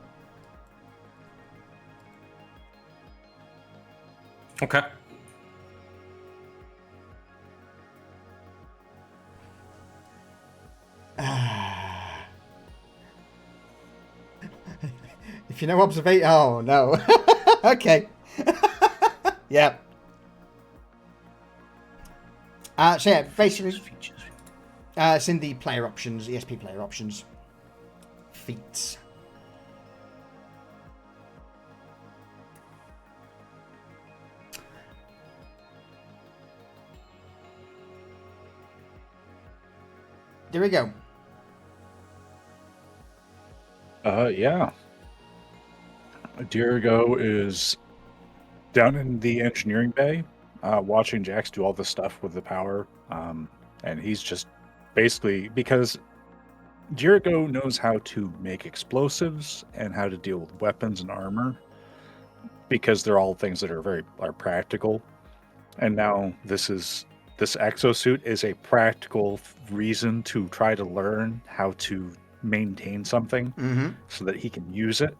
Okay. If you know observation, oh no. Okay. Yeah. So yeah, basically, it's in the player options, ESP player options. Feats. There we go. Yeah. Dirigo is down in the engineering bay, watching Jax do all this stuff with the power. And he's just basically, because Dirigo knows how to make explosives and how to deal with weapons and armor, because they're all things that are practical. And now this exosuit is a practical reason to try to learn how to maintain something so that he can use it.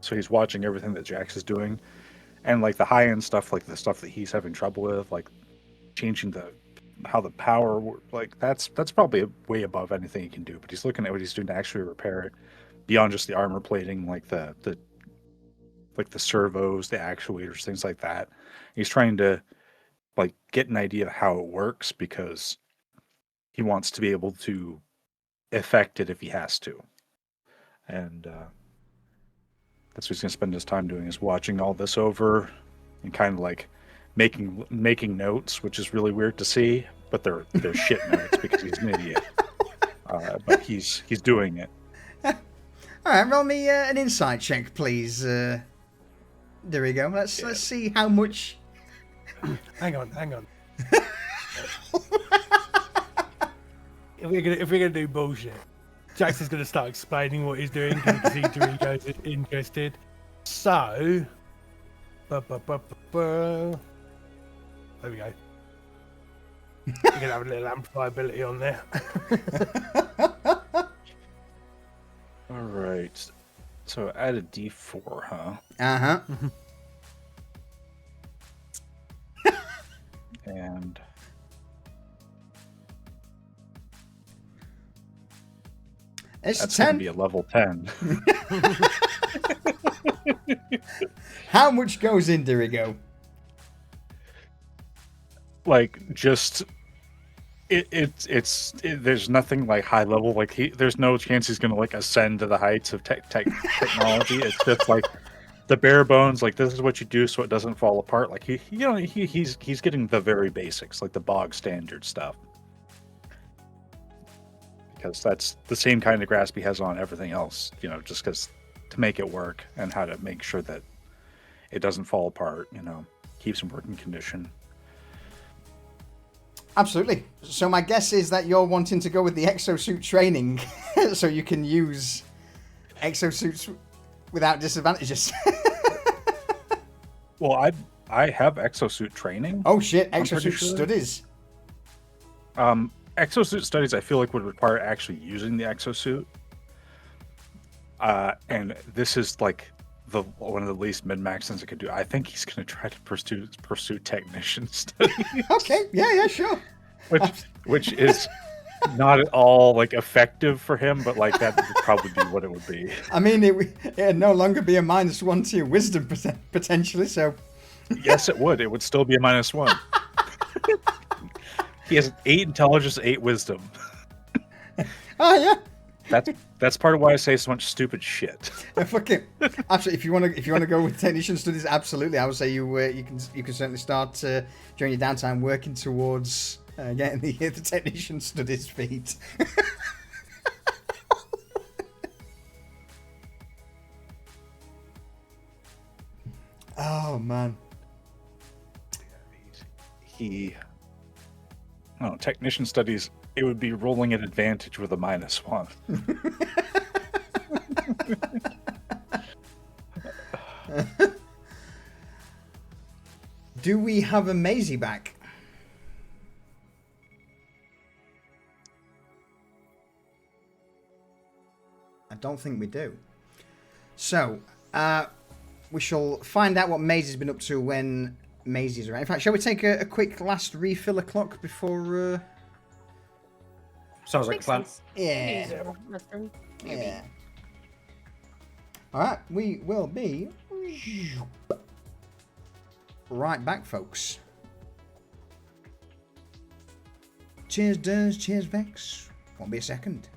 So he's watching everything that Jax is doing, and like the high end stuff, like the stuff that he's having trouble with, like changing how the power like that's probably way above anything he can do. But he's looking at what he's doing to actually repair it beyond just the armor plating, like the servos, the actuators, things like that. He's trying to like get an idea of how it works because he wants to be able to affect it if he has to. And that's what he's going to spend his time doing, is watching all this over and kind of like making notes, which is really weird to see, but they're shit notes because he's an idiot. But he's doing it. All right, roll me an insight check, please. There we go. Let's see how much. Hang on. If we're gonna do bullshit, Jackson's gonna start explaining what he's doing because he's really interested. So, there we go. We're gonna have a little amplifiability on there. All right. So add a D4, huh? Uh-huh. And It's that's 10. going to be a level 10. How much goes in Dirigo? Like, just there's nothing like high level. Like there's no chance he's going to like ascend to the heights of technology. It's just like the bare bones. Like, this is what you do so it doesn't fall apart. Like he's getting the very basics, like the bog standard stuff. Because that's the same kind of grasp he has on everything else, just because to make it work and how to make sure that it doesn't fall apart, keeps in working condition. Absolutely. So my guess is that you're wanting to go with the exosuit training so you can use exosuits without disadvantages. Well, I have exosuit training. Oh shit, exosuit studies. Exosuit studies I feel like would require actually using the exosuit. And this is like one of the least min-max things I could do. I think he's going to try to pursue technician studies. Okay, yeah, sure. Which is not at all like effective for him, but like that would probably be what it would be. I mean, it'd no longer be a -1 to your wisdom potentially, so... Yes, it would. It would still be a -1. He has 8 intelligence, 8 wisdom. Oh, yeah. That's part of why I say so much stupid shit. Fuck it. Absolutely. If you want to go with technician studies, absolutely. I would say you can certainly start during your downtime working towards getting the technician studies feat. Oh man. Technician studies, it would be rolling at advantage with a -1. Do we have a Maisie back? I don't think we do. So, we shall find out what Maisie's been up to when Maisie's around. In fact, shall we take a quick last refill of clock before... Sounds like a plan. Yeah. Yeah. Alright, we will be right back, folks. Cheers, Durs. Cheers, Vex. Won't be a second.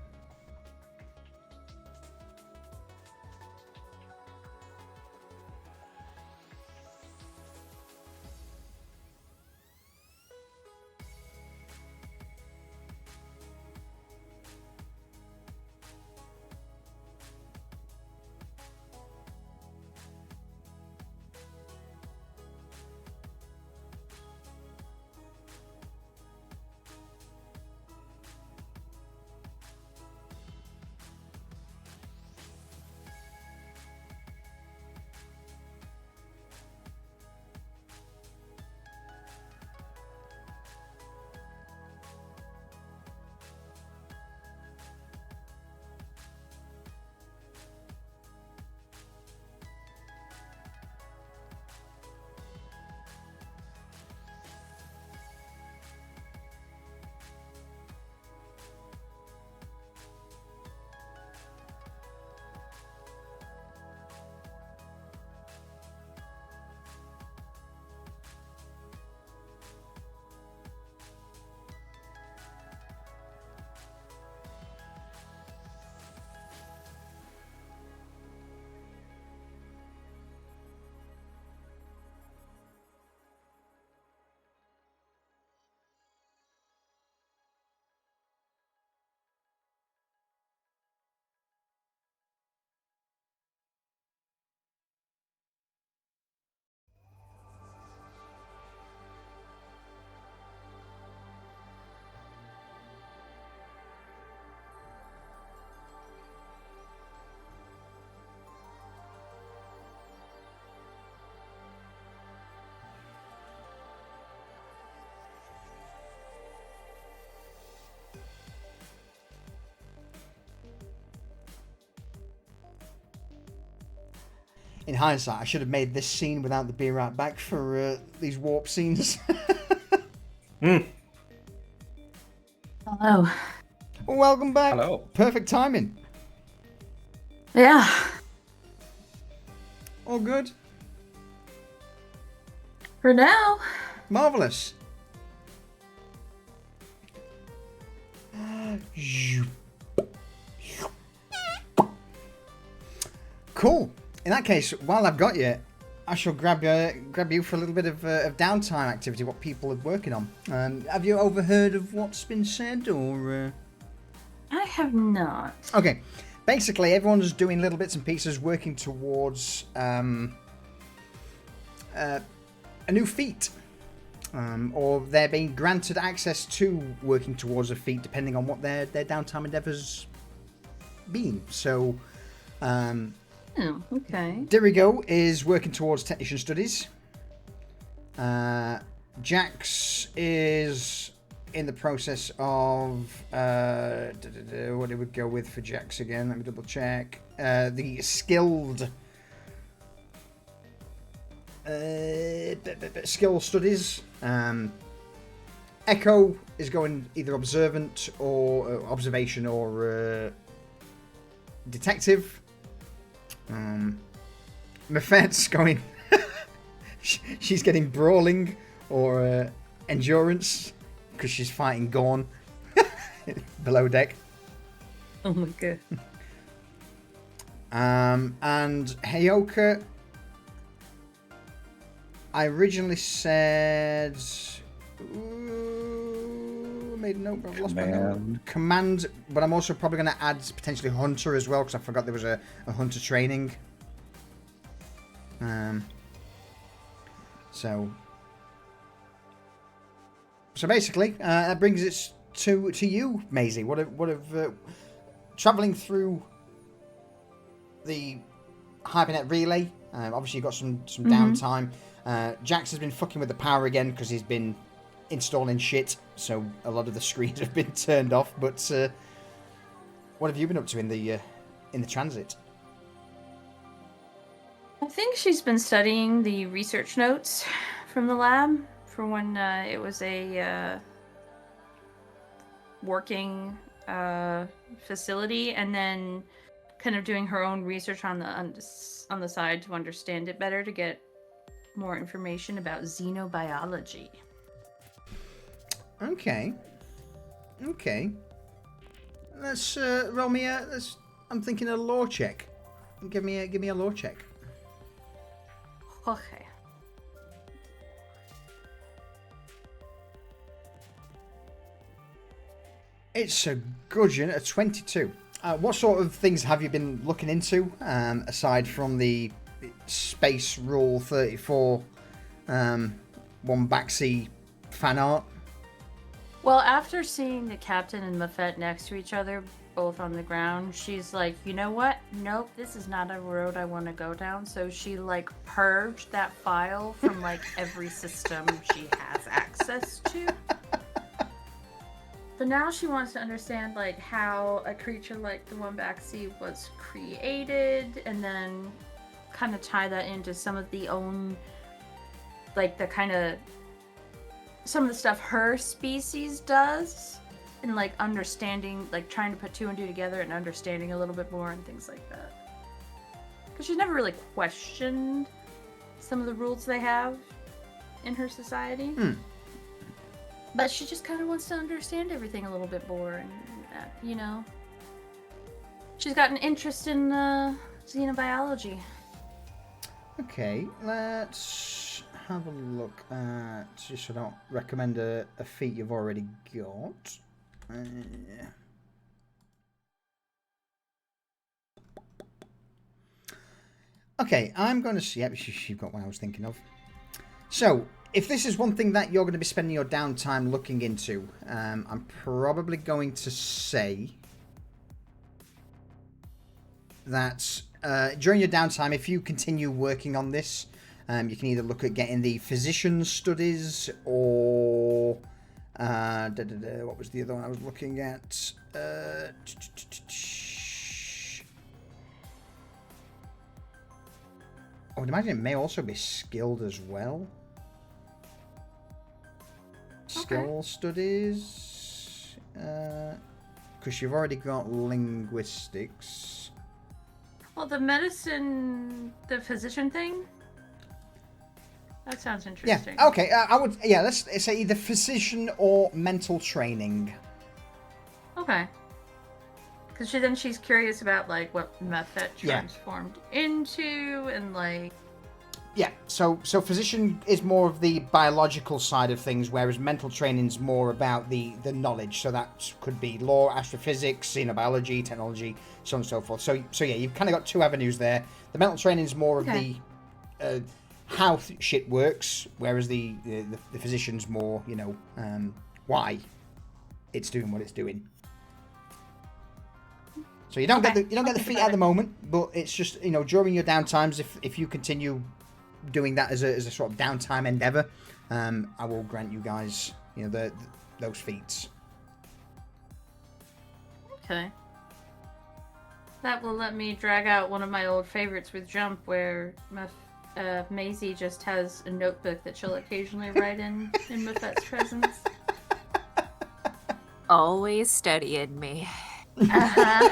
in hindsight, I should have made this scene without the be right back for these warp scenes. Hello. Welcome back. Hello. Perfect timing. Yeah. All good. For now. Marvelous. Cool. In that case, while I've got you, I shall grab you for a little bit of downtime activity. What people are working on. Have you overheard of what's been said, or? I have not. Okay. Basically, everyone's doing little bits and pieces, working towards a new feat. Or they're being granted access to working towards a feat, depending on what their downtime endeavours been. So, Oh, okay. Dirigo is working towards technician studies. Jax is in the process of what did we go with for Jax again? Let me double check. The skilled skill studies. Echo is going either observant or observation or detective. Mafette's going. She's getting brawling or endurance because she's fighting Gorn below deck. Oh my god. And Heyoka, I originally said. Ooh, made a note, but I've lost my note. Command, but I'm also probably going to add potentially Hunter as well because I forgot there was a Hunter training. So basically, that brings it to you, Maisie. What have traveling through the Hypernet relay? Obviously, you've got some downtime. Jax has been fucking with the power again because he's been installing shit, so a lot of the screens have been turned off. But what have you been up to in the transit? I think she's been studying the research notes from the lab for when it was a working facility, and then kind of doing her own research on the side to understand it better, to get more information about xenobiology. Okay. Let's roll me a. I'm thinking a law check. Give me a law check. Okay. It's a gudgeon, a 22. What sort of things have you been looking into, aside from the Space Rule 34 one backseat fan art? Well, after seeing the captain and Mafette next to each other, both on the ground, she's like, you know what? Nope, this is not a road I want to go down. So she purged that file from every system she has access to. So now she wants to understand how a creature like the one backseat was created, and then kind of tie that into some of the own, some of the stuff her species does, and understanding, trying to put two and two together and understanding a little bit more and things like that. Because she's never really questioned some of the rules they have in her society. But she just kind of wants to understand everything a little bit more, and she's got an interest in xenobiology. Okay, let's have a look at, just so I don't recommend a feat you've already got. Okay, I'm going to see. Yep, you've got what I was thinking of. So, if this is one thing that you're going to be spending your downtime looking into, I'm probably going to say that during your downtime, if you continue working on this, you can either look at getting the physician studies or what was the other one I was looking at? Let's I would imagine it may also be skilled as well. Skill studies. Because you've already got linguistics. Well, the medicine, the physician thing? That sounds interesting. Yeah, okay. I would, yeah, let's say either physician or mental training. Okay. Because she's curious about, like, what Mephet transformed into, and, like... Yeah, so physician is more of the biological side of things, whereas mental training's more about the knowledge. So that could be law, astrophysics, biology, technology, so on and so forth. So yeah, you've kind of got two avenues there. The mental training's more of the how shit works, whereas the physician's more, why it's doing what it's doing. So you don't get the feat at the moment, but it's just during your downtimes, if you continue doing that as a sort of downtime endeavor, I will grant you guys those feats. Okay. That will let me drag out one of my old favorites with Jump, where Maisie just has a notebook that she'll occasionally write in Mephet's presence. Always studying me. Uh-huh.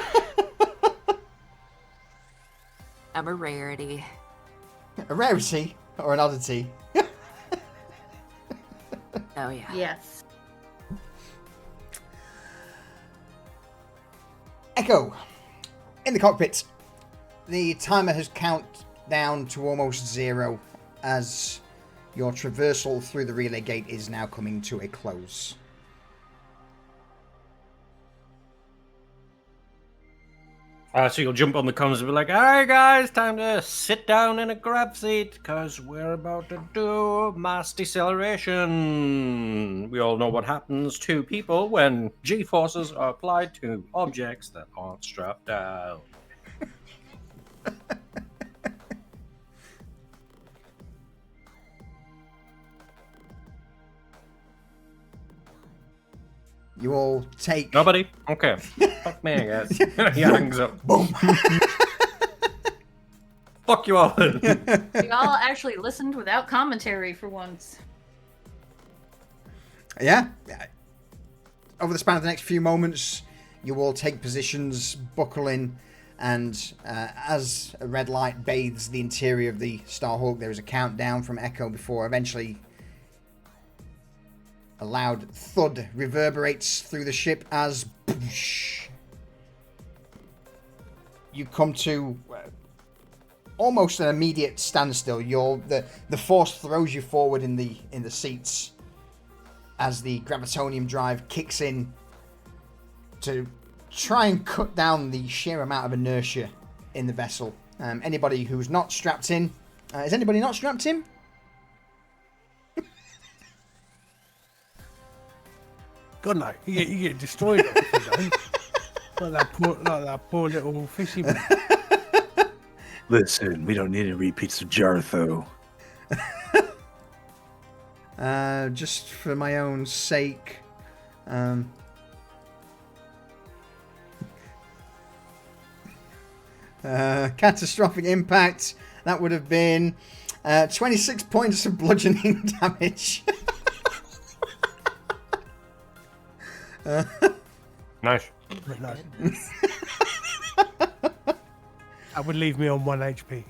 I'm a rarity. A rarity or an oddity? Oh, yeah. Yes. Echo, in the cockpit, the timer has counted down to almost 0 as your traversal through the relay gate is now coming to a close. So you'll jump on the comms and be like, alright guys, time to sit down in a grab seat, because we're about to do mass deceleration. We all know what happens to people when G-forces are applied to objects that aren't strapped down. You all take... Nobody? Okay. Fuck me, I guess. He hangs up. Boom. Fuck you all. We all actually listened without commentary for once. Yeah. Over the span of the next few moments, you all take positions, buckle in, and as a red light bathes the interior of the Starhawk, there is a countdown from Echo before eventually a loud thud reverberates through the ship as you come to almost an immediate standstill. The force throws you forward in the seats as the gravitonium drive kicks in to try and cut down the sheer amount of inertia in the vessel. Anybody who's not strapped in, is anybody not strapped in? God no, you get destroyed. like that poor little fishy man. Listen, we don't need any repeats of Jartho. Just for my own sake, catastrophic impact. That would have been 26 points of bludgeoning damage. Nice. That would leave me on 1 HP.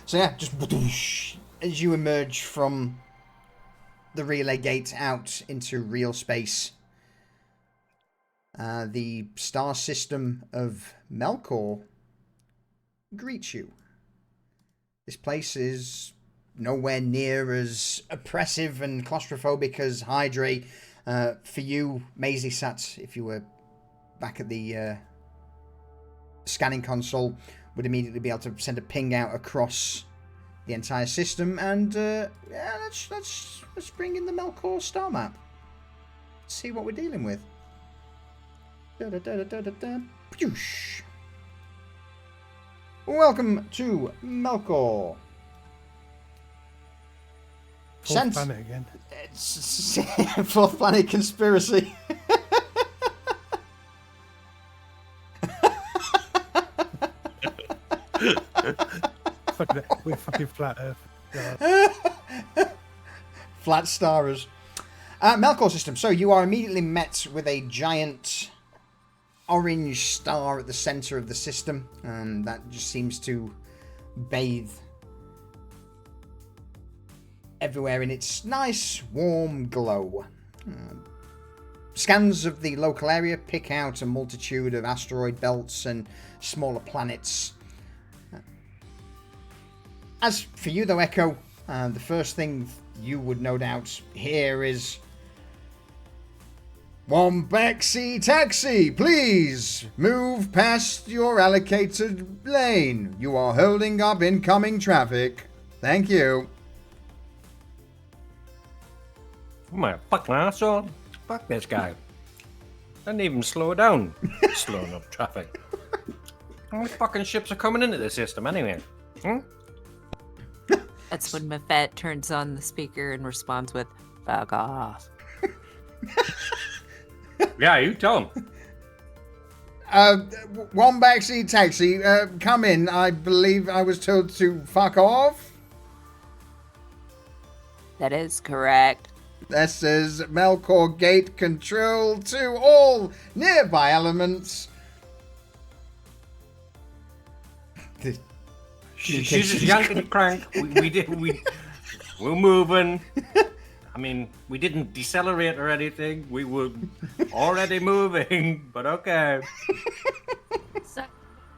So yeah, just as you emerge from the relay gate out into real space, the star system of Melkor greets you. This place is nowhere near as oppressive and claustrophobic as Hydra. For you, Maisie sat, if you were back at the scanning console, would immediately be able to send a ping out across the entire system, and yeah, let's bring in the Melkor star map. See what we're dealing with. Poosh. Welcome to Melkor. Fourth planet again. It's fourth planet conspiracy. We're fucking flat Earth. God. Flat starers. Melkor system. So you are immediately met with a giant orange star at the center of the system, and that just seems to bathe everywhere in its nice, warm glow. Scans of the local area pick out a multitude of asteroid belts and smaller planets. As for you, though, Echo, the first thing you would no doubt hear is, "Wombexy taxi, please move past your allocated lane. You are holding up incoming traffic. Thank you." Oh my fucking asshole. Fuck this guy. Didn't even slow down. Slowing up traffic. How many fucking ships are coming into the system anyway? Hmm? That's when Mafet turns on the speaker and responds with, "Fuck off." Yeah, you tell him. Wombexy taxi, come in. I believe I was told to fuck off. That is correct. This is Melkor Gate control to all nearby elements. She's just yanking the crank. We're moving. I mean, we didn't decelerate or anything. We were already moving, but okay. So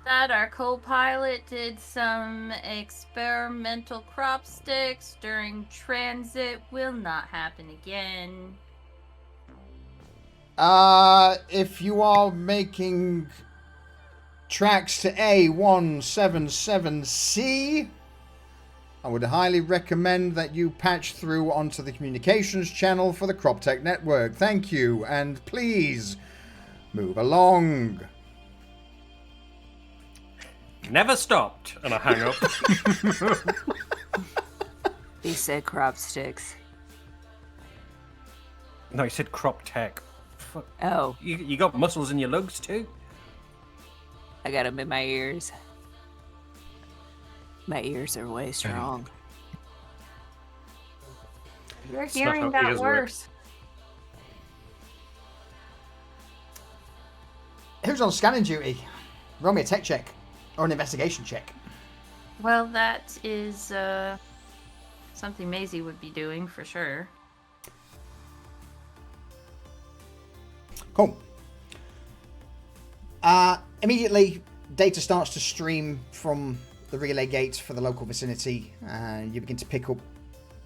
that our co-pilot did some experimental crop sticks during transit will not happen again. If you are making tracks to A177C, I would highly recommend that you patch through onto the communications channel for the CropTech network. Thank you, and please move along. Never stopped, and I hang up. He said crop sticks. No, he said crop tech. Fuck. Oh, You got muscles in your lugs too? I got them in my ears. My ears are way strong. Your It's not hearing how got ears work. worse. Who's on scanning duty? Roll me a tech check or an investigation check. Well, that is something Maisie would be doing for sure. Cool. Immediately, data starts to stream from the relay gates for the local vicinity, and you begin to pick up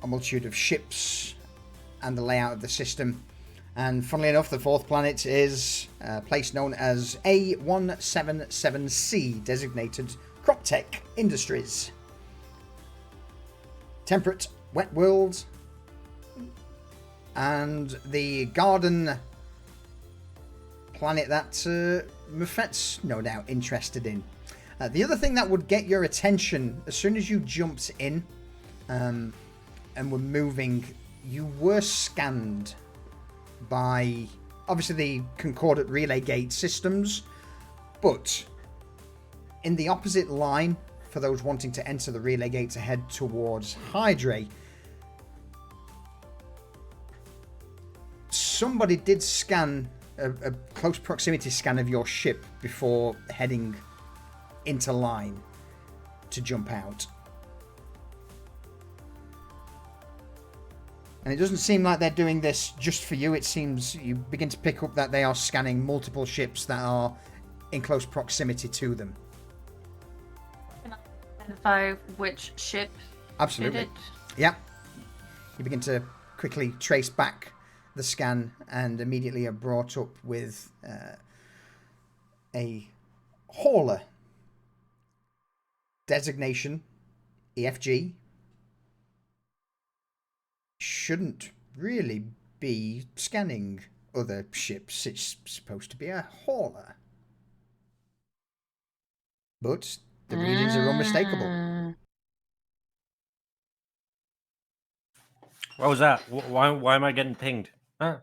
a multitude of ships and the layout of the system. And funnily enough, the fourth planet is a place known as A177C, designated CropTech Industries. Temperate, wet world, and the garden planet that Mufet's no doubt interested in. The other thing that would get your attention as soon as you jumped in and were moving, you were scanned by obviously the Concordant relay gate systems, but in the opposite line for those wanting to enter the relay gate to head towards Hydra, somebody did scan a close proximity scan of your ship before heading into line to jump out. And it doesn't seem like they're doing this just for you. It seems you begin to pick up that they are scanning multiple ships that are in close proximity to them. Can I identify which ship Absolutely. did it? Yeah. You begin to quickly trace back the scan and immediately are brought up with a hauler. Designation EFG. Shouldn't really be scanning other ships. It's supposed to be a hauler. But the readings are unmistakable. What was that? Why am I getting pinged? Huh?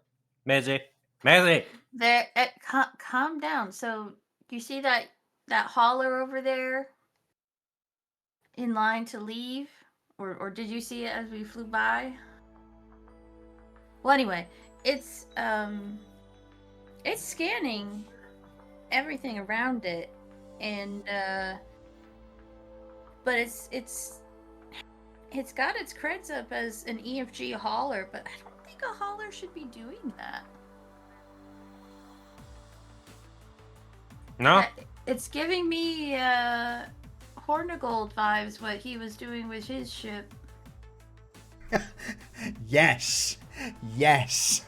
Maisie? Maisie! There, calm down. So you see that hauler over there? in line to leave, or did you see it as we flew by? Well, anyway, it's scanning everything around it, and but it's got its creds up as an EFG hauler, but I don't think a hauler should be doing that. No? It's giving me Hornigold vibes, what he was doing with his ship. Yes. Yes.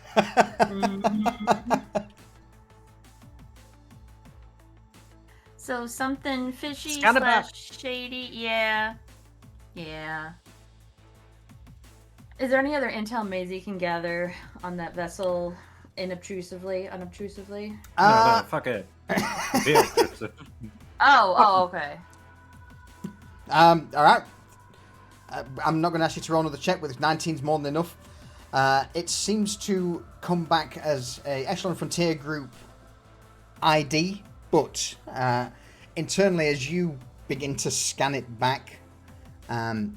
So something fishy Skydawn. / shady. Yeah. Yeah. Is there any other intel Maisie can gather on that vessel unobtrusively? No, fuck it. Oh, okay. All right. I'm not going to ask you to roll another check, with 19's more than enough. It seems to come back as a Echelon Frontier Group ID, but internally, as you begin to scan it back,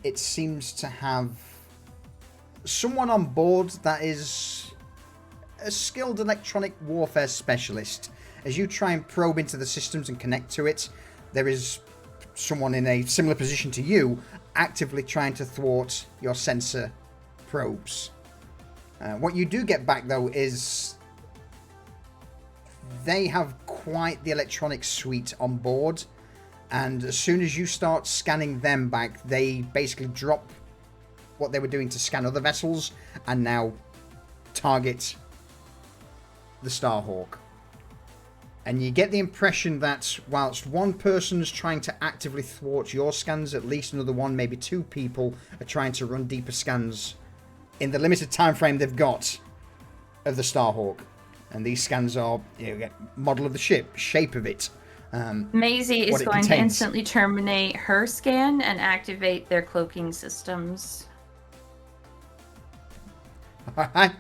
it seems to have someone on board that is a skilled electronic warfare specialist. As you try and probe into the systems and connect to it, there is someone in a similar position to you actively trying to thwart your sensor probes. What you do get back, though, is they have quite the electronic suite on board, and as soon as you start scanning them back, they basically drop what they were doing to scan other vessels and now target the Starhawk. And you get the impression that whilst one person's trying to actively thwart your scans, at least another one, maybe two people, are trying to run deeper scans in the limited time frame they've got of the Starhawk. And these scans are, model of the ship, shape of it. Maisie is going to contains. instantly terminate her scan and activate their cloaking systems. Alright.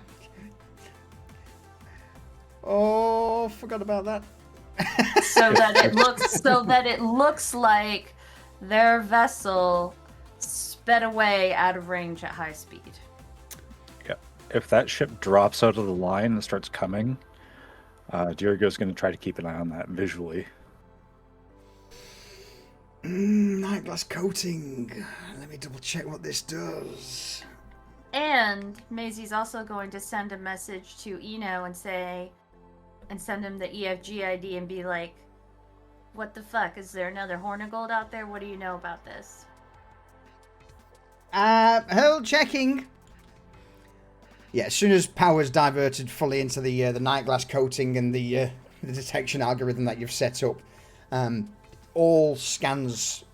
Oh, forgot about that. so that it looks like their vessel sped away out of range at high speed. Yeah. If that ship drops out of the line and starts coming, Diogo's going to try to keep an eye on that visually. Night glass coating. Let me double check what this does. And Maisie's also going to send a message to Eno and send him the EFG ID and be like, what the fuck? Is there another Hornigold out there? What do you know about this? Hold checking. Yeah, as soon as power's diverted fully into the night glass coating and the detection algorithm that you've set up, all scans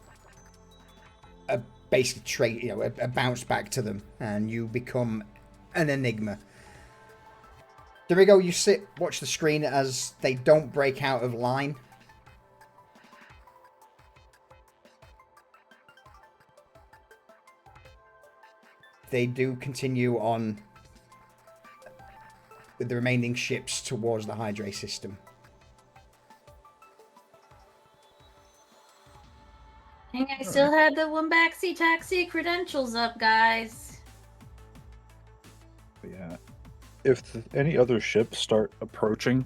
are basically are bounced back to them, and you become an enigma. There we go. You sit, watch the screen as they don't break out of line. They do continue on with the remaining ships towards the Hydra system. And I still had the Wombaxi taxi credentials up, guys. Yeah. If any other ships start approaching,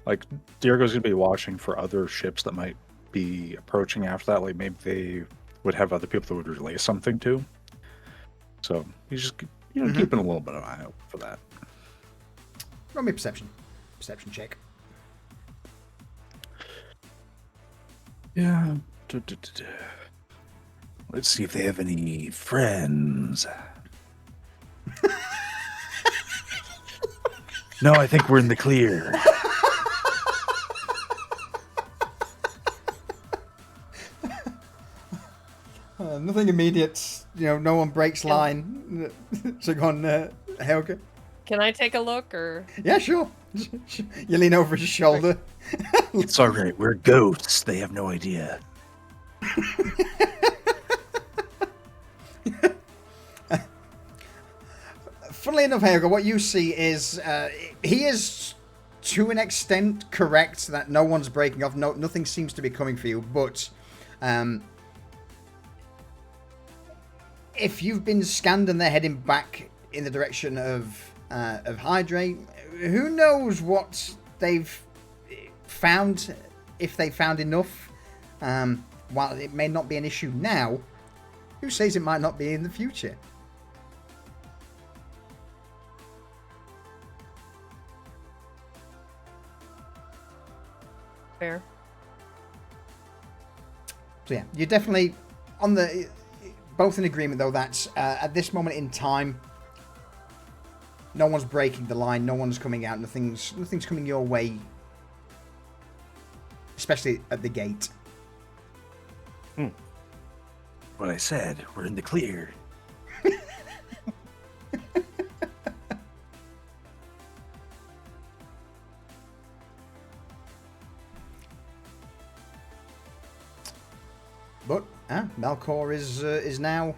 like Diogo's going to be watching for other ships that might be approaching after that. Like maybe they would have other people that would relay something to. So he's just keeping a little bit of an eye out for that. Roll me perception check. Yeah. Let's see if they have any friends. No, I think we're in the clear. Nothing immediate. No one breaks line. So go on, Helga. Can I take a look, or? Yeah, sure. You lean over his shoulder. It's all right. We're ghosts. They have no idea. Funnily enough, Helga, what you see is he is to an extent correct that no one's breaking off. Nothing seems to be coming for you, but if you've been scanned and they're heading back in the direction of Hydrae, who knows what they've found, if they found enough. While it may not be an issue now, who says it might not be in the future? Fair. So yeah, you're definitely both in agreement though that at this moment in time, no one's breaking the line, no one's coming out, nothing's coming your way, especially at the gate. What I said, we're in the clear. But Melkor is now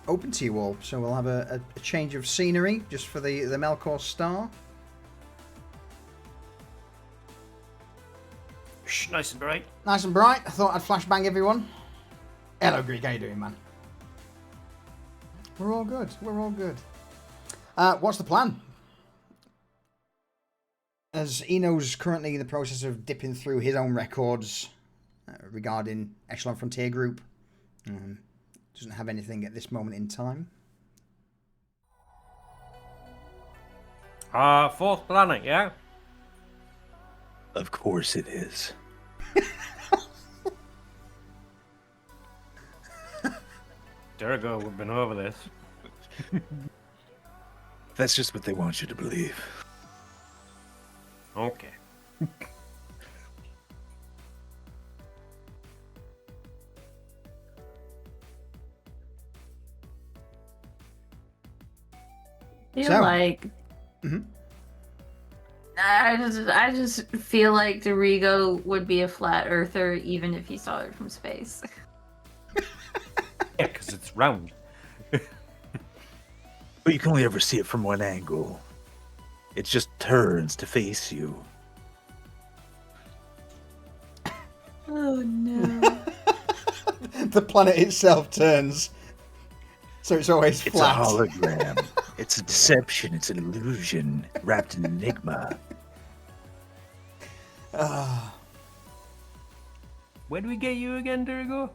open to you all, so we'll have a change of scenery just for the Melkor Star. Shh, nice and bright. Nice and bright. I thought I'd flashbang everyone. Hello, Greek. How you doing, man? We're all good. We're all good. What's the plan? As Eno's currently in the process of dipping through his own records regarding Echelon Frontier Group, doesn't have anything at this moment in time. Fourth planet, yeah? Of course it is. There we go, we've been over this. That's just what they want you to believe. Okay. I feel So- like Mhm. I just feel like Dorigo would be a flat earther even if he saw it from space. Yeah, because it's round. But you can only ever see it from one angle. It just turns to face you. Oh no. The planet itself turns, so it's always It's flat. a hologram. It's a deception. It's an illusion wrapped in enigma. Where do we get you again, Durigo?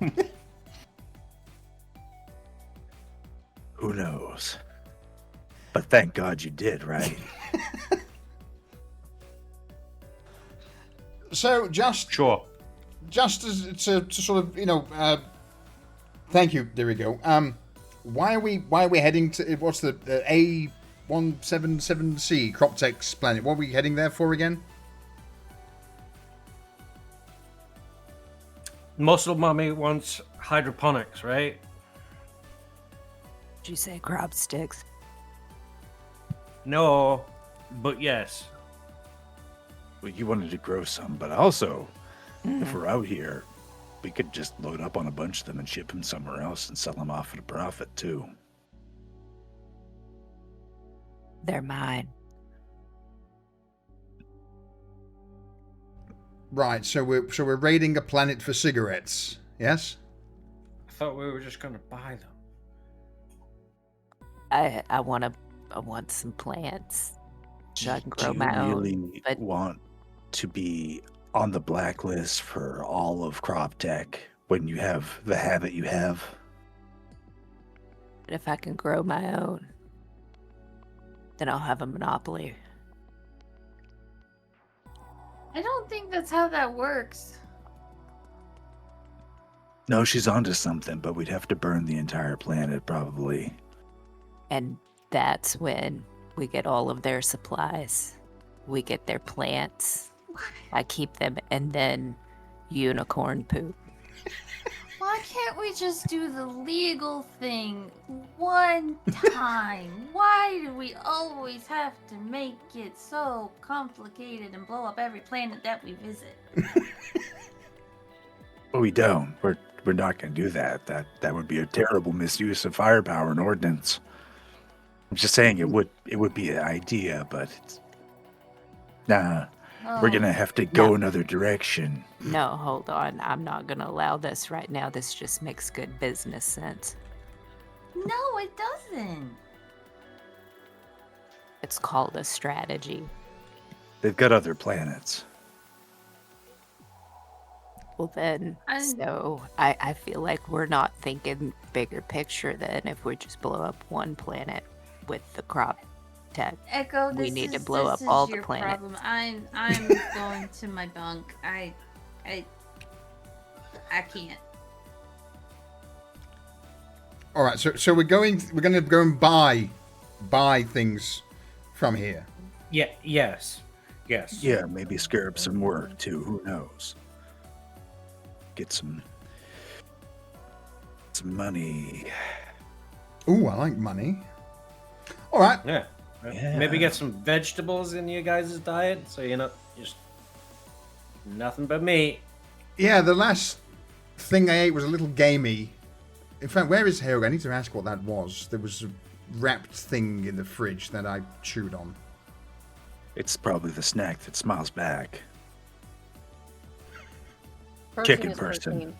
Who knows? But thank God you did, right? So just Sure. as to sort of thank you. There we go. Why are we heading to what's the A177C Croptex planet? What are we heading there for again? Muscle Mummy wants hydroponics, right? Did you say crop sticks? No, but yes. Well, you wanted to grow some, but also, if we're out here, we could just load up on a bunch of them and ship them somewhere else and sell them off at a profit too. They're mine. Right. So we're raiding a planet for cigarettes. Yes. I thought we were just gonna buy them. I want some plants. So I can grow Do my you own. really but- want to be on the blacklist for all of crop tech when you have the habit you have? But if I can grow my own, then I'll have a monopoly. I don't think that's how that works. No, she's onto something, but we'd have to burn the entire planet probably. And that's when we get all of their supplies. We get their plants. I keep them, and then unicorn poop. Why can't we just do the legal thing one time? Why do we always have to make it so complicated and blow up every planet that we visit? But we don't. We're not going to do that. That would be a terrible misuse of firepower and ordnance. I'm just saying it would be an idea, but nah. We're gonna have to go No. another direction. No, hold on. I'm not going to allow this right now. This just makes good business sense. No, it doesn't. It's called a strategy. They've got other planets. Well, then, I- so I feel like we're not thinking bigger picture then if we just blow up one planet with the crop tech. Echo, We this need to is- blow this up all is the your planets. problem. I'm going to my bunk. I can't. All right, so we're going to go and buy things from here. Yeah. Yes. Yeah, maybe scare up some work too. Who knows? Get some money. Ooh, I like money. All right. Yeah. Yeah. Maybe get some vegetables in your guys' diet, so you're not just nothing but meat. Yeah, the last thing I ate was a little gamey. In fact, where is Harold? I need to ask what that was. There was a wrapped thing in the fridge that I chewed on. It's probably the snack that smiles back. Protein Chicken is person.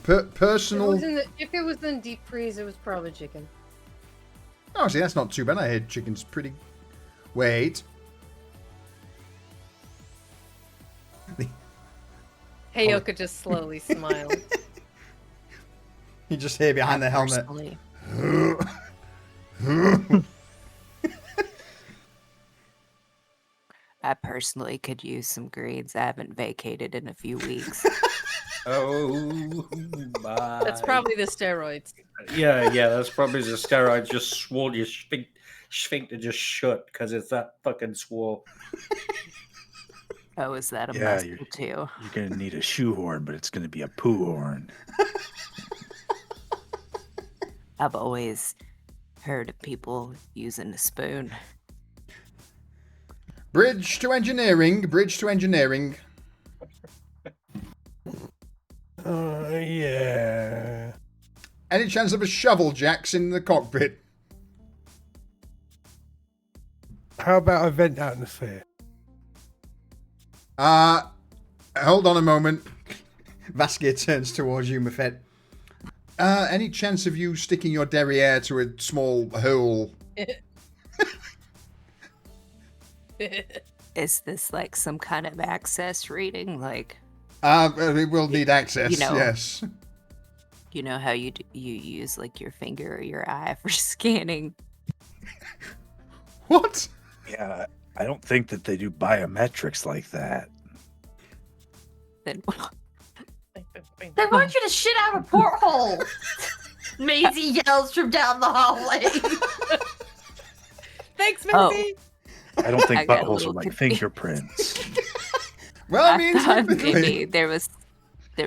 protein. Personal. If it was in deep freeze, it was probably chicken. Oh, see, that's not too bad. I heard chicken's pretty. Wait. Heyoka just slowly smiled. You just hear behind the helmet. Personally, I personally could use some greens. I haven't vacated in a few weeks. Oh my. That's probably the steroids. Yeah, that's probably the steroid just swole your sphincter just shut because it's that fucking swole. Oh, is that a Yeah, muscle too? You're gonna need a shoehorn, but it's gonna be a poo horn. I've always heard of people using a spoon. Bridge to engineering. Bridge to engineering. Yeah. Any chance of a shovel jacks in the cockpit? How about a vent atmosphere? Hold on a moment. Vaskia turns towards you, Mafet. Any chance of you sticking your derriere to a small hole? Is this like some kind of access reading? Like, We will need access, You know. yes. you know how you use like your finger or your eye for scanning? What? Yeah, I don't think that they do biometrics like that. Then They want you to shit out a porthole. Maisie yells from down the hallway. Thanks, Oh. Maisie. I don't think I got a buttholes are little like confused. fingerprints. Well, I I mean, thought typically. maybe there was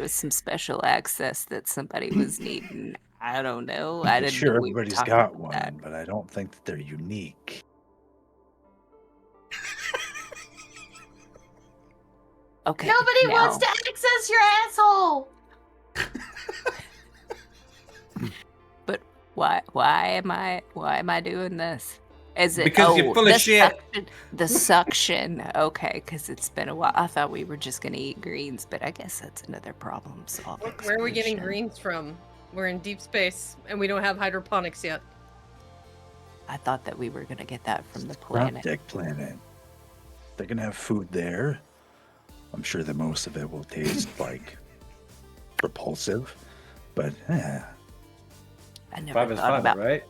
some special access that somebody was needing. I don't know. I didn't Sure, know we were everybody's talking got about one, that. but I don't think that they're unique. Okay. Nobody now, wants to access your asshole. But why am I doing this? Is it Because you're full of the shit. Suction, the suction. Okay, because it's been a while. I thought we were just gonna eat greens, but I guess that's another problem solved. Look, where are we getting solution. greens from? We're in deep space, and we don't have hydroponics yet. I thought that we were gonna get that from the Crop planet. deck planet. They're gonna have food there. I'm sure that most of it will taste like repulsive, but I never Five is thought fun, about. right?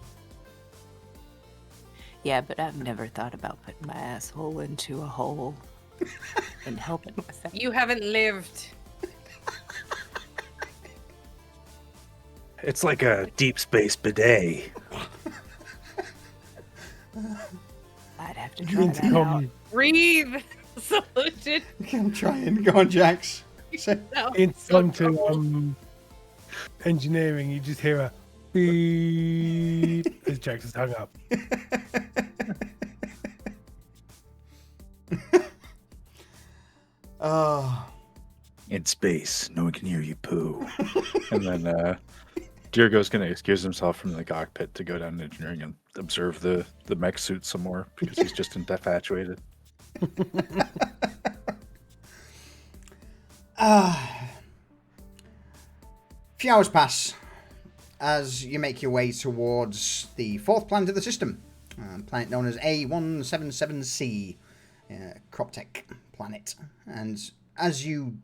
Yeah, but I've never thought about putting my asshole into a hole and helping with that. You haven't lived. it's like a deep space bidet. I'd have to You try need to that out. come Breathe. Solution. I'm trying. Go on, Jax. Say- No. into engineering. You just hear a beep as Jackson's hung up. Oh. In space, no one can hear you poo. And then Diergo's gonna excuse himself from the cockpit to go down to engineering and observe the mech suit some more because he's just infatuated. Few hours pass. as you make your way towards the fourth planet of the system, planet known as A177C, Croptech planet. And as you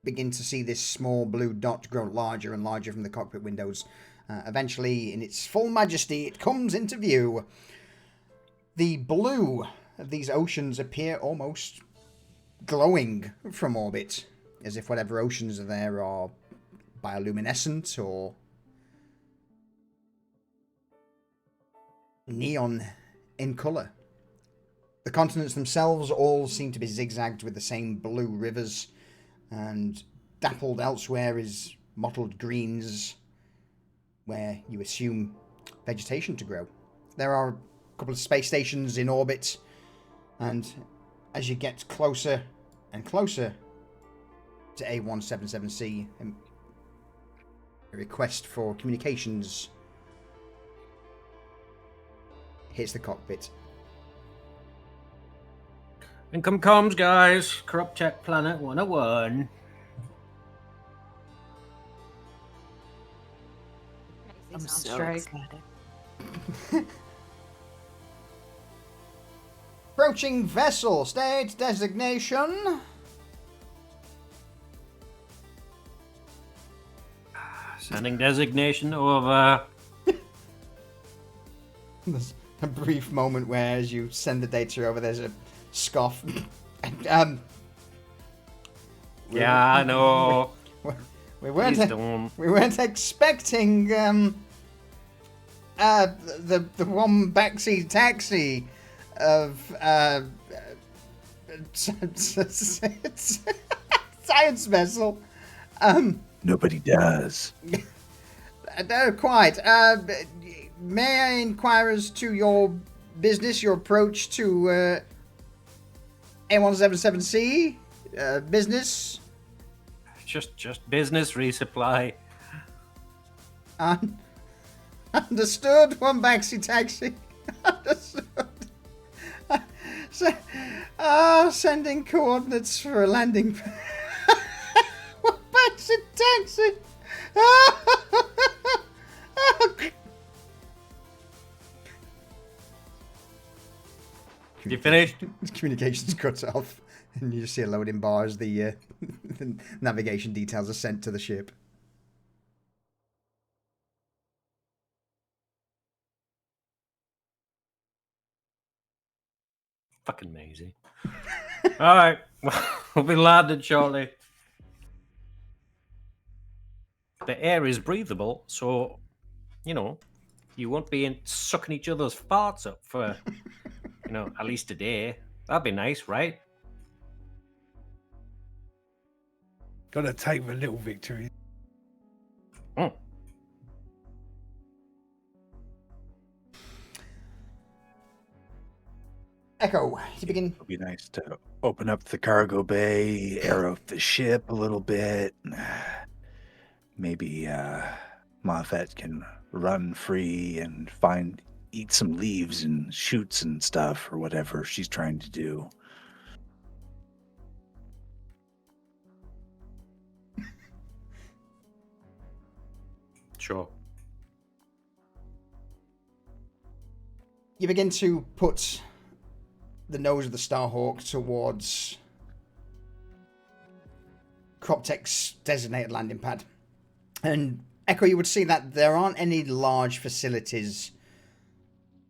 begin to see this small blue dot grow larger and larger from the cockpit windows, eventually, in its full majesty, it comes into view. The blue of these oceans appear almost glowing from orbit, as if whatever oceans are there are bioluminescent or neon in colour. The continents themselves all seem to be zigzagged with the same blue rivers, and dappled elsewhere is mottled greens, where you assume vegetation to grow. There are a couple of space stations in orbit, and as you get closer and closer to A177C, a request for communications hits the cockpit. Income comms, guys. Corrupt Tech Planet 101. I'm so strike. excited. Approaching vessel, state designation. Sending designation over. There's a brief moment where, as you send the data over, there's a scoff. Yeah, I know. We Please weren't. don't. We weren't expecting the one backseat taxi of science vessel. Nobody does. No, quite. May I inquire as to your business, your approach to A177C business? Just business resupply. Understood. One backseat taxi. Understood. Sending coordinates for a landing. One backseat taxi. You finished? Communications cut off, and you just see a loading bar as the navigation details are sent to the ship. Fucking Maisie. Alright. We'll be landing shortly. The air is breathable, so, you know, you won't be sucking each other's farts up for, at least a day. That'd be nice, right? Gotta take the little victory. Mm. Echo, you begin. It'd be nice to open up the cargo bay, air out the ship a little bit. Maybe Moffat can run free and eat some leaves and shoots and stuff, or whatever she's trying to do. Sure. You begin to put the nose of the Starhawk towards Croptech's designated landing pad. And Echo, you would see that there aren't any large facilities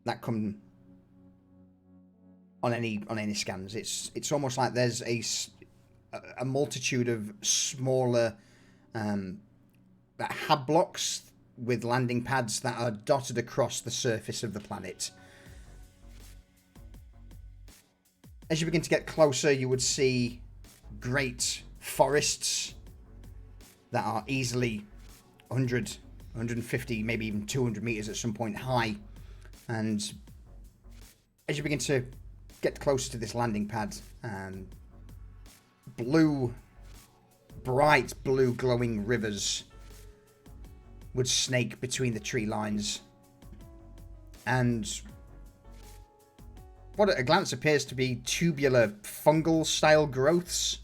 that come on any scans. It's almost like there's a multitude of smaller hab blocks with landing pads that are dotted across the surface of the planet. As you begin to get closer, you would see great forests that are easily 100, 150, maybe even 200 meters at some point high. And as you begin to get closer to this landing pad, bright blue glowing rivers would snake between the tree lines. And what at a glance appears to be tubular fungal style growths.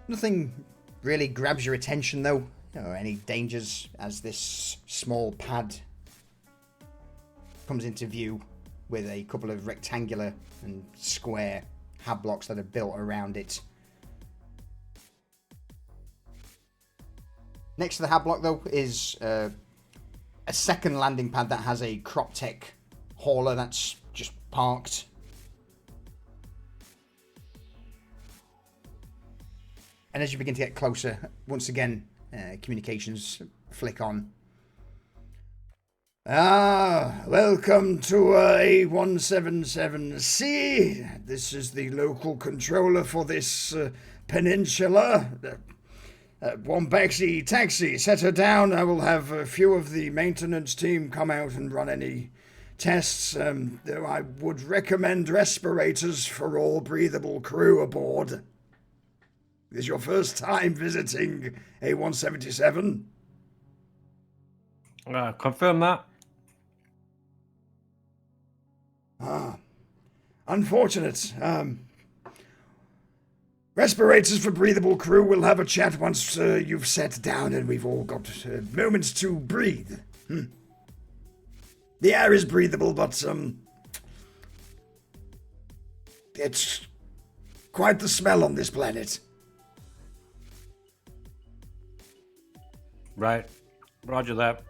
Nothing really grabs your attention, though. Or any dangers as this small pad comes into view with a couple of rectangular and square hab blocks that are built around it. Next to the hab block, though, is a second landing pad that has a crop tech hauler that's just parked. And as you begin to get closer, once again, communications flick on. Welcome to A177C. This is the local controller for this peninsula. Wombaxi taxi, set her down. I will have a few of the maintenance team come out and run any tests. Though I would recommend respirators for all breathable crew aboard. This is your first time visiting A177? Confirm that. Unfortunate. Respirators for breathable crew. We'll have a chat once you've sat down and we've all got moments to breathe. The air is breathable, but it's quite the smell on this planet. Right. Roger that.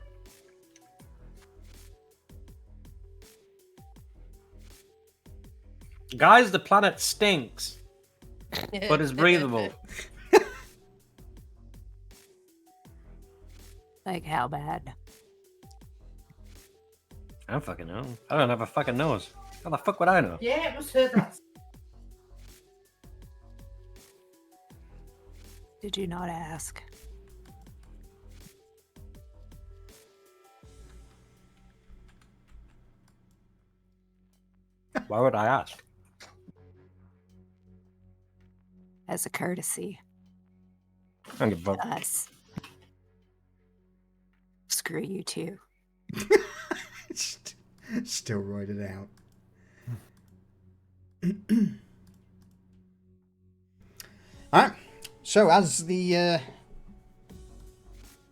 Guys, the planet stinks, but it's breathable. Like, how bad? I don't fucking know. I don't have a fucking nose. How the fuck would I know? Yeah, it was heard that. Did you not ask? Why would I ask? As a courtesy. I don't give a fuck. Us. Screw you too. Still write it out. Alright, so as the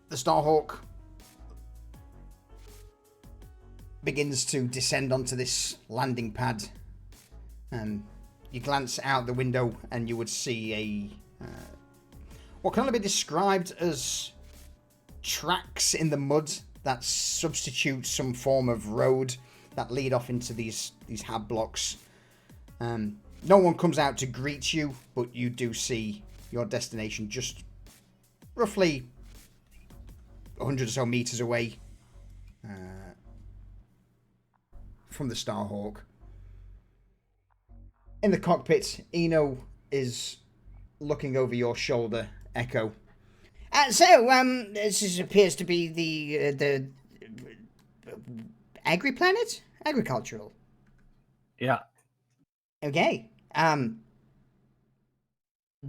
Starhawk begins to descend onto this landing pad, you glance out the window and you would see what can only be described as tracks in the mud that substitute some form of road that lead off into these hab blocks. No one comes out to greet you, but you do see your destination just roughly 100 or so meters away from the Starhawk. In the cockpit, Eno is looking over your shoulder, Echo. This appears to be the agri-planet? Agricultural. Yeah. Okay.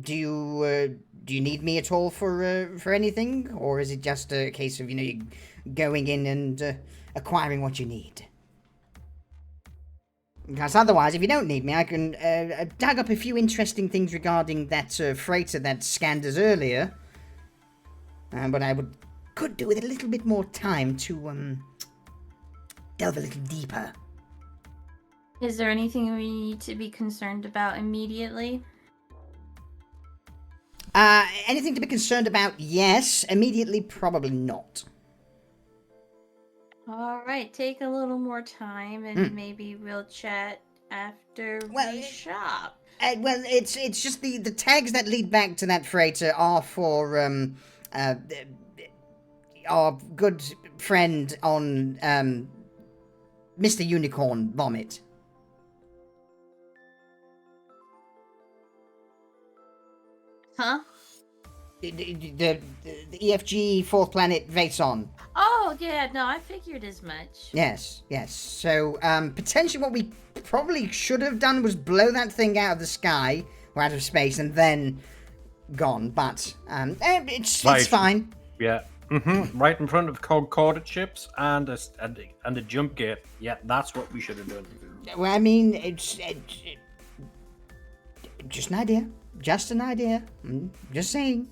Do you need me at all for anything, or is it just a case of you going in and acquiring what you need? Because otherwise, if you don't need me, I can dug up a few interesting things regarding that freighter that scanned us earlier. But I could do with a little bit more time to delve a little deeper. Is there anything we need to be concerned about immediately? Anything to be concerned about? Yes. Immediately, probably not. All right, take a little more time, and maybe we'll chat after we shop. Well, it's just the tags that lead back to that freighter are for our good friend on Mr. Unicorn Vomit. Huh? The EFG fourth planet Vason. Oh, yeah, no, I figured as much. Yes. So, potentially what we probably should have done was blow that thing out of the sky, or out of space, and then gone, but, it's fine. Yeah. Right in front of coordinate ships and a jump gate. Yeah, that's what we should have done. Well, I mean, it's just an idea. Just an idea. Just saying.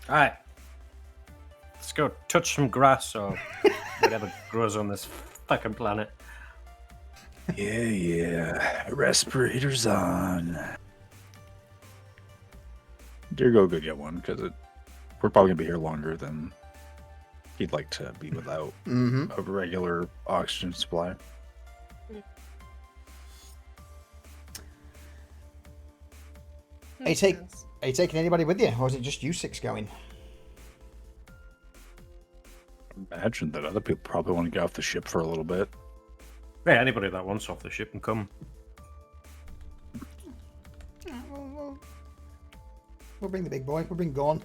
Alright. Let's go touch some grass or whatever grows on this fucking planet. Yeah. Respirators on. Dirgo could get one because we're probably gonna be here longer than he'd like to be without a regular oxygen supply. Are you taking anybody with you, or is it just you six going? Imagine that other people probably want to get off the ship for a little bit. Yeah, anybody that wants off the ship can come. We'll bring the big boy. We'll bring Gorn.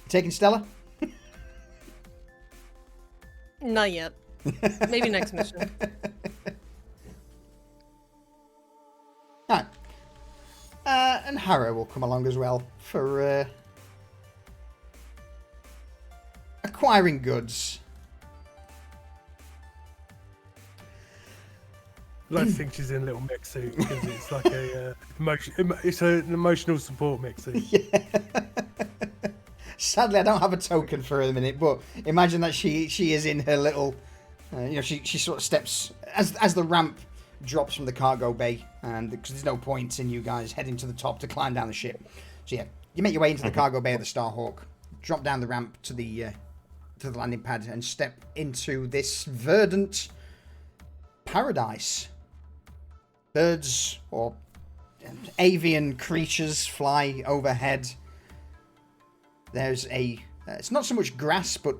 Taking Stella? Not yet. Maybe next mission. Alright. And Harrow will come along as well for acquiring goods. I think she's in a little mech suit because it's like it's an emotional support mech suit. Yeah. Sadly, I don't have a token for her at the minute, but imagine that she is in her little, she sort of steps as the ramp drops from the cargo bay, and because there's no point in you guys heading to the top to climb down the ship. So yeah, you make your way into the cargo bay of the Starhawk, drop down the ramp to the landing pad, and step into this verdant paradise. Birds or avian creatures fly overhead. There's it's not so much grass, but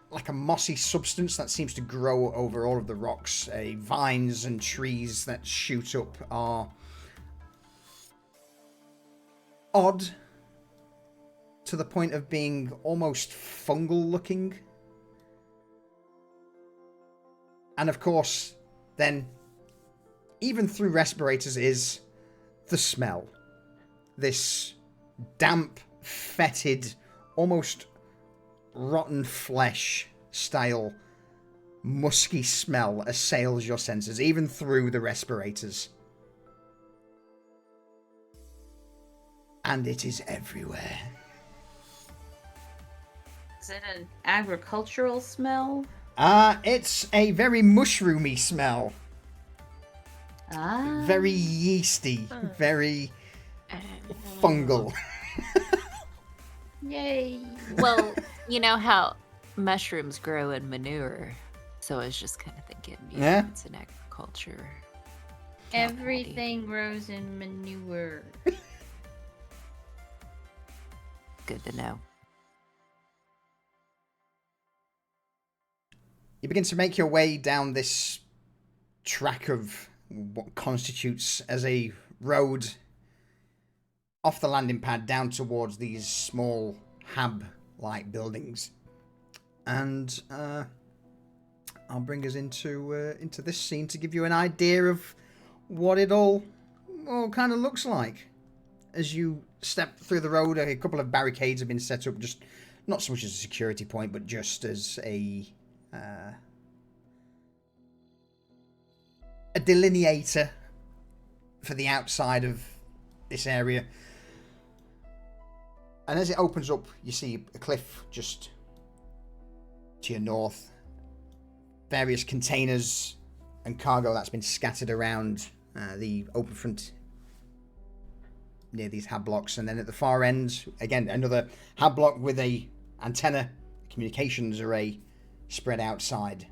like a mossy substance that seems to grow over all of the rocks. Vines and trees that shoot up are odd to the point of being almost fungal looking. And of course, then, even through respirators is the smell. This damp, fetid, almost rotten flesh style musky smell assails your senses, even through the respirators. And it is everywhere. Is it an agricultural smell? It's a very mushroomy smell. Ah. Very yeasty, very fungal. Yay. Well, you know how mushrooms grow in manure, so I was just kind of thinking, Yeah. it's an agriculture. Everything grows in manure. Good to know. You begin to make your way down this track of what constitutes as a road off the landing pad down towards these small hab-like buildings. And I'll bring us into this scene to give you an idea of what it all kind of looks like. As you step through the road, a couple of barricades have been set up, just not so much as a security point, but just as a delineator for the outside of this area. And as it opens up, you see a cliff just to your north. Various containers and cargo that's been scattered around the open front near these hab blocks. And then at the far end, again, another hab block with a antenna communications array spread outside.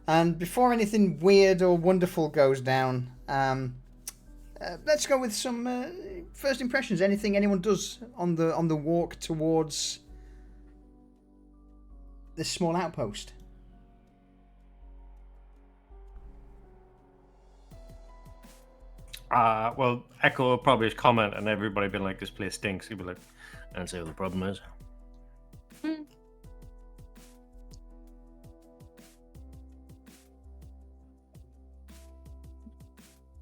And before anything weird or wonderful goes down, let's go with some first impressions. Anything anyone does on the walk towards this small outpost? Well, Echo will probably comment, and everybody being like, "This place stinks." He'll be like, "And see what the problem is."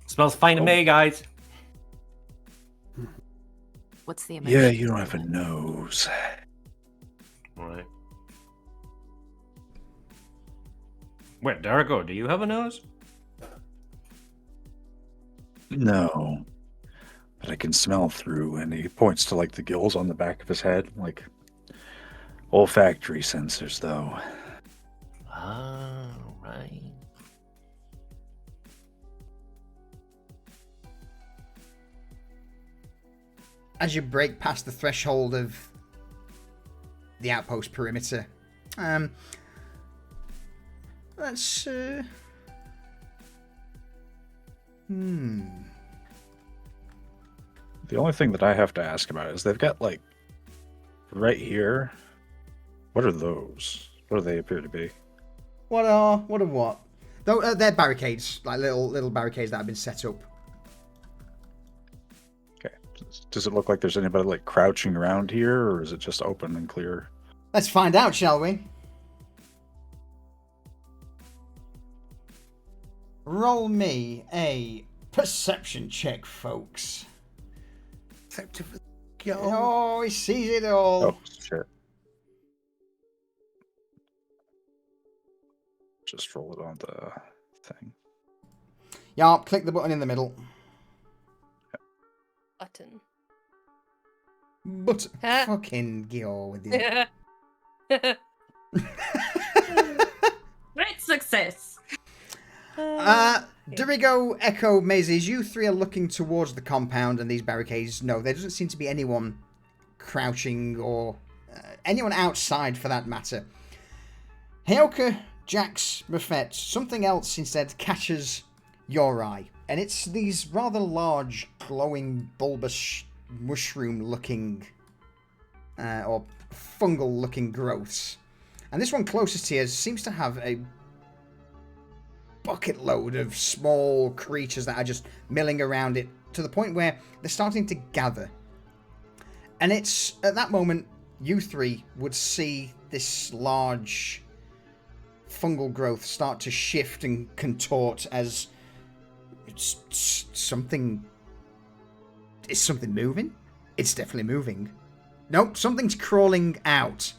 Smells fine to me, guys. What's the emotion? Yeah, you don't have a nose. Right. Wait, Darago, do you have a nose? No. But I can smell through, and he points to like the gills on the back of his head, like olfactory sensors, though. Oh, right. As you break past the threshold of the outpost perimeter, let's The only thing that I have to ask about is they've got like right here. What are those? What do they appear to be? What are what? Though they're barricades, like little barricades that have been set up. Okay. Does it look like there's anybody like crouching around here, or is it just open and clear? Let's find out, shall we? Roll me a perception check, folks. Oh, he sees it all. Oh shit! Just roll it on the thing. Yeah, click the button in the middle. Button. But Huh? fucking go with you. Great success. Dirigo, Echo, Mazes, you three are looking towards the compound and these barricades. No, there doesn't seem to be anyone crouching or anyone outside for that matter. Heoka, Jax, Buffett, something else instead catches your eye. And it's these rather large, glowing, bulbous, mushroom-looking or fungal-looking growths. And this one closest to you seems to have a bucket load of small creatures that are just milling around it to the point where they're starting to gather. And it's at that moment you three would see this large fungal growth start to shift and contort as something... Is something moving? It's definitely moving. Nope, something's crawling out.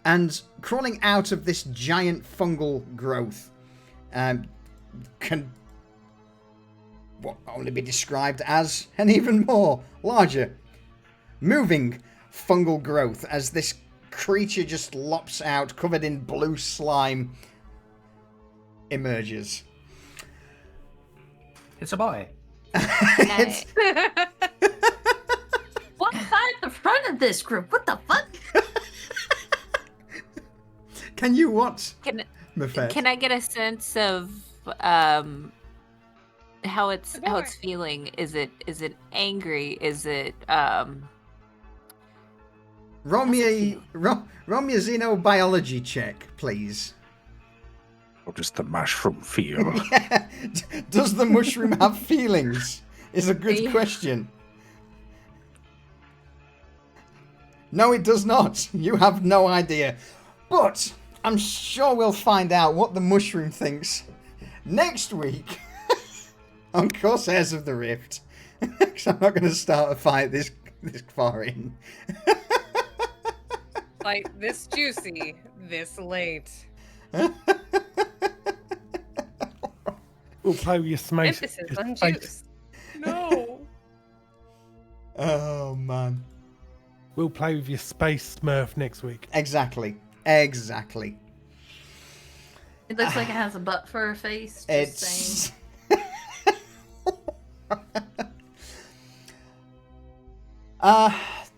And crawling out of this giant fungal growth can only be described as an even more larger moving fungal growth as this creature just lops out, covered in blue slime, emerges. It's a boy. It's- What side the front of this group? What the fuck? Can you what? Can I get a sense of how it's feeling? Is it angry? Is it Roll me a xenobiology check, please. Or just the mushroom feel? Yeah. Does the mushroom have feelings? Is a good question. No, it does not. You have no idea. But I'm sure we'll find out what the mushroom thinks next week on Corsairs of the Rift. Because I'm not going to start a fight this far in. Like this juicy, this late. We'll play with your space. Emphasis on juice. No. Oh, man. We'll play with your space Smurf next week. Exactly. It looks like it has a butt for a face. Just saying.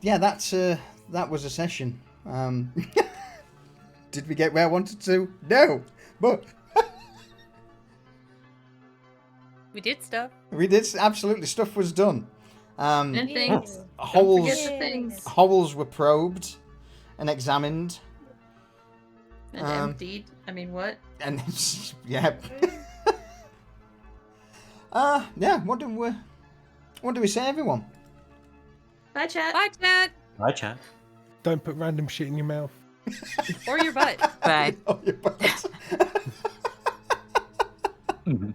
Yeah, that was a session. Did we get where I wanted to? No, but We did stuff. we did. Absolutely, stuff was done. And things. Don't Holes, forget the things. holes were probed and examined, And emptied. I mean, what? and yeah. Yeah. What do we say, everyone? Bye, chat. Bye, Chad. Hi, chat. Don't put random shit in your mouth. Or your butt. Bye. Oh, you're right. Mhm.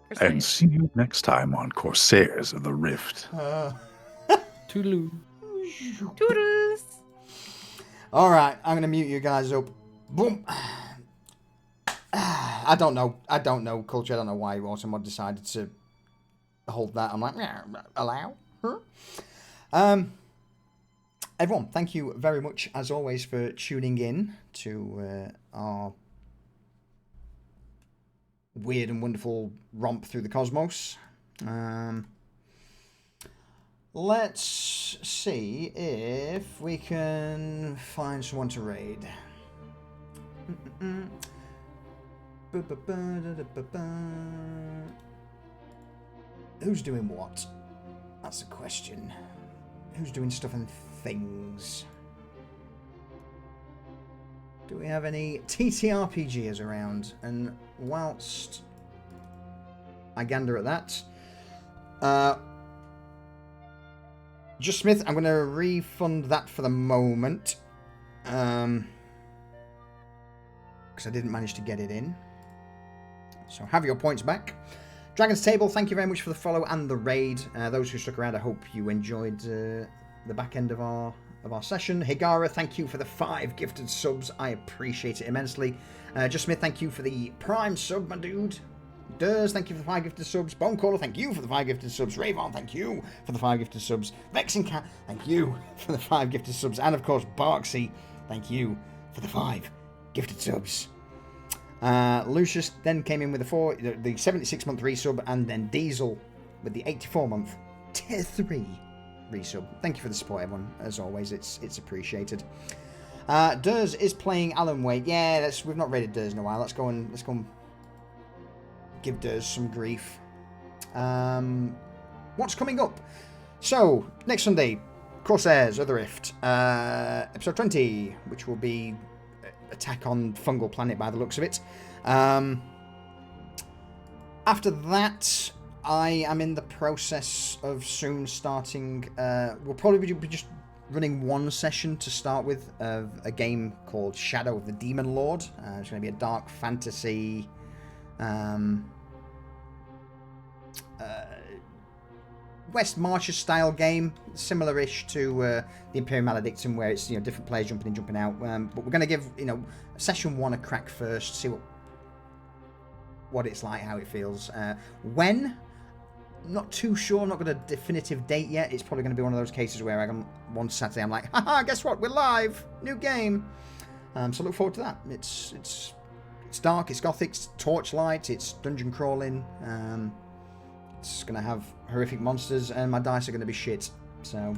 For And science. see you next time on Corsairs of the Rift. Toodaloo. Toodles. All right, I'm gonna mute you guys up. Boom. I don't know, Culture. I don't know why Automod decided to hold that. I'm like, yeah, allow? Huh? Everyone, thank you very much, as always, for tuning in to our weird and wonderful romp through the cosmos. Let's see if we can find someone to raid. Who's doing what? That's the question. Who's doing stuff and things? Do we have any TTRPGers around? And whilst I gander at that, Just Smith, I'm going to refund that for the moment. Because I didn't manage to get it in. So have your points back. Dragon's Table, thank you very much for the follow and the raid. Those who stuck around, I hope you enjoyed the back end of our session. Higara, thank you for the 5 gifted subs. I appreciate it immensely. Just Smith, thank you for the Prime sub, my dude. Durs, thank you for the 5 gifted subs. Bonecaller, thank you for the 5 gifted subs. Ravon, thank you for the 5 gifted subs. Vexing Cat, thank you for the 5 gifted subs. And of course, Barksy, thank you for the 5 gifted subs. Lucius then came in with the 76-month resub, and then Diesel with the 84-month tier 3 resub. Thank you for the support, everyone. As always, it's appreciated. Durs is playing Alan Wake. Yeah, we've not raided Durs in a while. Let's go and give Durs some grief. What's coming up? So next Sunday, Corsairs of the Rift, episode 20, which will be Attack on Fungal Planet by the looks of it. After that, I am in the process of soon starting. We'll probably be just running one session to start with of a game called Shadow of the Demon Lord. It's going to be a dark fantasy West Marches style game, similar-ish to the Imperium Maledictum, where it's different players jumping in, jumping out. But we're going to give session 1 a crack first, see what it's like, how it feels. When, not too sure. Not got a definitive date yet. It's probably going to be one of those cases where one Saturday I'm like, haha, guess what? We're live, new game. So look forward to that. It's dark, it's gothic, it's torchlight, it's dungeon crawling. It's going to have horrific monsters, and my dice are going to be shit. So,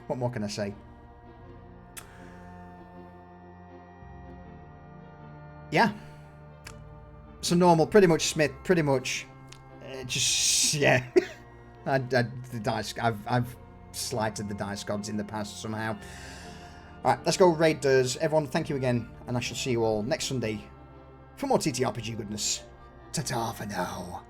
what more can I say? Yeah. So normal, pretty much Smith, pretty much. Just yeah. The dice. I've slighted the dice gods in the past somehow. All right, let's go raid Durs. Everyone, thank you again, and I shall see you all next Sunday for more TTRPG goodness. Ta-ta for now.